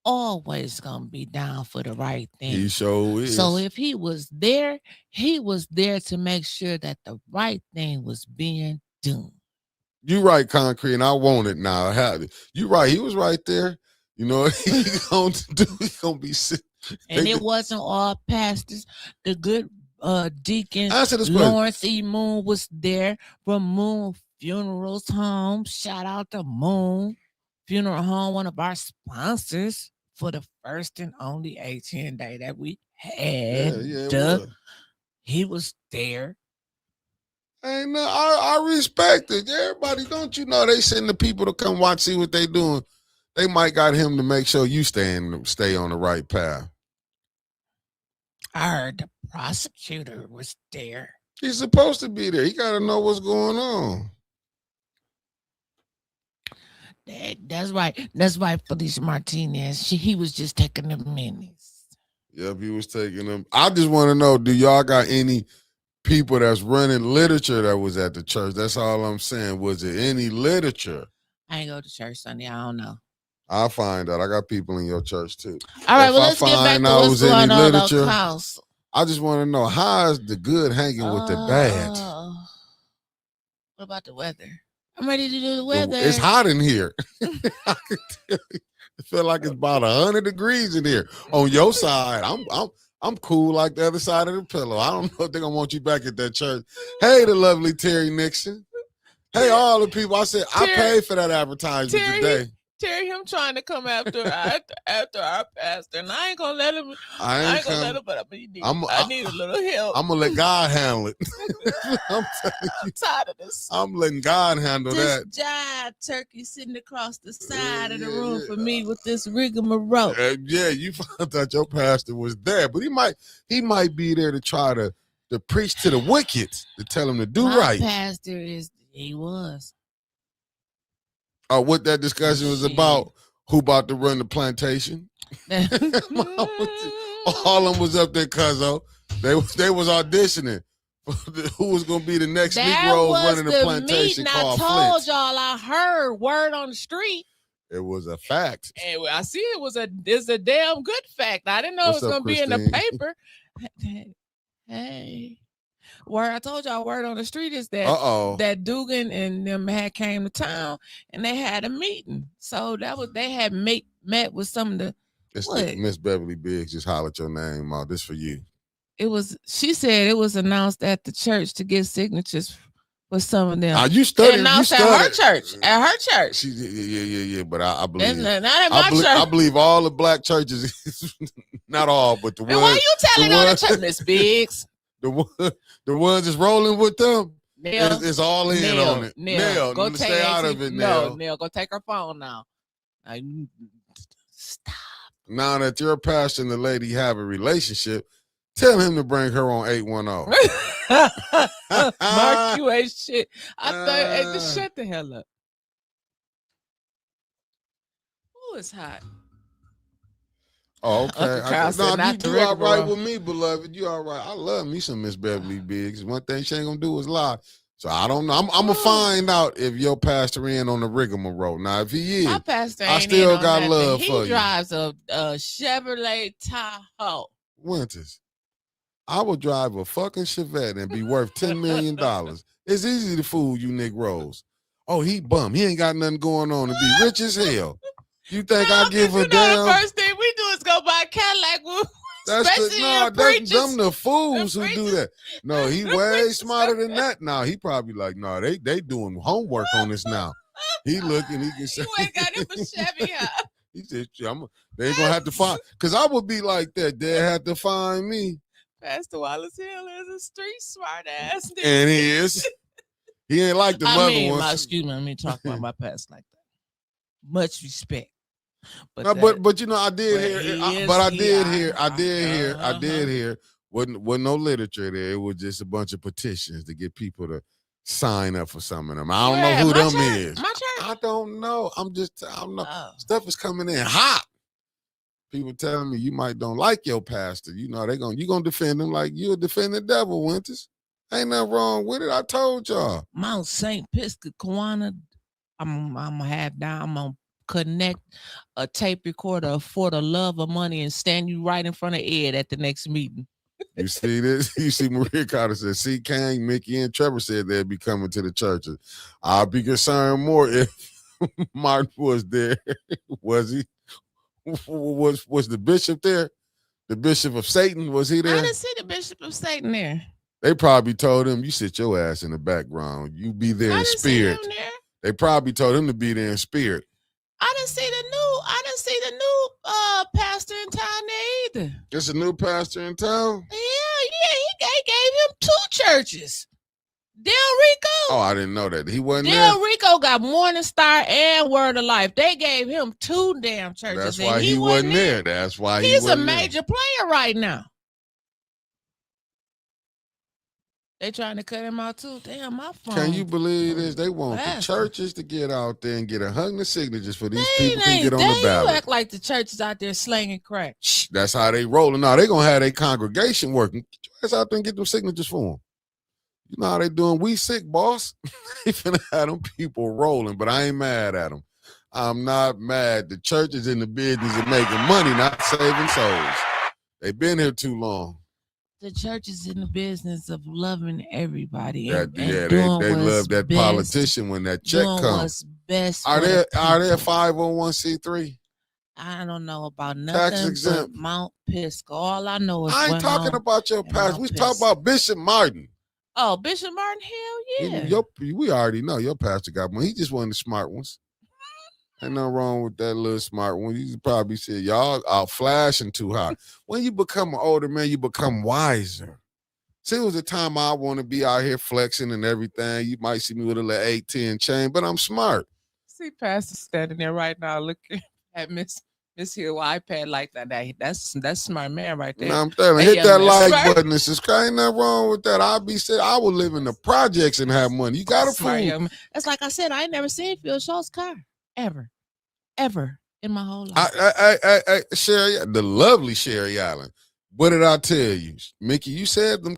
Always gonna be down for the right thing. He sure is. So if he was there to make sure that the right thing was being done. You right, Concrete, and I want it now. You right. He was right there. You know he gonna be sick. And it wasn't all pastors. The good deacon Answer this Lawrence E. Moon was there from Moon Funerals Home. Shout out to Moon Funeral Home, one of our sponsors for the first and only ATN day that we had. He was there. Hey, no, I respect it. Everybody, don't you know they send the people to come watch, see what they doing. They might got him to make sure you stay on the right path. I heard the prosecutor was there. He's supposed to be there. He got to know what's going on. That's right. That's right, Felicia Martinez. He was just taking the minutes. Yep, he was taking them. I just want to know, do y'all got any people that's running literature that was at the church. That's all I'm saying. Was it any literature? I ain't go to church Sunday. I don't know. I'll find out. I got people in your church too. All right, If well, I let's get back find to out what's was any going on literature, house. I just want to know, how is the good hanging with the bad? What about the weather? I'm ready to do the weather. It's hot in here. I can tell you. I feel like it's about 100 degrees in here. On your side, I'm cool like the other side of the pillow. I don't know if they're gonna want you back at that church. Hey, the lovely Terry Nixon. Hey, all the people. I said I paid for that advertisement today. Terry, him trying to come after our pastor, and I ain't gonna let him. I ain't gonna let him, but I need a little help. I'm gonna let God handle it. I'm tired of this. I'm letting God handle This that. jive turkey sitting across the side of the room for me with this rigmarole. Yeah, you found out your pastor was there, but he might be there to try to preach to the wicked, to tell them to do My right. pastor he was. What that discussion was about, who about to run the plantation. All of them was up there, cuzzo. They was auditioning. Who was going to be the next Negro running the plantation meeting called I told Flint. y'all I heard word on the street. It was a fact. And I see it's a damn good fact. I didn't know What's it was up, gonna be in the Christine? paper. Hey. Word, I told y'all word on the street is that that Dugan and them had came to town and they had a meeting. So they had met with some of the Miss Beverly Biggs just hollered your name out. This for you. she said it was announced at the church to get signatures for some of them. You studied. Announced you at her studied. church. At her church. Yeah. But I believe. Not at my church. I believe all the black churches, not all, but the ones. And why you telling on the church, Miss Biggs? The ones that's rolling with them. Neil, it's all in on it. Neil, go take stay out of it, Neil. Neil, go take her phone now. Stop. Now that your pastor and the lady have a relationship, tell him to bring her on 810. Mark, you ain't shit. I thought, just shut the hell up. Who is hot? Oh, okay. Uncle Carl said No, not to you all right rigmarole. with me, beloved. You all right. I love me some Miss Beverly Biggs. One thing she ain't gonna do is lie. So I don't know. I'm gonna find out if your pastor in on the rigmarole. Now, if he is, My pastor I ain't still in on got nothing. love for He you. drives a Chevrolet Tahoe. Winters, I would drive a fucking Chevette and be worth $10 million. It's easy to fool you Negroes. Oh, he bum. He ain't got nothing going on and be rich as hell. You think I give a damn? The first thing we do is go buy a Cadillac. That's them the fools who do that. No, he way smarter than that. Now he probably like, no, they doing homework on this now. He looking, he can say. You ain't got him a Chevy, huh? He said, they ain't gonna have to find, because I would be like that. They had to find me. Pastor Wallace Hill is a street smart ass. And he is. He ain't like the other ones. Excuse me, let me talk about my past like that. Much respect. But you know, I did hear. Wasn't no literature there. It was just a bunch of petitions to get people to sign up for some of them. I don't know who them is. I don't know. I don't know. Stuff is coming in hot. People telling me you might don't like your pastor. You know, you gonna defend him like you'll defend the devil, Winters. Ain't nothing wrong with it. I told y'all. Mount St. Piscataway. I'm gonna have down. I'm gonna connect a tape recorder for the love of money and stand you right in front of Ed at the next meeting. You see this? You see Maria Carter said, see, Kang, Mickey, and Trevor said they'd be coming to the churches. I'll be concerned more if Martin was there. Was he? Was the bishop there? The bishop of Satan, was he there? I didn't see the bishop of Satan there. They probably told him, you sit your ass in the background. You be there in spirit. They probably told him to be there in spirit. I didn't see the new pastor in town there either. There's a new pastor in town? Yeah, he gave him 2 churches. Del Rico. Oh, I didn't know that. He wasn't Del there? Rico got Morning Star and Word of Life. They gave him 2 damn churches. That's why he wasn't there. That's why he He's wasn't a there. major player right now. They trying to cut him out too. Damn, my phone. Can you believe this? They want the churches to get out there and get 100 signatures for these people can get on the You ballot. act like the church is out there slanging crack. That's how they rolling. Now they gonna have their congregation working. Get your ass out there and get them signatures for them. You know how they doing? We sick, boss. They finna have them people rolling, but I ain't mad at them. I'm not mad. The church is in the business of making money, not saving souls. They've been here too long. The church is in the business of loving everybody That, and yeah, doing they what's love that best, politician when that check doing comes. what's best Are for they the are they a people. 501c3? I don't know about Tax nothing but exempt. Mount Pisco. All I know is I ain't one talking Mount about your and pastor. Mount We Pisco. talking about Bishop Martin. Oh, Bishop Martin, hell yeah. We already know your pastor got money. He just one of the smart ones. Ain't nothing wrong with that little smart one. You probably said, y'all are flashing too high. When you become an older man, you become wiser. See, it was a time I want to be out here flexing and everything. You might see me with a little 810 chain, but I'm smart. See Pastor standing there right now looking at Miss Hill iPad like that. That's smart man right there. Now I'm telling you, Hey, hit young that man, like smart. button and subscribe. Ain't nothing wrong with that. I would live in the projects and have money. You got a Smart fool. young man. That's like I said, I ain't never seen Phil Shaw's car. Ever in my whole life. Sherry, the lovely Sherry Allen. What did I tell you? Mickey, you said the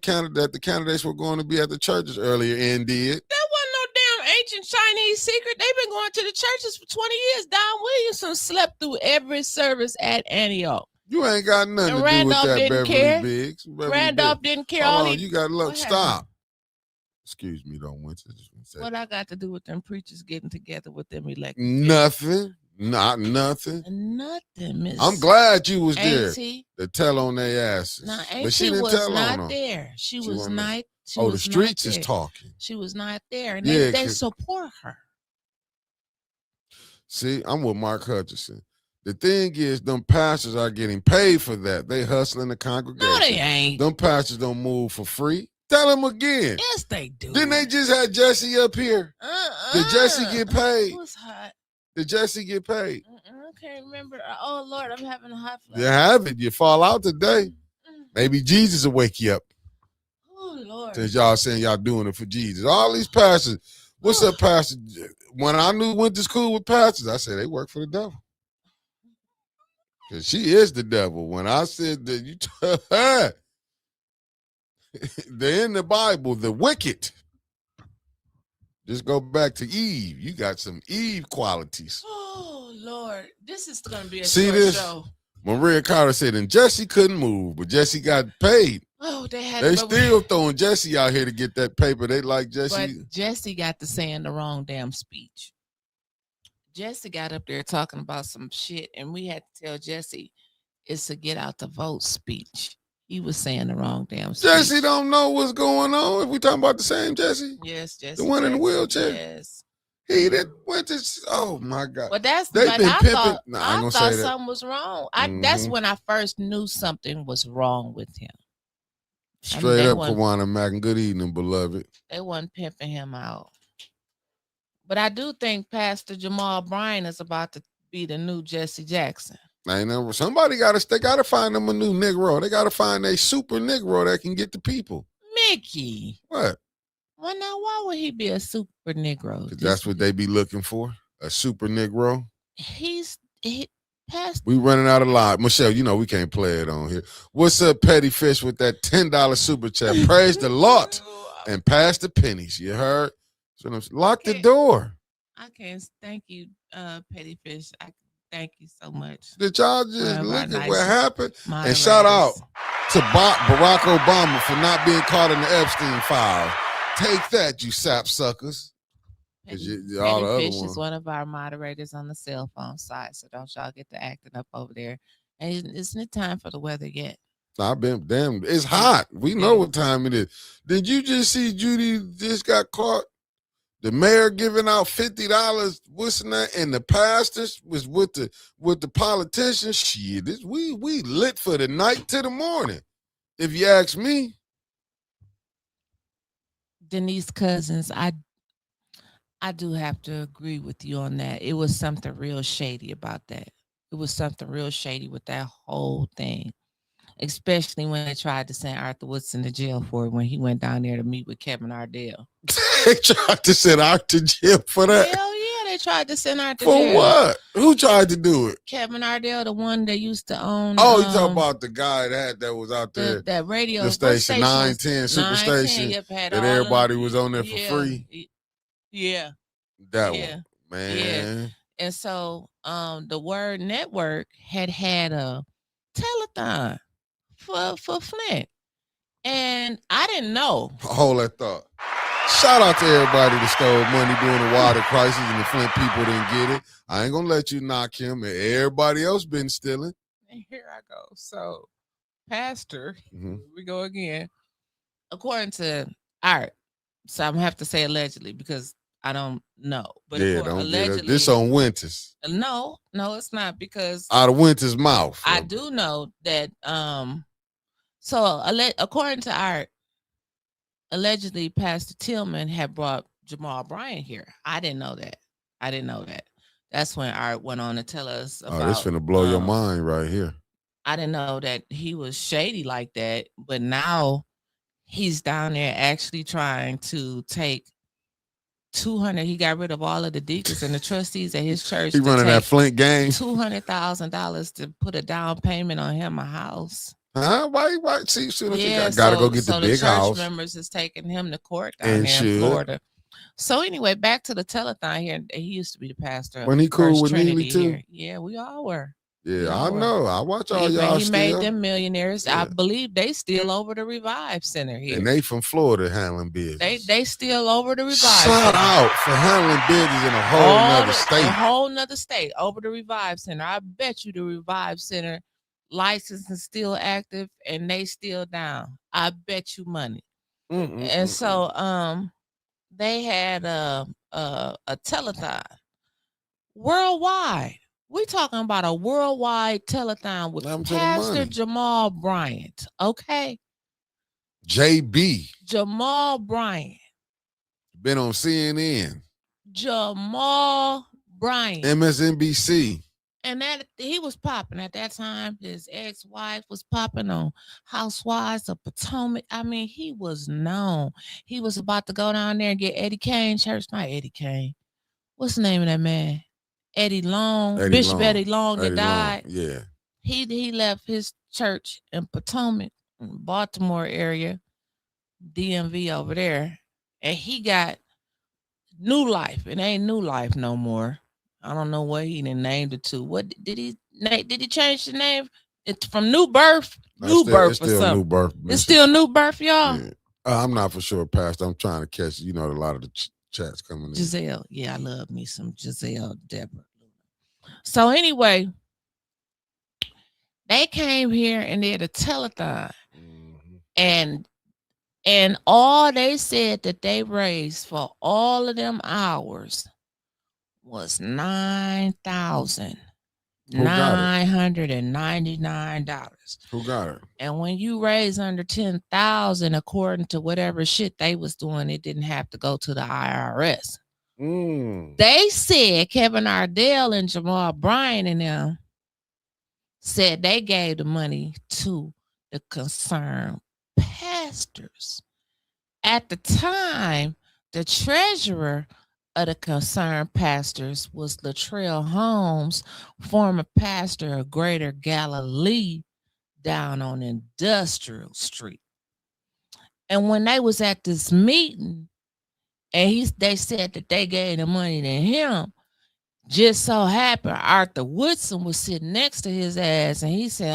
candidates were going to be at the churches earlier and did. That wasn't no damn ancient Chinese secret. They've been going to the churches for 20 years. Don Williamson slept through every service at Antioch. You ain't got nothing And to do with Randolph that, didn't Beverly care. Biggs. Beverly Randolph Biggs. didn't care. Hold All on, he, you got to look. What happened? Stop. Excuse me, don't Winston. What I got to do with them preachers getting together with them elected? Nothing. Not nothing. Nothing, Miss. I'm glad you was there Auntie. to tell on their asses. No, But she Auntie didn't was tell on not them. there. She was wasn't not. there. She Oh, the was streets not is there. talking. She was not there, and Yeah, they 'cause- support her. See, I'm with Mark Hutchinson. The thing is, them pastors are getting paid for that. They hustling the congregation. No, they ain't. Them pastors don't move for free. Tell them again. Yes, they do. Didn't they just have Jesse up here? Did Jesse get paid? Who's hot? Did Jesse get paid? I can't remember. Oh Lord, I'm having a hot flash. You have it. You fall out today. Maybe Jesus will wake you up. Oh Lord. Since y'all saying y'all doing it for Jesus. All these pastors. What's up, Pastor? When I went to school with pastors, I said they work for the devil. Because she is the devil. When I said that you tell her, they're in the Bible, the wicked. Just go back to Eve. You got some Eve qualities. Oh Lord, this is gonna be a See short this? show. Maria Carter said, and Jesse couldn't move, but Jesse got paid. Oh, They still throwing Jesse out here to get that paper. They like Jesse. But Jesse got to saying the wrong damn speech. Jesse got up there talking about some shit, and we had to tell Jesse it's a get out the vote speech. He was saying the wrong damn speech. Jesse don't know what's going on. If we talking about the same Jesse, Yes, Jesse. the one in the Jackson, wheelchair. Yes. He that went to. Oh my God. But that's They but been I pimping. thought, Nah, I ain't I gonna thought say that. something was wrong. That's Mhm. when I first knew something was wrong with him. Straight they up, wasn't- Kawana Mackin. Good evening, beloved. They wasn't pimping him out. But I do think Pastor Jamal Bryan is about to be the new Jesse Jackson. I ain't never. Somebody they gotta find them a new Negro. They gotta find a super Negro that can get the people. Mickey. What? Well, now, why would he be a super Negro? 'Cause that's what they be looking for. A super Negro. He Pastor. We running out of line. Michelle, you know we can't play it on here. What's up, Petty Fish, with that $10 super chat? Praise the Lord and pass the pennies. You heard? So lock the door. I can't thank you, Petty Fish. I thank you so much. Did y'all just One of look our at nice what happened? And moderators. shout out to Barack Obama for not being caught in the Epstein file. Take that, you sapsuckers. 'Cause all the other Petty Fish ones. is one of our moderators on the cell phone side, so don't y'all get to acting up over there. And isn't it time for the weather yet? I've been damn. It's hot. We know what time it is. Did you just see Judy just got caught? The mayor giving out $50. What's in that? And the pastors was with the politicians. Shit, we lit for the night to the morning. If you ask me. Denise Cousins, I do have to agree with you on that. It was something real shady about that. It was something real shady with that whole thing, especially when they tried to send Arthur Woodson to jail for it when he went down there to meet with Kevin Ardell. They tried to send Art to jail for that. Hell yeah, they they tried to send out to For jail. what? Who tried to do it? Kevin Ardell, the one that used to own. Oh, you talking about the guy that was out there, that radio the what station, stations? 910 910, Superstation, yep, had that all of everybody them. was on there for Yeah, free. Yeah. That Yeah. one, man. And so the Word Network had a telethon for Flint. And I didn't know. Hold that thought. Shout out to everybody that stole money during the water crisis and the Flint people didn't get it. I ain't gonna let you knock him. Everybody else been stealing. And here I go. So, Pastor, Mm-hmm. here we go again. According to Art, so I'm gonna have to say allegedly because I don't know. But Yeah, don't allegedly, get it. This on Winters. No, it's not because Out of Winters' mouth. I do know that. So according to Art, allegedly Pastor Tillman had brought Jamal Bryant here. I didn't know that. That's when Art went on to tell us about. Oh, this finna blow your mind right here. I didn't know that he was shady like that, but now he's down there actually trying to take 200. He got rid of all of the deacons and the trustees at his church. He running that Flint gang. $200,000 to put a down payment on him a house. Huh? Why? See, soon as Yeah, you gotta go get the big church house. members is taking him to court down And there in should. Florida. So anyway, back to the telethon here. He used to be the pastor. When he cool First with Trinity Neely too? here. Yeah, we all were. Yeah, I know. I watch all He y'all made still. them millionaires. I believe they still over the Revive Center here. And they from Florida handling business. They still over the Revive Shout Center. out for handling business in a whole nother state. A whole nother state over the Revive Center. I bet you the Revive Center license is still active and they still down. I bet you money. And so they had a telethon worldwide. We talking about a worldwide telethon with Pastor Jamal Bryant. Okay. JB. Jamal Bryant. Been on CNN. Jamal Bryant. MSNBC. And that he was popping at that time. His ex-wife was popping on Housewives of Potomac. I mean, he was known. He was about to go down there and get Eddie Kane church. Not Eddie Kane. What's the name of that man? Eddie Long. Bishop Eddie Long that died. Yeah. He left his church in Potomac, in Baltimore area, DMV over there, and he got New Life. It ain't New Life no more. I don't know what he done named it to. What did he change the name? It's from New Birth. New Birth it's or still something. New Birth. It's still New Birth, y'all. Yeah. I'm not for sure, Pastor. I'm trying to catch, a lot of the chats coming in. Giselle. Yeah, I love me some Giselle Deborah. So anyway, they came here and they had a telethon. And all they said that they raised for all of them hours was $9,999. Who got it? And when you raise under 10,000, according to whatever shit they was doing, it didn't have to go to the IRS. They said Kevin Ardell and Jamal Bryant and them said they gave the money to the concerned pastors. At the time, the treasurer of the concerned pastors was Latrell Holmes, former pastor of Greater Galilee down on Industrial Street. And when they was at this meeting, and they said that they gave the money to him, just so happened Arthur Woodson was sitting next to his ass, and he said,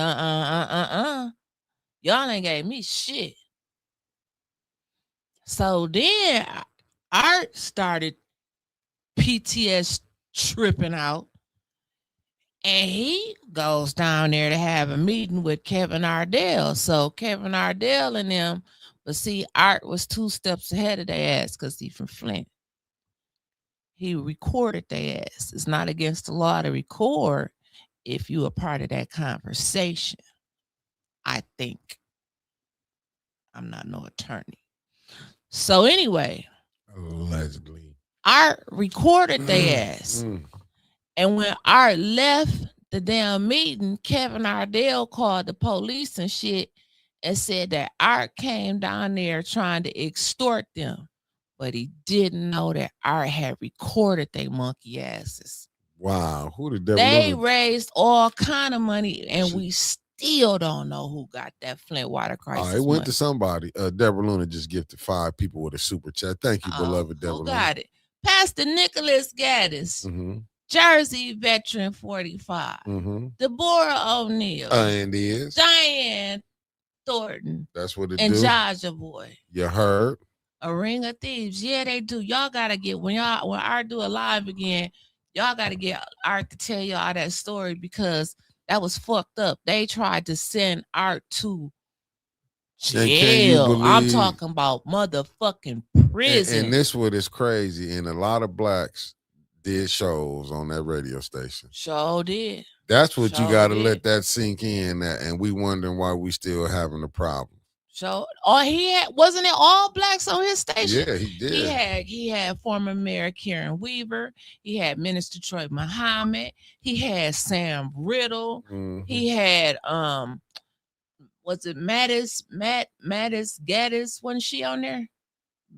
y'all ain't gave me shit. So then Art started PTS tripping out, and he goes down there to have a meeting with Kevin Ardell. So Kevin Ardell and them, but see, Art was 2 steps ahead of their ass because he from Flint. He recorded their ass. It's not against the law to record if you are part of that conversation. I think. I'm not no attorney. So anyway, allegedly, Art recorded their ass. And when Art left the damn meeting, Kevin Ardell called the police and shit and said that Art came down there trying to extort them. but he didn't know that Art had recorded they monkey asses. Wow, who the devil? They raised all kind of money, and we still don't know who got that Flint water crisis. It went money. to somebody. Deborah Luna just gifted 5 people with a super chat. Thank you, beloved Deborah Who Luna. got it? Pastor Nicholas Gaddis, Jersey veteran 45, Deborah O'Neill, And is Diane Thornton, that's what it and do. Jaja Boy. You heard? A ring of thieves. Yeah, they do. Y'all gotta get when Art do a live again, y'all gotta get Art to tell y'all that story because that was fucked up. They tried to send Art to jail. I'm talking about motherfucking prison. And this what is crazy. And a lot of blacks did shows on that radio station. Sure did. That's what you got to let that sink in. And we wondering why we still having a problem. So, wasn't it all blacks on his station? Yeah, he did. He had former Mayor Karen Weaver. He had Minister Troy Muhammad. He had Sam Riddle. He had was it Mattis Gaddis? Wasn't she on there?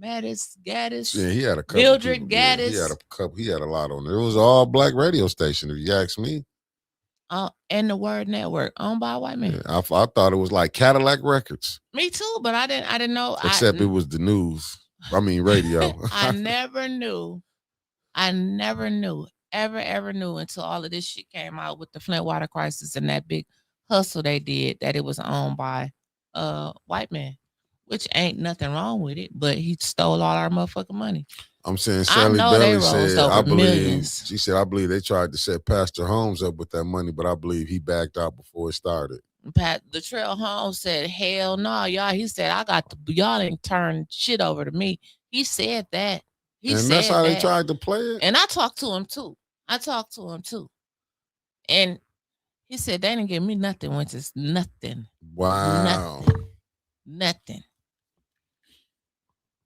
Mattis Gaddis. Yeah, he had a couple. Mildred Gaddis. He had a couple. He had a lot on there. It was all black radio station, if you ask me. And the Word Network, owned by a white man. Yeah, I thought it was like Cadillac Records. Me too, but I didn't know. Except it was the news. I mean, radio. I never knew. Ever knew until all of this shit came out with the Flint water crisis and that big hustle they did that it was owned by a white man, which ain't nothing wrong with it, but he stole all our motherfucking money. I'm saying Sally Belly said, she said, I believe they tried to set Pastor Holmes up with that money, but I believe he backed out before it started. Latrell Holmes said, hell no, y'all. He said, y'all ain't turned shit over to me. He said that. And that's how they tried to play it. And I talked to him too. And he said, they didn't give me nothing, which is nothing. Wow. Nothing.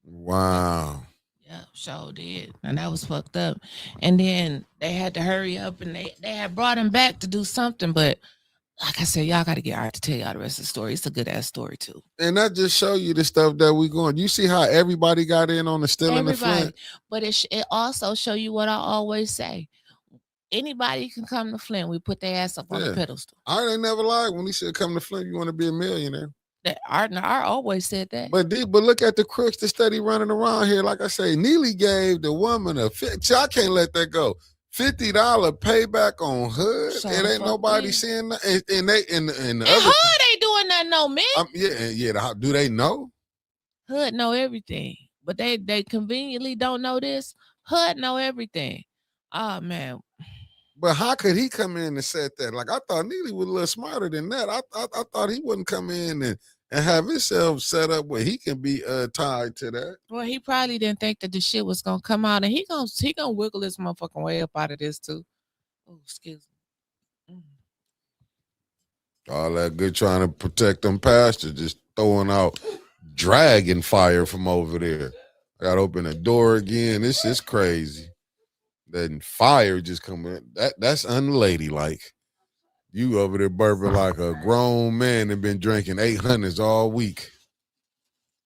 Wow. Yeah, sure did. And that was fucked up. And then they had to hurry up and they had brought him back to do something. But like I said, y'all got to get Art to tell y'all the rest of the story. It's a good ass story too. And that just show you the stuff that we going. You see how everybody got in on the stealing the Flint? But it also show you what I always say. Anybody can come to Flint. We put their ass up on the pedestal. Art ain't never lied when he said, come to Flint, you want to be a millionaire. Art always said that. But look at the crooks that steady running around here. Like I say, Neely gave the woman I can't let that go. $50 payback on Hood. It ain't nobody seeing that. And Hood ain't doing nothing, no man. Do they know? Hood know everything, but they conveniently don't know this. Hood know everything. Oh man. But how could he come in and say that? Like, I thought Neely was a little smarter than that. I thought he wouldn't come in and have himself set up where he can be tied to that. Well, he probably didn't think that the shit was gonna come out, and he gonna wiggle his motherfucking way up out of this too. Oh, excuse me. All that good trying to protect them pastors, just throwing out dragon fire from over there. I gotta open the door again. This is crazy. Then fire just coming in. That's unladylike. You over there burping like a grown man and been drinking 800s all week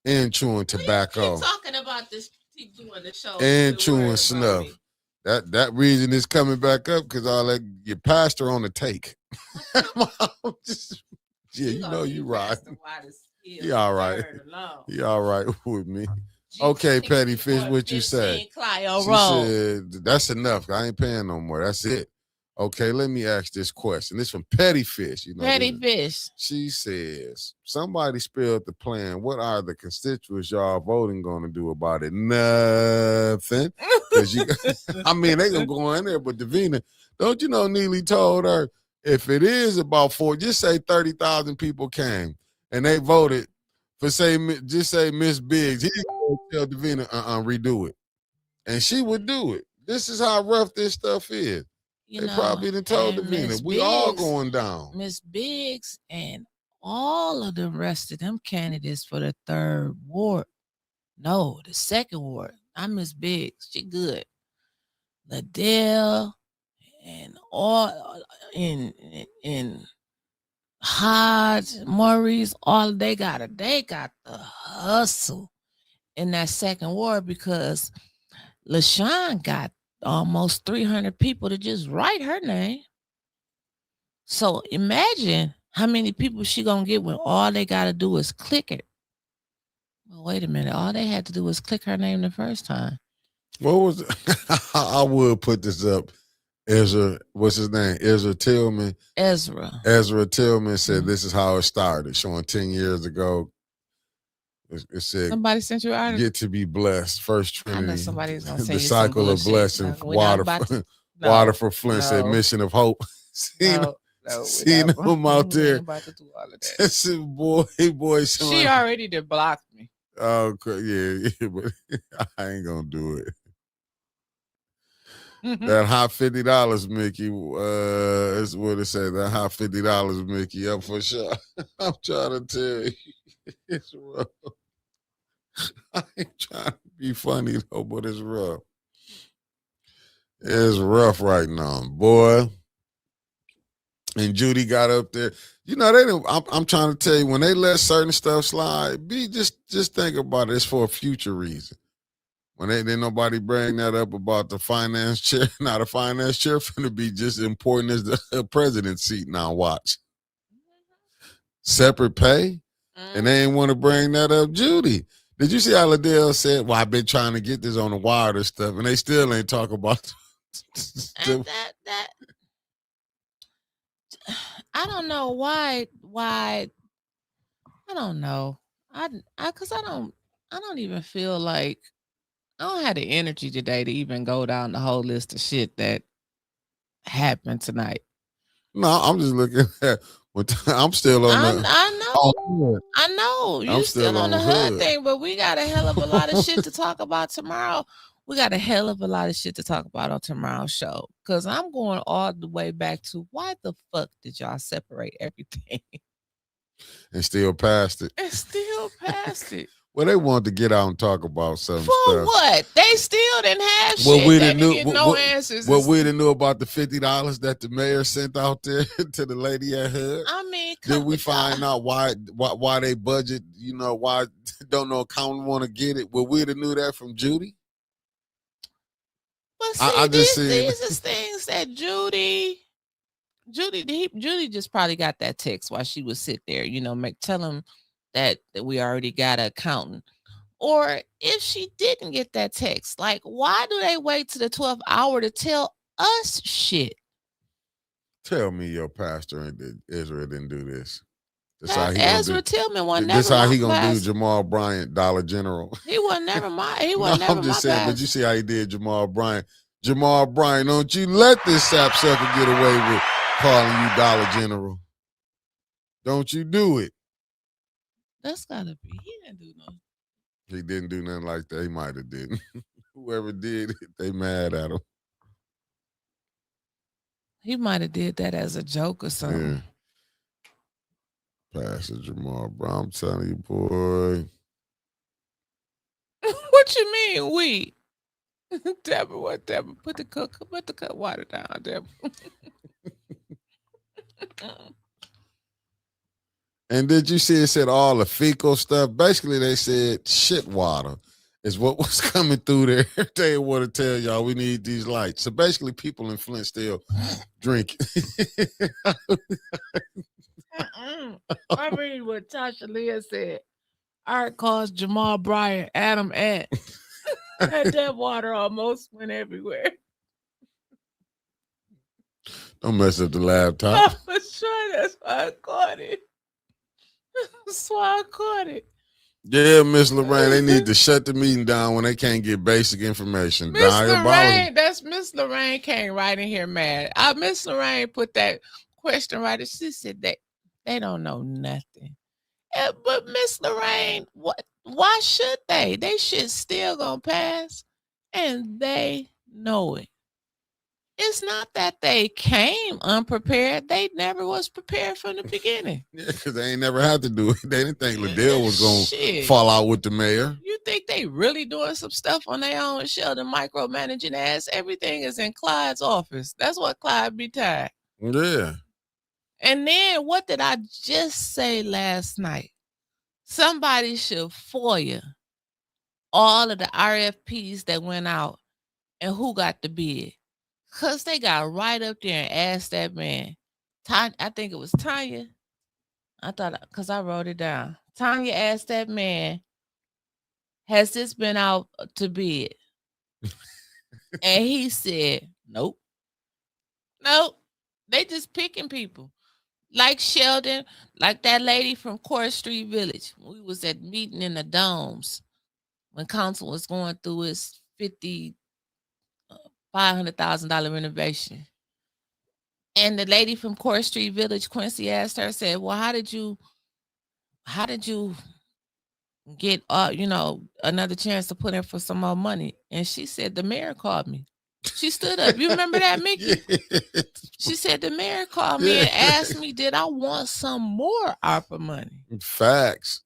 and chewing tobacco. Keep talking about this. Keep doing the show and chewing snuff. That reason is coming back up because all that your pastor on the take. You know you right. He all right. He all right with me. Okay, Petty Fish, what you say? She said, that's enough. I ain't paying no more. That's it. Okay, let me ask this question. This from Petty Fish. Petty Fish. She says, somebody spilled the plan. What are the constituents y'all voting going to do about it? Nothing. I mean, they going to go in there, but Davina, don't you know Neely told her, if it is about just say 30,000 people came and they voted for just say Miss Biggs, he would tell Davina, redo it. And she would do it. This is how rough this stuff is. They probably done told Davina, we all going down. Miss Biggs and all of the rest of them candidates for the 3rd ward. No, the 2nd ward. Not Miss Biggs. She good. Liddell and all in Hodge, Maurice, all they got the hustle. in that second ward because LaShawn got almost 300 people to just write her name. So imagine how many people she gonna get when all they gotta do is click it. Well, wait a minute. All they had to do was click her name the first time. What was I would put this up. Ezra, what's his name? Ezra Tillman. Ezra Tillman said this is how it started, showing 10 years ago. It said Somebody sent you an article. get to be blessed. First I know Trinity. somebody's gonna The send you some cycle of bullshit. blessing. No, we're not Water, about to- water No, for Flint said no. mission of hope. No, we're Seen not- them out we ain't there. about to do all of that. I said, boy. She already did block me. Oh, yeah, but I ain't gonna do it. That hot $50, Mickey, is what it said. That hot $50, Mickey, up for sure. I'm trying to tell you, it's rough. I ain't trying to be funny though, but it's rough. It's rough right now, boy. And Judy got up there. You know, they didn't. I'm trying to tell you, when they let certain stuff slide, just think about it. It's for a future reason. When they didn't nobody bring that up about the finance chair. Now the finance chair finna be just important as the president's seat now. Watch. Separate pay. And they ain't want to bring that up. Judy, did you see how Liddell said, well, I've been trying to get this on the wire and stuff, and they still ain't talk about And that I don't know why I don't know. Cause I don't even feel like I don't have the energy today to even go down the whole list of shit that happened tonight. No, I'm just looking at what I'm still on the I know you I'm still still on the on hood hood. thing, but we got a hell of a lot of shit to talk about tomorrow. We got a hell of a lot of shit to talk about on tomorrow's show. Cause I'm going all the way back to why the fuck did y'all separate everything? and still passed it. And still passed it. Well, they wanted to get out and talk about some For stuff. what? They still didn't have Well, shit. we They didn't didn't knew get no answers. What we didn't know about the $50 that the mayor sent out there to the lady at HUD. I mean, Did we find out why they budget? You know why don't know accountant want to get it? Well, we'd have knew that from Judy. But see, I just seen. these is things that Judy just probably got that text while she was sit there, tell him that we already got an accountant. Or if she didn't get that text, like, why do they wait to the 12th hour to tell us shit? Tell me your pastor and Israel didn't do this. Ezra Tillman wasn't This never how my he gonna pastor. do Jamal Bryant, Dollar General. He wasn't never my. He No, wasn't never I'm just my saying. But pastor. you see how he did Jamal Bryant. Jamal Bryant, don't you let this sapsucker get away with calling you Dollar General. Don't you do it. That's gotta be. He didn't do no. He didn't do nothing like that. He might have didn't. Whoever did it, they mad at him. He might have did that as a joke or something. Yeah. Pastor Jamal Brown, I'm telling you, boy. What you mean, we? Deborah, what, Deborah? Put the cut water down, Deborah. And did you see it said all the fecal stuff? Basically, they said shit water is what was coming through there. They want to tell y'all we need these lights. So basically, people in Flint still drink. I mean, what Tasha Leah said. Art caused Jamal Bryant, Adam Ant. And that water almost went everywhere. Don't mess up the laptop. For sure, that's why I caught it. That's why I caught it. Yeah, Miss Lorraine, they need to shut the meeting down when they can't get basic information. Miss Lorraine, that's Miss Lorraine came right in here mad. Miss Lorraine put that question right. She said they don't know nothing. But Miss Lorraine, why should they? They should still gonna pass, and they know it. It's not that they came unprepared. They never was prepared from the beginning. Yeah, because they ain't never had to do it. They didn't think Liddell was going to Shit. fall out with the mayor. You think they really doing some stuff on their own? Sheldon micromanaging ass. Everything is in Clyde's office. That's what Clyde be tired. Yeah. And then what did I just say last night? Somebody should FOIA all of the RFPs that went out and who got the bid. Because they got right up there and asked that man, I think it was Tanya. Because I wrote it down. Tanya asked that man, has this been out to bid? And he said, nope. Nope. They just picking people. Like Sheldon, like that lady from Court Street Village. We was at meeting in the domes when council was going through its $500,000 renovation. And the lady from Court Street Village, Quincy, asked her, said, well, how did you get another chance to put in for some more money? And she said, the mayor called me. She stood up. You remember that, Mickey? She said the mayor called me and asked me, did I want some more ARPA money? Facts.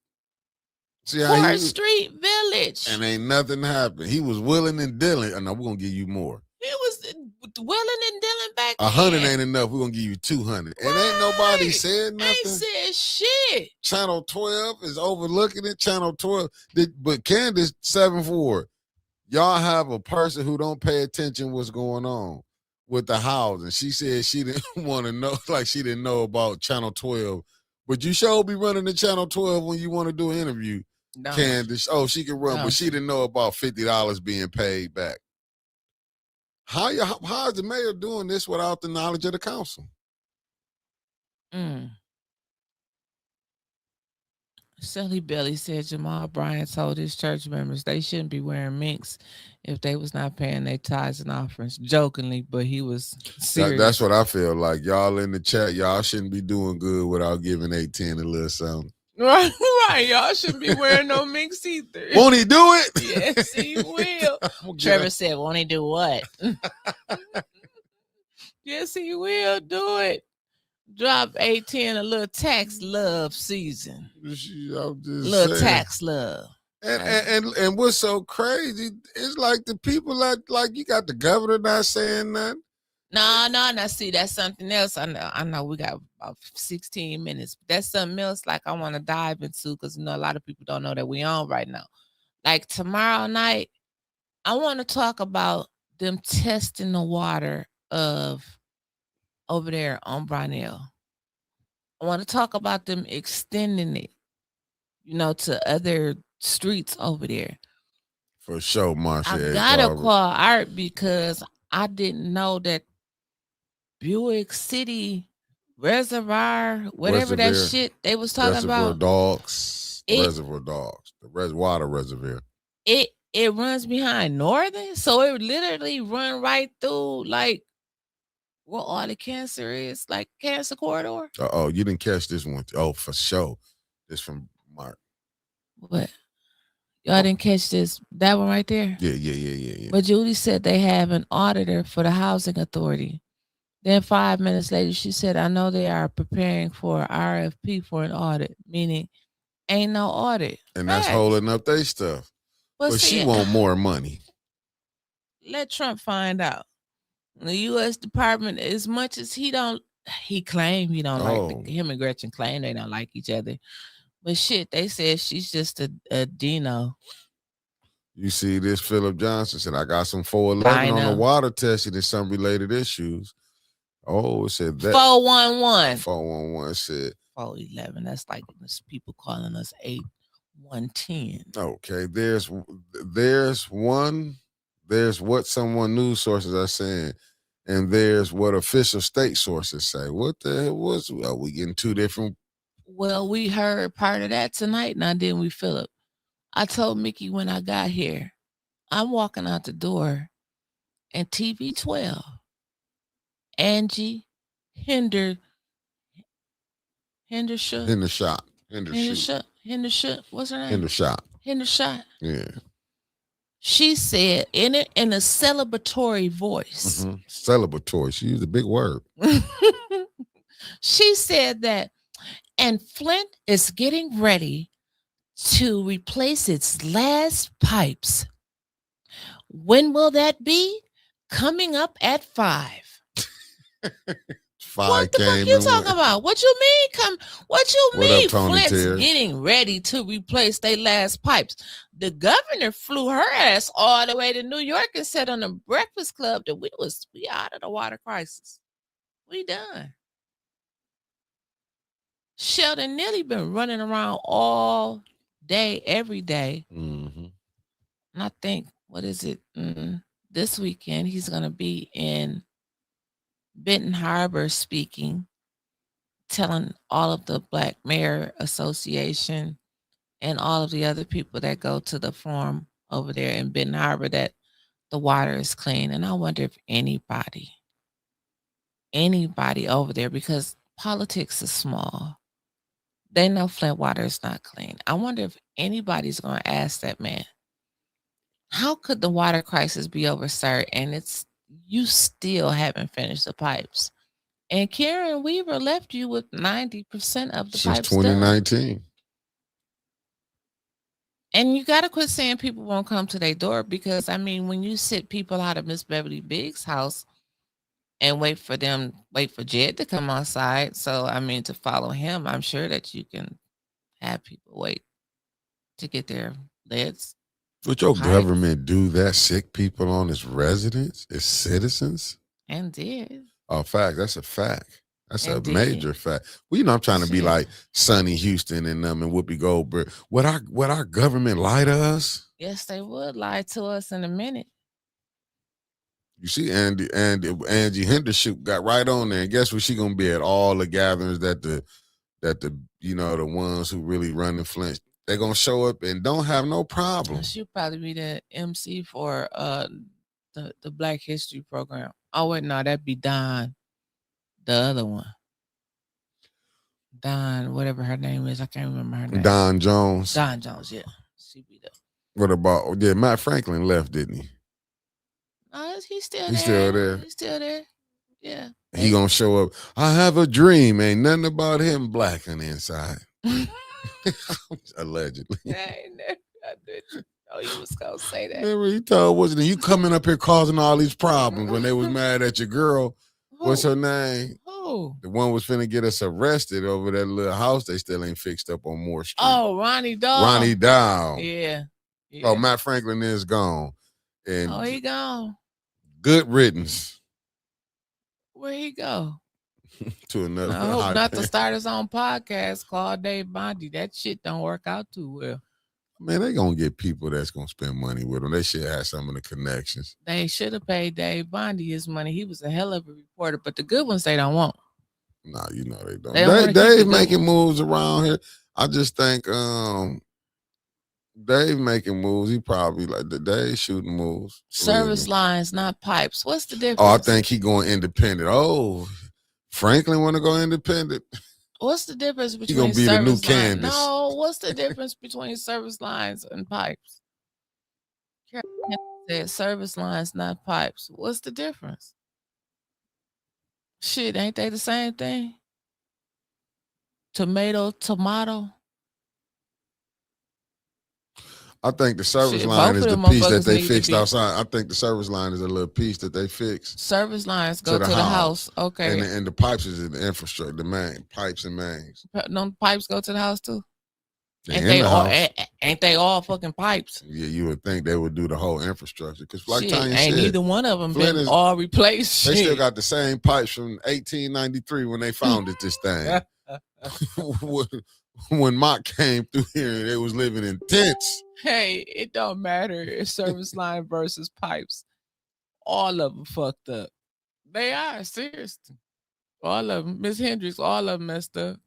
See how Court Street Village. And ain't nothing happened. He was willing and dealing. Oh, no, we're gonna give you more. He was willing and dealing back 100 then. ain't enough. We're gonna give you 200. And ain't nobody said nothing. Ain't said shit. Channel 12 is overlooking it. Channel 12. But Candace 7-4. Y'all have a person who don't pay attention what's going on with the housing. She said she didn't want to know, like she didn't know about Channel 12. But you sure be running the Channel 12 when you want to do an interview. No. Candace, she can run, but she didn't know about $50 being paid back. How is the mayor doing this without the knowledge of the council? Sally Belly said Jamal Bryant told his church members they shouldn't be wearing minks if they was not paying their tithes and offerings. Jokingly, but he was serious. That's what I feel like. Y'all in the chat, y'all shouldn't be doing good without giving 810 a little something. Right. Y'all shouldn't be wearing no minks either. Won't he do it? Yes, he will. Trevor said, won't he do what? Yes, he will do it. Drop 810 a little tax love season. Little tax love. And what's so crazy, it's like the people like you got the governor not saying nothing. No. See, that's something else. I know we got about 16 minutes. But that's something else like I want to dive into because a lot of people don't know that we on right now. Like tomorrow night, I want to talk about them testing the water of over there on Brownell. I want to talk about them extending it, to other streets over there. For sure, Marsha. I gotta call Art because I didn't know that Buick City Reservoir, whatever that shit they was talking about. Reservoir Dogs, the water reservoir. It runs behind Northern, so it literally run right through like where all the cancer is, like cancer corridor. You didn't catch this one. Oh, for sure. This from Mark. What? Y'all didn't catch that one right there? Yeah. But Julie said they have an auditor for the housing authority. Then 5 minutes later, she said, I know they are preparing for an RFP for an audit, meaning ain't no audit. And that's holding up their stuff. But she want more money. Let Trump find out. The U.S. Department, as much as he claimed he don't like, him and Gretchen claim they don't like each other. But shit, they said she's just a Dino. You see this, Philip Johnson said, I got some 411 on the water testing and some related issues. It said that. 411. 411 said. 411, that's like people calling us 8110. Okay, there's what someone news sources are saying, and there's what official state sources say. What the hell are we getting two different? Well, we heard part of that tonight, now didn't we, Philip? I told Mickey when I got here, I'm walking out the door, and TV 12, Angie Hendershot. What's her name? Hendershot. Yeah. She said in a celebratory voice. Mm-hmm. Celebratory. She used a big word. She said that, and Flint is getting ready to replace its last pipes. When will that be? Coming up at 5. Fire What the fuck came you and talking went. about? What you mean? What you What up, mean? Tony Flint's Terry? getting ready to replace their last pipes. The governor flew her ass all the way to New York and said on the Breakfast Club that we out of the water crisis. We done. Sheldon Neely been running around all day, every day. Mm-hmm. And I think, what is it? This weekend, he's going to be in Benton Harbor speaking, telling all of the Black Mayor Association and all of the other people that go to the forum over there in Benton Harbor that the water is clean. And I wonder if anybody over there, because politics is small, they know Flint water is not clean. I wonder if anybody's going to ask that man, how could the water crisis be over, sir? And you still haven't finished the pipes. And Karen Weaver left you with 90% of the Since pipes done. 2019. And you got to quit saying people won't come to their door, because, I mean, when you sit people out of Miss Beverly Biggs' house and wait for Jed to come outside, so, I mean, to follow him, I'm sure that you can have people wait to get their lids. Would your government do that? Sick people on its residents, its citizens? And did. Oh, fact. That's a fact. That's a Indeed. major fact. Well, you know, I'm trying to be Shit. like Sonny Houston and them and Whoopi Goldberg. Would our government lie to us? Yes, they would lie to us in a minute. You see, Angie Hendershot got right on there. And guess what? She gonna be at all the gatherings that the the ones who really run the Flint, they're gonna show up and don't have no problem. She'll probably be the MC for the Black History program. Oh wait, no, that'd be Don, the other one. Don, whatever her name is, I can't remember her name. Don Jones. Don Jones, yeah. She be the. What about Matt Franklin left, didn't he? He's still there. He's still there. He's still there. Yeah. He gonna show up. I have a dream. Ain't nothing about him black on the inside. Allegedly. Oh, you was gonna say that. Remember he told, wasn't he? You coming up here causing all these problems when they was mad at your girl. What's her name? Who? The one was finna get us arrested over that little house they still ain't fixed up on Moore Street. Oh, Ronnie Dow. Ronnie Dow. Yeah. Oh, Matt Franklin is gone. And Oh, he gone. good riddance Where he go? to another. I hope not to start his own podcast called Dave Bondi. That shit don't work out too well. Man, they gonna get people that's gonna spend money with them. They should have some of the connections. They should have paid Dave Bondi his money. He was a hell of a reporter, but the good ones they don't want. Nah, you know they don't. They don't wanna keep Dave the good making ones. moves around here. I just think Dave making moves. He probably like the Dave shooting moves. Service lines, not pipes. What's the difference? Oh, I think he going independent. Oh, Franklin want to go independent. What's the difference He between gonna be the new service lines? Candace. No, what's the difference between service lines and pipes? Carol said service lines, not pipes. What's the difference? Shit, ain't they the same thing? Tomato. I think the service Shit, line both is of the them piece that motherfuckers they need to fixed be- outside. I think the service line is a little piece that they fixed. Service lines go to the house. Okay. And the pipes is in the infrastructure, the main pipes and mains. No pipes go to the house too? They Ain't in they the all house. ain't they all fucking pipes? Yeah, you would think they would do the whole infrastructure. Because like Shit, Tanya ain't said, neither one of them Flint been is- all replaced. They still Shit. got the same pipes from 1893 when they founded this thing. When Mock came through here, they was living in tents. Hey, it don't matter if service line versus pipes. All of them fucked up. They are, seriously. All of them. Miss Hendricks, all of them messed up.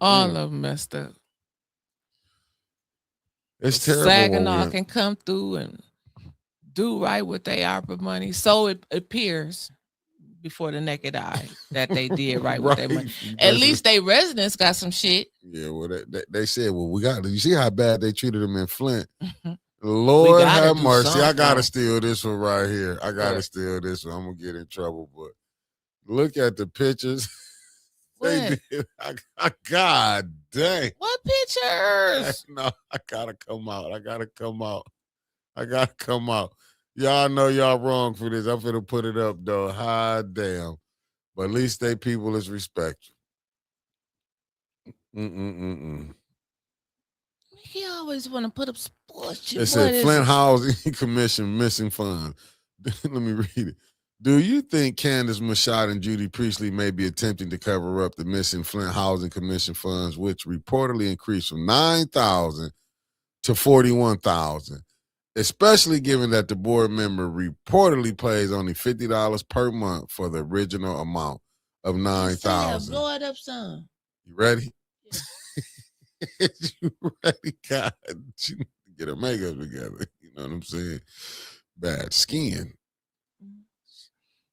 All of them messed up. It's terrible. Saginaw when we- can come through and do right with their ARPA money. So it appears before the naked eye that they did right with their money. Right. At least they residents got some shit. Yeah, well, they said, well, we got. You see how bad they treated them in Flint? Lord gotta have do mercy. I gotta something. steal this one right here. I gotta What? steal this one. I'm gonna get in trouble. But look at the pictures. They What? did. God dang. What pictures? No, I gotta come out. I gotta come out. Y'all know y'all wrong for this. I'm finna put it up though. Hot damn. But at least they people is respectful. Mm-mm-mm-mm. He always want to put up sports. It said Flint Housing Commission missing funds. Let me read it. Do you think Candace Machado and Judy Priestley may be attempting to cover up the missing Flint Housing Commission funds, which reportedly increased from 9,000 to 41,000, especially given that the board member reportedly pays only $50 per month for the original amount of 9,000? Blow it up some. You ready? You ready? God, you need to get her makeup together. You know what I'm saying? Bad skin.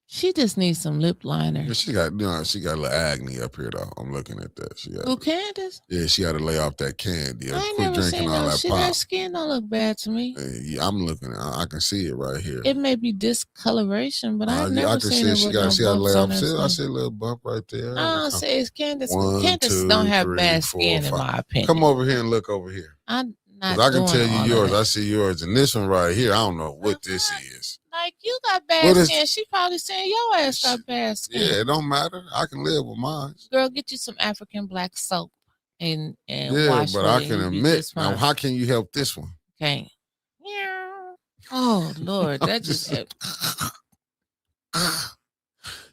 She just needs some lip liner. Yeah, she got a little acne up here though. I'm looking at that. She got. Who, Candace? Yeah, she got to lay off that candy. I ain't Quit never drinking seen all no that shit. pop. Her skin don't look bad to me. Yeah, I'm looking. I can see it right here. It may be discoloration, but I've never I can seen see her it. She with got. no She got to lay bumps off. on her I skin. see a little bump right there. I don't say it's Candace. 1, Candace 2, don't have 3, bad 4, skin, in 5. my opinion. Come over here and look over here. I'm not Because I can doing tell you all of yours. that. I see yours, and this one right here. I don't know what this is. Like, you got bad What is- skin. She probably saying your ass got bad skin. Yeah, it don't matter. I can live with mine. Girl, get you some African black soap and Yeah, wash but with I it can and you be admit. just Now, fine. how can you help this one? Can't. Oh, Lord, that just...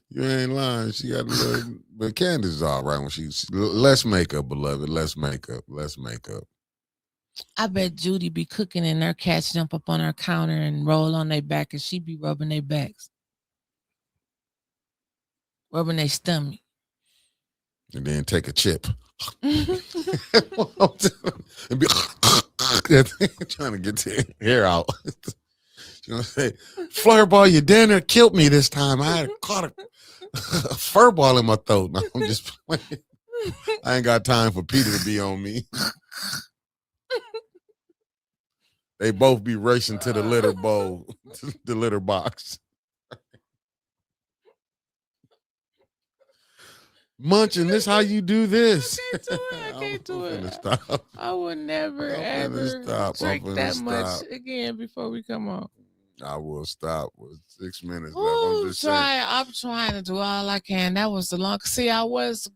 You ain't lying. She got a little, but Candace is all right when she's less makeup, beloved. Less makeup. Less makeup. I bet Judy be cooking and their cats jump up on her counter and roll on their back and she be rubbing their backs. Rubbing their stomach. And then take a chip. And be trying to get the hair out. You know, say, Floorball, your dinner killed me this time. I had caught a fur ball in my throat. No, I'm just playing. I ain't got time for Peter to be on me. They both be racing to the litter bowl, the litter box. Munching, this how you do this. I can't do it. Stop. I would never I'm ever finna stop. I'm drink finna that much stop. again before we come on. I will stop with 6 minutes left. I'm Ooh, just saying. I'm trying to do all I can. That was the long. See, I was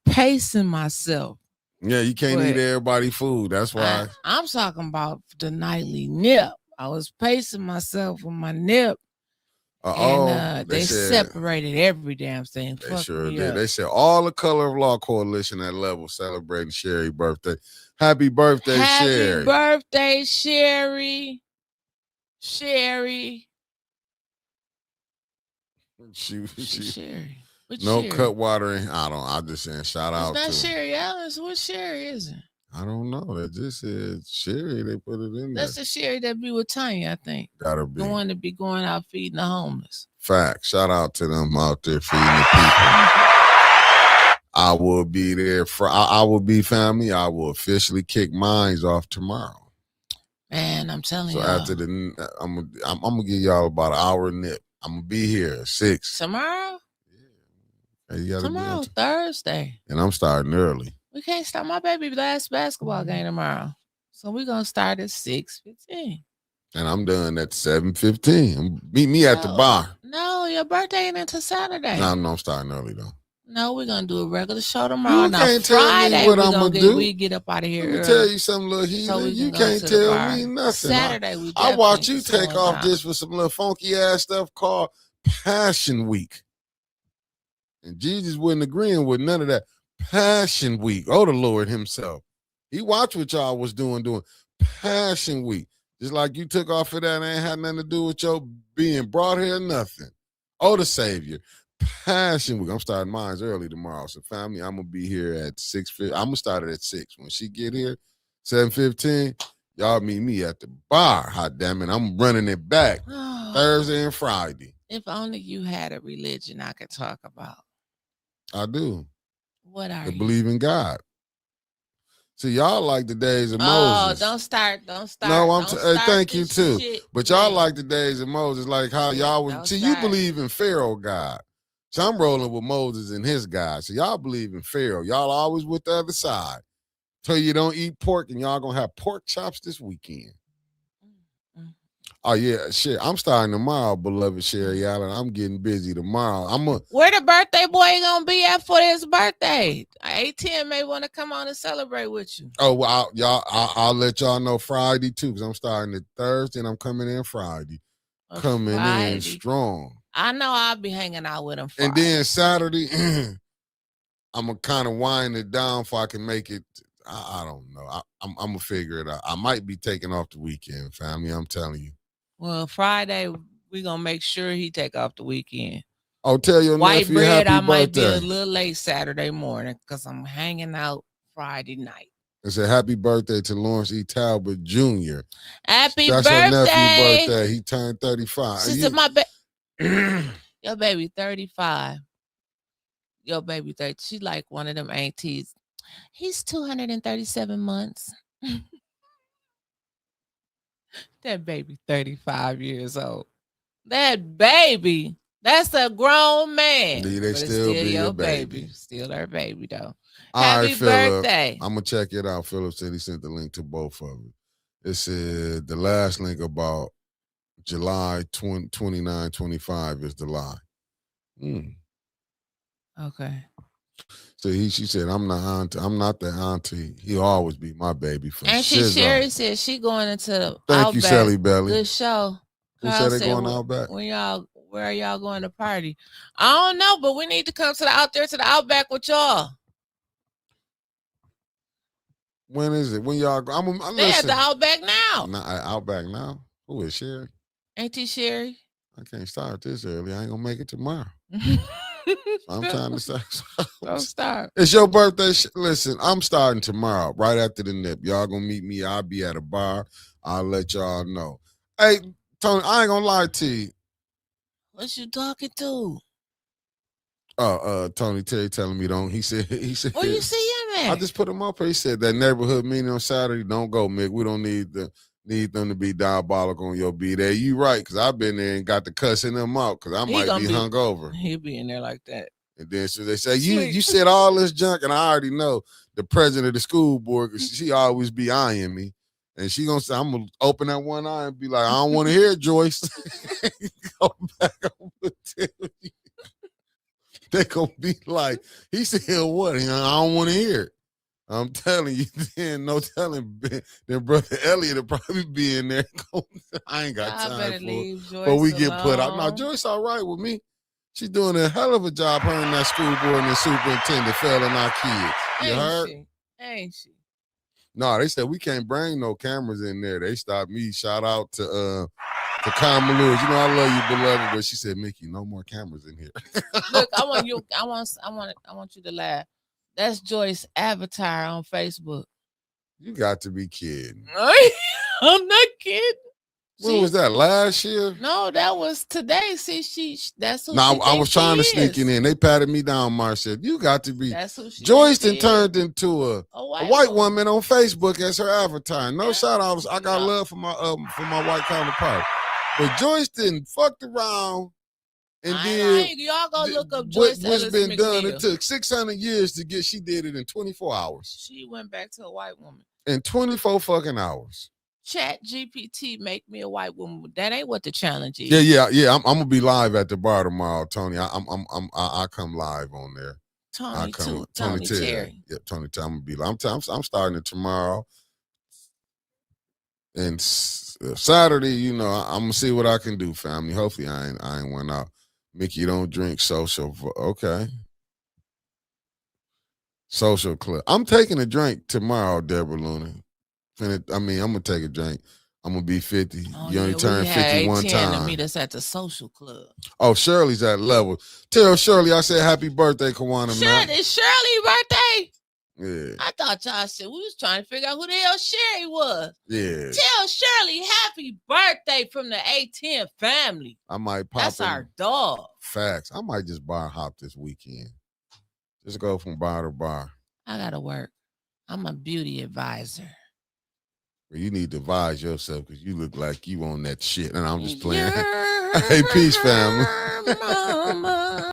pacing myself. Yeah, you can't eat But everybody food. That's why. I'm talking about the nightly nip. I was pacing myself with my nip. And they separated every damn thing. They Fucked sure me did. up. They said all the Color of Law Coalition at level celebrating Sherry's birthday. Happy birthday, Sherry. Happy birthday, Sherry. Sherry. Sherry. Which No Sherry? cut water. I'm just saying shout out It's not to. Sherry Ellis. What Sherry is it? I don't know. That just said Sherry. They put it in there. That's the Sherry that be with Tanya, I think. Gotta be. The one that be going out feeding the homeless. Fact. Shout out to them out there feeding the people. I will be there. I will be family. I will officially kick mines off tomorrow. Man, I'm telling So you. after I'm gonna give y'all about an hour nip. I'm gonna be here at 6. Tomorrow? Hey, you gotta be on Tomorrow's Thursday. and I'm starting early. We can't start my baby last basketball game tomorrow. So we're gonna start at 6:15. And I'm done at 7:15. Meet me at the bar. No, your birthday ain't until Saturday. No, I'm starting early though. No, we're gonna do a regular show tomorrow. You Now can't tell me Friday what we I'ma gonna do. we get up out of here. Let me early. tell you something, little So heathen. we You can go can't to the tell bar. me nothing. Saturday we I watch definitely you slowing take off down. this with some little funky ass stuff called Passion Week. And Jesus wasn't agreeing with none of that. Passion Week. Oh, the Lord himself. He watched what y'all was doing Passion Week. Just like you took off of that and ain't had nothing to do with your being brought here, nothing. Oh, the Savior. Passion Week. I'm starting mine early tomorrow. So family, I'm going to be here at 6:50. I'm going to start it at 6. When she get here, 7:15, y'all meet me at the bar. Hot damn it. I'm running it back Thursday and Friday. If only you had a religion I could talk about. I do. What are To you? believe in God. See, y'all like the days of Oh, Moses. don't start. No, don't start thank you this too. shit. But y'all like the days of Moses, like how y'all don't was. See, you start. believe in Pharaoh God. So I'm rolling with Moses and his God. So y'all believe in Pharaoh. Y'all always with the other side. So you don't eat pork, and y'all gonna have pork chops this weekend. Oh yeah, shit. I'm starting tomorrow, beloved Sherry Allen. I'm getting busy tomorrow. Where the birthday boy gonna be at for his birthday? ATM may want to come on and celebrate with you. Oh well, I'll let y'all know Friday too, because I'm starting it Thursday and I'm coming in Friday. Coming Friday. in strong. I know I'll be hanging out with him Friday. And then Saturday, I'm gonna kind of wind it down if I can make it. I don't know. I'm gonna figure it out. I might be taking off the weekend, family. I'm telling you. Well, Friday we gonna make sure he take off the weekend. Oh, tell your White nephew bread, happy I might be birthday. a little late Saturday morning because I'm hanging out Friday night. And say happy birthday to Lawrence E. Talbot Jr. Happy That's birthday. her nephew's birthday. He turned 35. Sister, your baby 35. Your baby 30. She like one of them aunties. He's 237 months. That baby 35 years old. That baby, that's a grown man. They but it's still be your baby. Still her baby though. All Happy right, Phillip. birthday. I'm going to check it out. Phillip said he sent the link to both of them. It said the last link about July 29, 25 is the lie. Okay. So she said, I'm not the auntie. He'll always be my baby. For Auntie Shizzo. Sherry said she going into the Thank you, Outback. Shelly Belly. Good show. Who Carl said they going "Well, Outback? Where are y'all going to party? I don't know, but we need to come to the Outback with y'all. When is it? When y'all go? They at the Outback now. Not Outback now. Who is Sherry? Auntie Sherry. I can't start this early. I ain't gonna make it tomorrow. I'm trying to start. Don't start. It's your birthday. Listen, I'm starting tomorrow, right after the nip. Y'all gonna meet me. I'll be at a bar. I'll let y'all know. Hey, Tony, I ain't gonna lie to you. What you talking to? Tony Terry telling me don't. He said. Where you see him at? I just put him up here. He said that neighborhood meeting on Saturday. Don't go, Mick. We don't need them to be diabolical on your be there. You right, because I've been there and got to cussing them out because I might be hungover. He'll be in there like that. And then so they say, you said all this junk, and I already know the president of the school board, because she always be eyeing me. And she gonna say, I'm gonna open that one eye and be like, I don't want to hear it, Joyce. Go back over to you. They gonna be like, he said what? I don't want to hear it. I'm telling you, then no telling. Then brother Elliot will probably be in there. I ain't got time for it. But we get put out. Now Joyce, all right with me. She's doing a hell of a job. Her and that school board and the superintendent failing our kids. You heard? Ain't she? No, they said we can't bring no cameras in there. They stopped me. Shout out to Carmen Lewis. You know I love you, beloved, but she said, Mickey, no more cameras in here. Look, I want you to laugh. That's Joyce's avatar on Facebook. You got to be kidding. I'm not kidding. When was that? Last year? No, that was today. See, that's who. No, she I was trying to she sneak it is. in. They patted me down. Mark said, "You got to be." That's who she Joyce is. then turned into a white woman on Facebook as her avatar. No shout outs. I got love for my white counterpart, but Joyce didn't fucked around and did. Y'all go look up Joyce What's Ellis been done? McNeil. It took 600 years to get. She did it in 24 hours. She went back to a white woman. In 24 fucking hours. Chat GPT make me a white woman. That ain't what the challenge is. Yeah. I'm gonna be live at the bar tomorrow, Tony. I come live on there. Tony Terry. Yeah, Tony Terry. I'm gonna be live. I'm starting it tomorrow. And Saturday, you know, I'm gonna see what I can do, family. Hopefully, I ain't went out. Mickey, don't drink social. Okay. Social club. I'm taking a drink tomorrow, Deborah Luna. I'm gonna take a drink. I'm gonna be 50. You only turn 50 one time. To meet us at the social club. Oh, Shirley's at level. Tell Shirley I said happy birthday, Kawana. It's Shirley's birthday. Yeah. I thought y'all said we was trying to figure out who the hell Sherry was. Yeah. Tell Shirley happy birthday from the A10 family. I might pop. That's our dog. Facts. I might just bar hop this weekend. Just go from bar to bar. I gotta work. I'm a beauty advisor. You need to advise yourself because you look like you on that shit. And I'm just playing. Hey, peace, family.